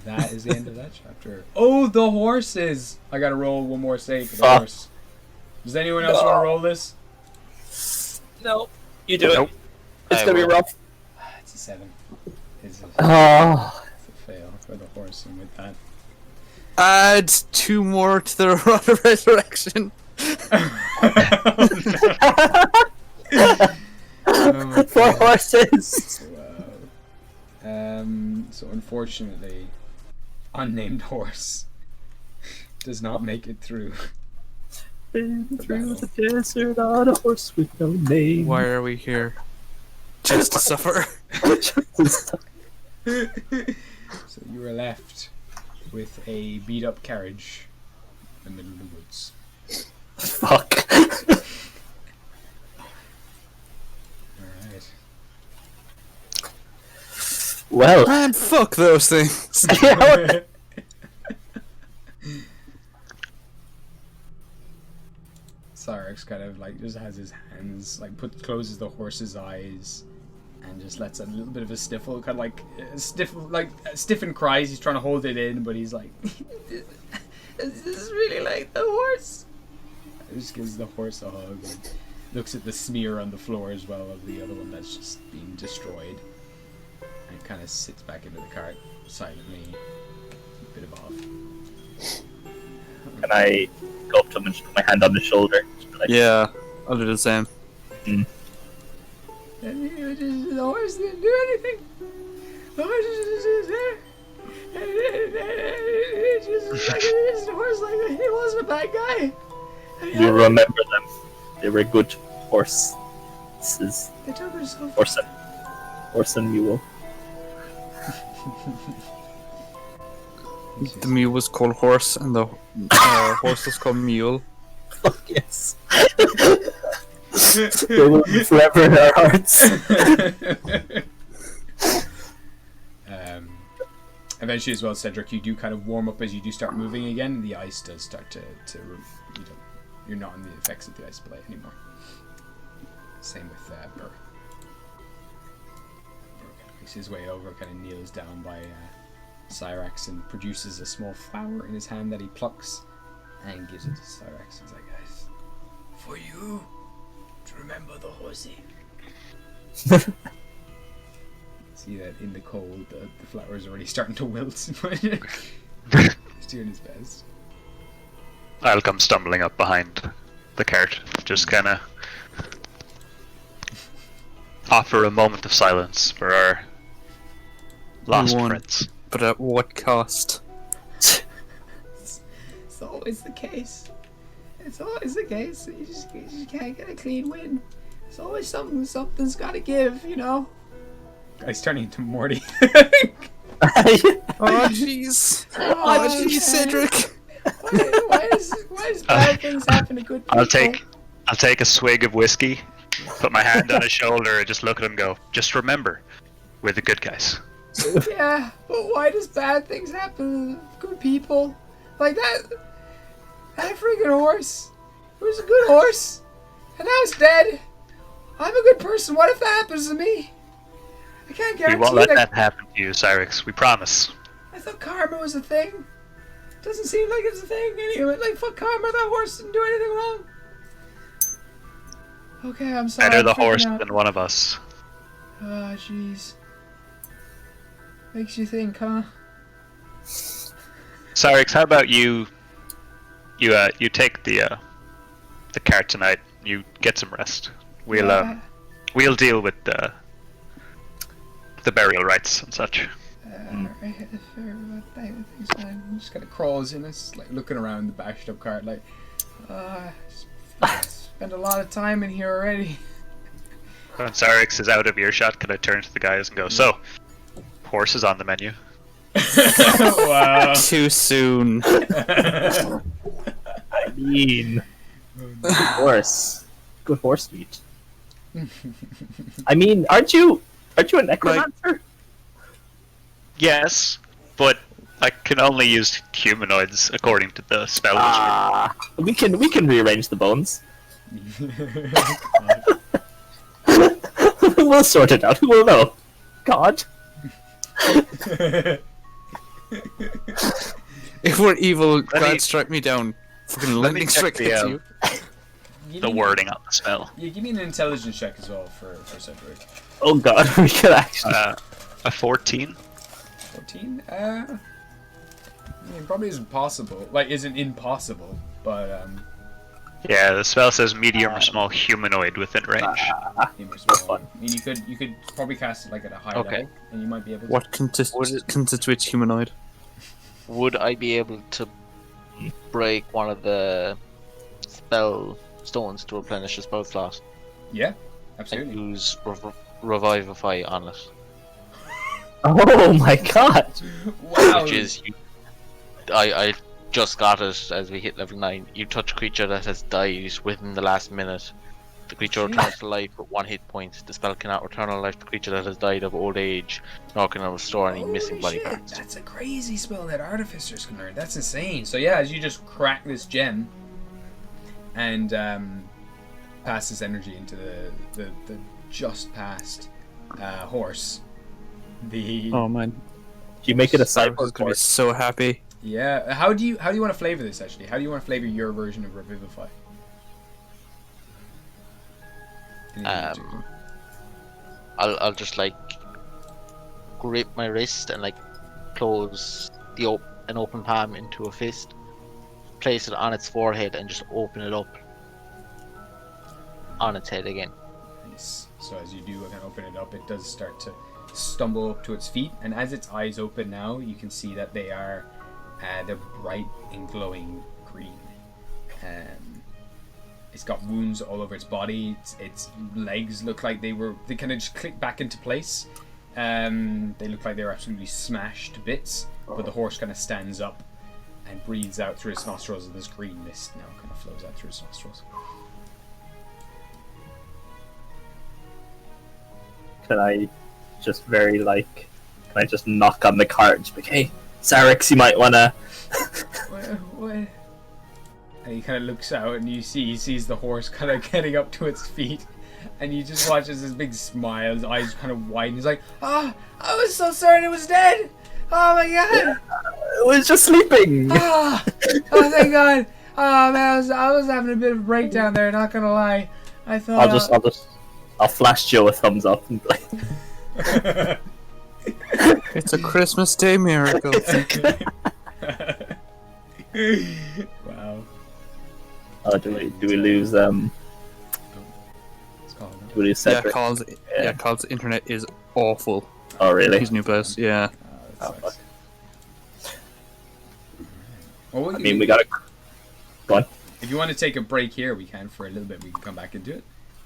that is the end of that chapter. Oh, the horses! I gotta roll one more save for the horse. Does anyone else want to roll this? No. You do Nope. it. It's gonna be rough. It's a 7. is a Oh, fail for the horse, and with that. Add 2 more to the Rod of Resurrection. Oh my 4 God. horses. Wow. So unfortunately, unnamed horse does not make it through. Been through the desert on a horse with no name. Why are we here? Just to suffer. So you are left with a beat up carriage in the middle of the woods. Fuck. Alright. Well. Man, fuck those things. Yeah, Cyrix kind of like just has his hands like closes the horse's eyes and just lets a little bit of a sniffle, kind of like stiffen cries. He's trying to hold it in, but he's like, "Is this really like the horse?" He just gives the horse a hug and looks at the smear on the floor as well of the other one that's just being destroyed, and kind of sits back into the cart silently, a bit of off. Can I go up to him and just put my hand on his shoulder? Just be like, Yeah, I'll do the same. And the horse didn't do anything. The horse is just there. And it just like the horse, like he wasn't a bad guy. You remember them. They were good horses. They took her so Horse and mule. The mule was called Horse, and the horse was called Mule. Fuck yes. They will be forever in our hearts. Eventually as well, Cedric, you do kind of warm up as you do start moving again, and the ice does start to you're not in the effects of the ice blade anymore. Same with Burr. Burr kind of makes his way over, kind of kneels down by Cyrax and produces a small flower in his hand that he plucks and gives it to Cyrax. He's like, guys, for you to remember the horsey. See that in the cold, the flower is already starting to wilt. But he's doing his best. I'll come stumbling up behind the cart, just kind of offer a moment of silence for our lost won. friends. But at what cost? It's always the case. It's always the case. You just can't get a clean win. It's always something's got to give, you know. Guy's turning into Morty. Oh jeez. Oh jeez, Cedric. Why does bad things happen to good people? I'll take a swig of whiskey, put my hand on his shoulder, and just look at him and go, just remember, we're the good guys. Yeah, but why does bad things happen to good people? Like that freaking horse. It was a good horse, and now it's dead. I'm a good person. What if that happens to me? I can't We guarantee won't let that happen to you, Cyrix, we promise. I thought karma was a thing. Doesn't seem like it's a thing anyway. Like, fuck karma, that horse didn't do anything wrong. Okay, I'm sorry. Better the I'm freaking horse out. than one of us. Ah, jeez. Makes you think, huh? Cyrix, how about you take the cart tonight, you get some rest. We'll deal with the burial rites and such. Alright, thanks, man. He just kind of crawls in, it's like looking around the bashed up cart, like, spent a lot of time in here already. When Cyrix is out of earshot, can I turn to the guys and go, so, horse is on the menu. Wow. Too soon. I mean, horse. Good horse meat. I mean, aren't you a necromancer? Yes, but I can only use humanoids according to the spell wizard. We can rearrange the bones. We'll sort it out. Who will know? God. If we're evil, me- God strike me down. Fucking Let me lightning check strike the, hits you. The wording on the spell. Yeah, give me an intelligence check as well for Cedric. Oh God, we could actually. A 14? 14? I mean, probably isn't possible. Like, isn't impossible, but, Yeah, the spell says medium or small humanoid within range. I mean, you could probably cast it, like, at a high Okay. level, and you might be able to. What constitutes humanoid? Would I be able to break one of the spell stones to replenish the spell slot Yeah, and absolutely. use Revivify on it? Oh my god! Wow! Which is, I just got it as we hit level 9. You touch a creature that has died within the last minute. The creature returns to life with 1 hit point. The spell cannot return to life the creature that has died of old age, nor can it restore any missing body shit, parts. that's a crazy spell that artificers can learn. That's insane. So yeah, as you just crack this gem and pass this energy into the just past horse, the Oh man, Do you make it a Cyrus is cyborg gonna be horse? so happy. yeah. How do you want to flavor this actually? How do you want to flavor your version of Revivify? I'll just like grip my wrist and like close an open palm into a fist, place it on its forehead, and just open it up on its head again. Nice. So as you do kind of open it up, it does start to stumble up to its feet, and as its eyes open now, you can see that they're bright and glowing green. It's got wounds all over its body. Its legs look like they kind of just click back into place. They look like they're absolutely smashed to bits, but the horse kind of stands up and breathes out through its nostrils, and this green mist now kind of flows out through its nostrils. Can I just can I just knock on the cart and just be like, hey, Sarix, you might wanna... What? And he kind of looks out and he sees the horse kind of getting up to its feet, and you just watch as this big smile, his eyes kind of widen. He's like, I was so certain it was dead. Oh my god. It was just sleeping! Oh thank god. Oh man, I was having a bit of a breakdown there, not gonna lie. I thought I'll flash Joe a thumbs up and be like, It's a Christmas Day miracle. Wow. oh, do we lose It's called, do we lose Yeah, Cedric? Colin's internet is awful. Oh really? His new place, yeah. Oh, that fuck. sucks. Well, I mean, we gotta... Go on. if you want to take a break here, we can for a little bit. We can come back and do it.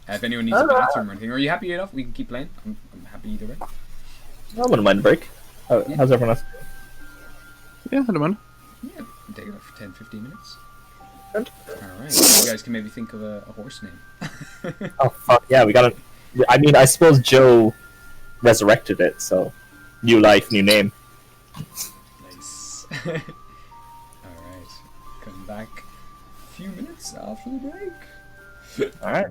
If anyone needs a bathroom or anything, are you happy enough? We can keep playing. I'm happy either way. I wouldn't mind a break. How's everyone else? Yeah, I don't mind. Yeah, we'll take it for 10-15 minutes. Good. Alright, you guys can maybe think of a horse name. Oh fuck yeah, we gotta... I mean, I suppose Joe resurrected it, so... New life, new name. Nice. Alright, come back a few minutes after the break. Alright.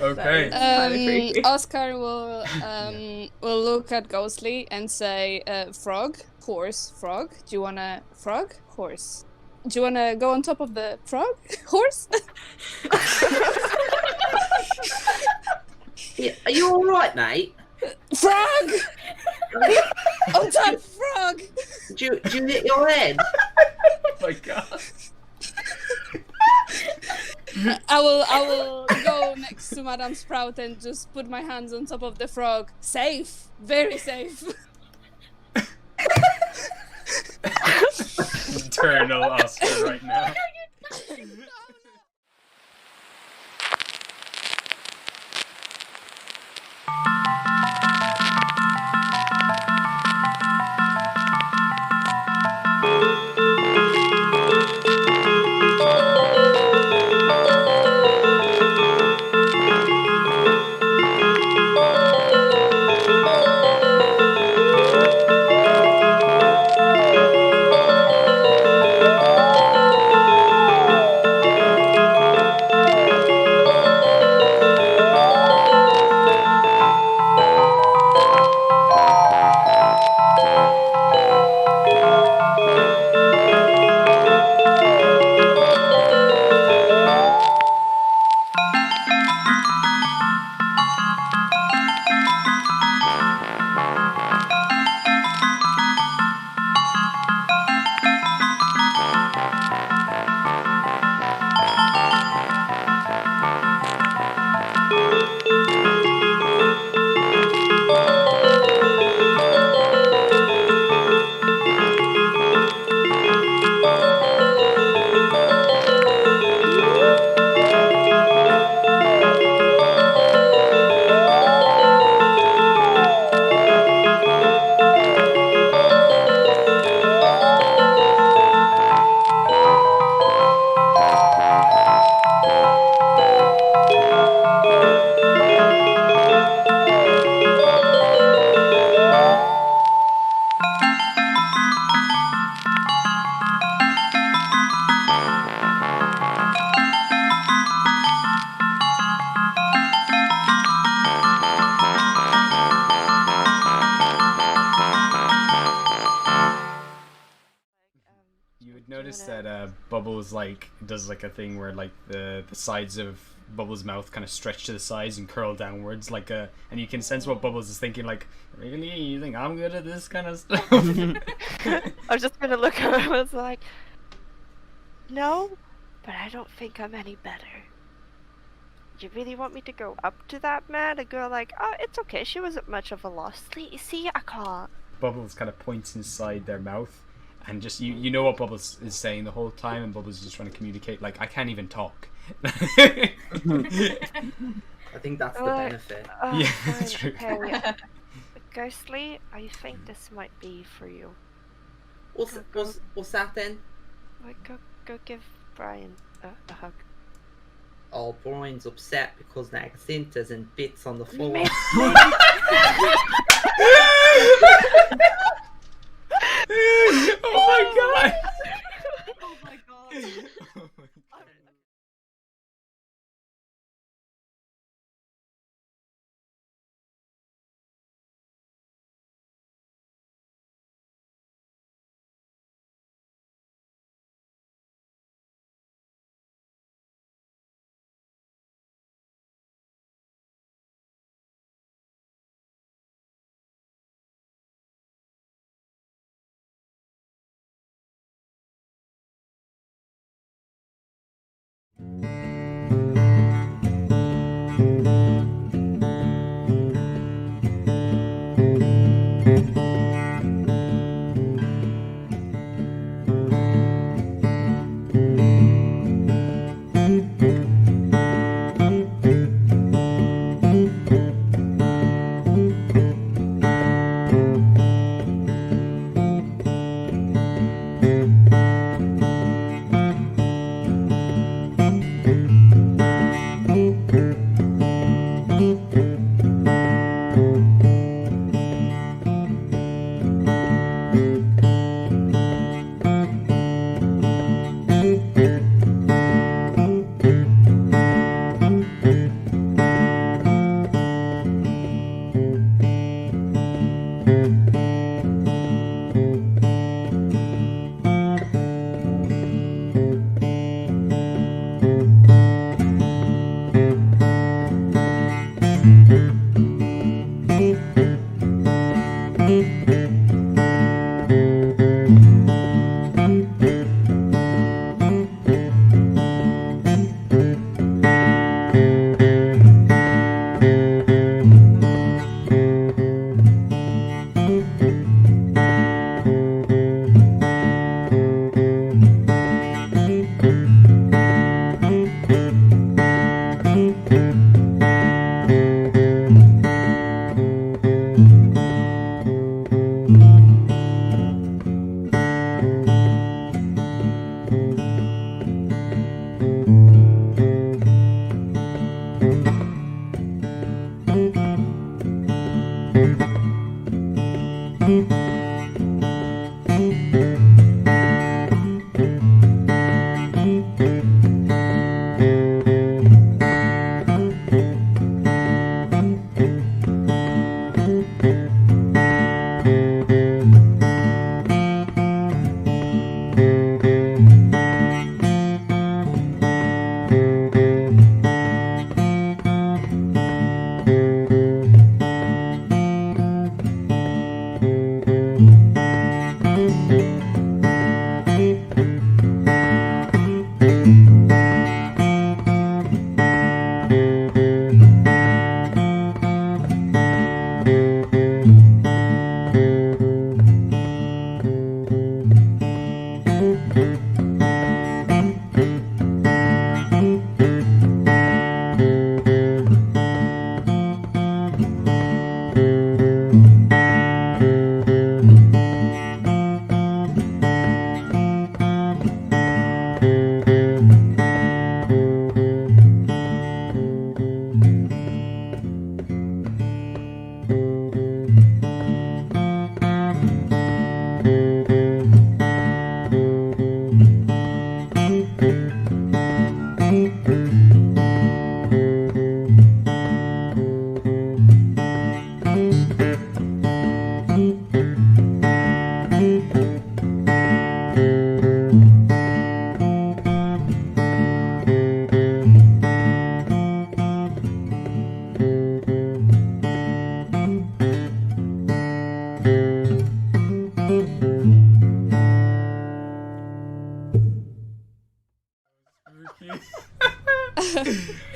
Okay. Oscar will look at Ghostly and say, "Frog, horse, frog. Do you wanna frog, horse? Do you wanna go on top of the frog, horse?" Yeah, are you all right, mate? Frog! On top, frog! Do you hit your head? Oh my god. I will go next to Madame Sprout and just put my hands on top of the frog. Safe, very safe. Eternal Oscar right now. Notice that Bubbles does a thing where the sides of Bubbles' mouth kind of stretch to the sides and curl downwards and you can sense what Bubbles is thinking, really, you think I'm good at this kind of stuff? I was just gonna look at him and I was like, no, but I don't think I'm any better. You really want me to go up to that man and go like, oh, it's okay, she wasn't much of a loss. See, I can't. Bubbles kind of points inside their mouth, and just you know what Bubbles is saying the whole time, and Bubbles is just trying to communicate. Like, I can't even talk. I think that's the Alright. benefit. Yeah, Fine, that's true. okay. Ghostly, I think this might be for you. What's that then? Like, go give Brian a hug. Oh, Brian's upset because Nagasinta's in bits on the floor. Maybe- Oh my god! Oh my god. Oh my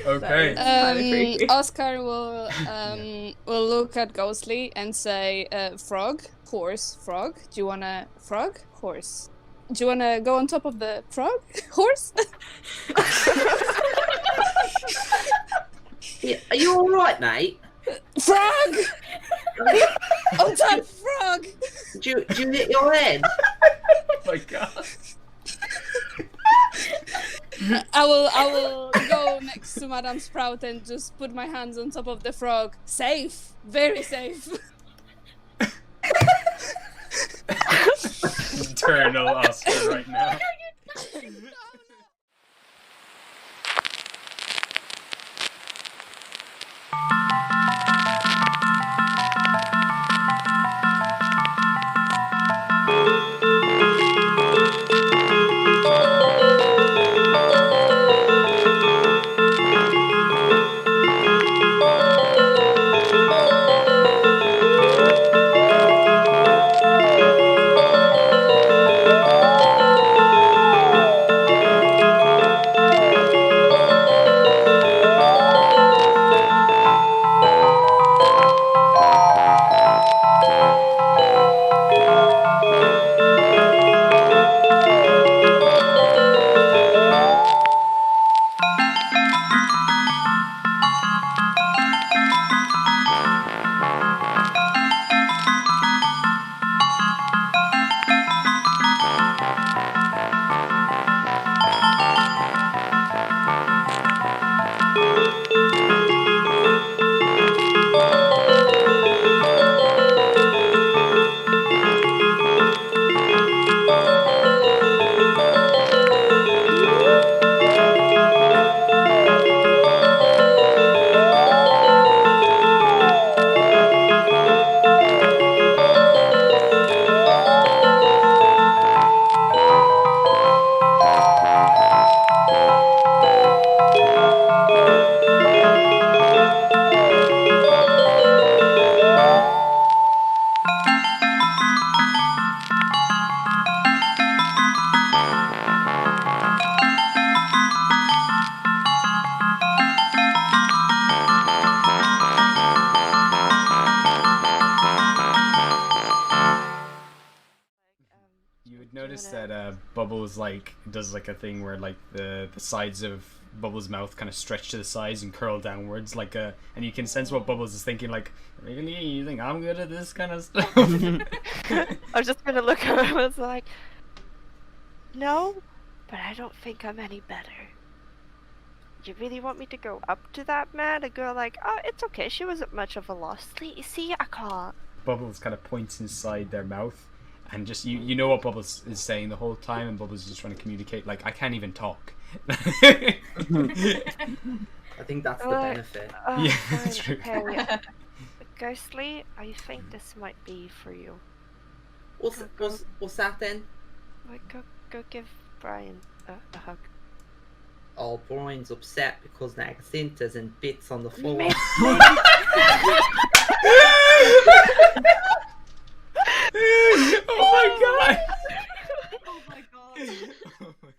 Okay. Kinda freaky. Oscar will look at Ghostly and say, "Frog, horse, frog. Do you wanna frog, horse? Do you wanna go on top of the frog, horse?" Yeah, are you all right, mate? Frog! On top, frog! Do you hit your head? Oh my god. I will go next to Madame Sprout and just put my hands on top of the frog. Safe, very safe. Eternal Oscar right now. You would notice that Bubbles does a thing where the sides of Bubbles' mouth kind of stretch to the sides and curl downwards and you can sense what Bubbles is thinking, like, really, you think I'm good at this kind of stuff? I was just gonna look at him and was like, no, but I don't think I'm any better. You really want me to go up to that man and go like, oh, it's okay, she wasn't much of a loss. See, I can't. Bubbles kind of points inside their mouth, and just you know what Bubbles is saying the whole time, and Bubbles is just trying to communicate, like, I can't even talk. I think that's the benefit. Yeah, Fine, that's true. okay. Ghostly, I think this might be for you. What's that then? Like, go give Brian a hug. Oh, Brian's upset because Nagasinta's in bits on the floor. Oh my god! Oh my god. Oh my god.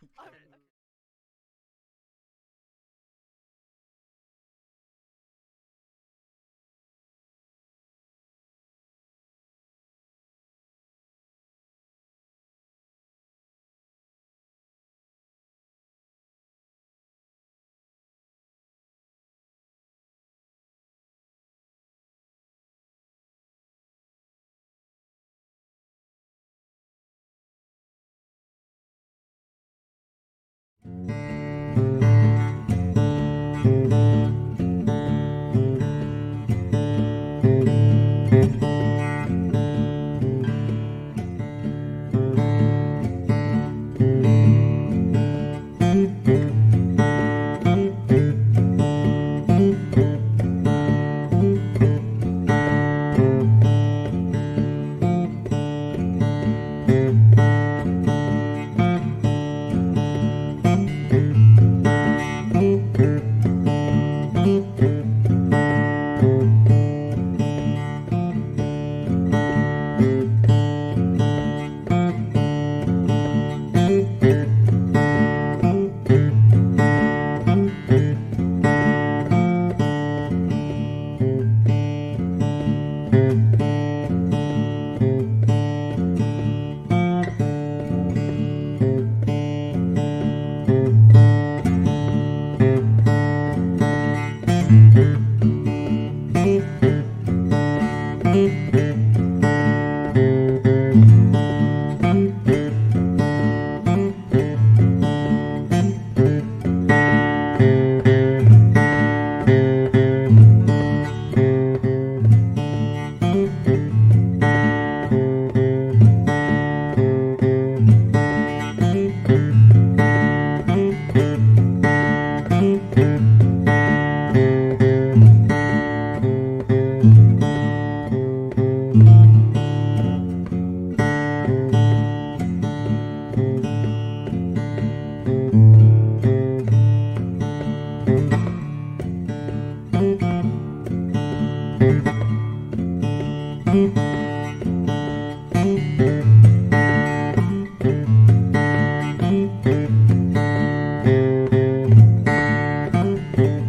Bye.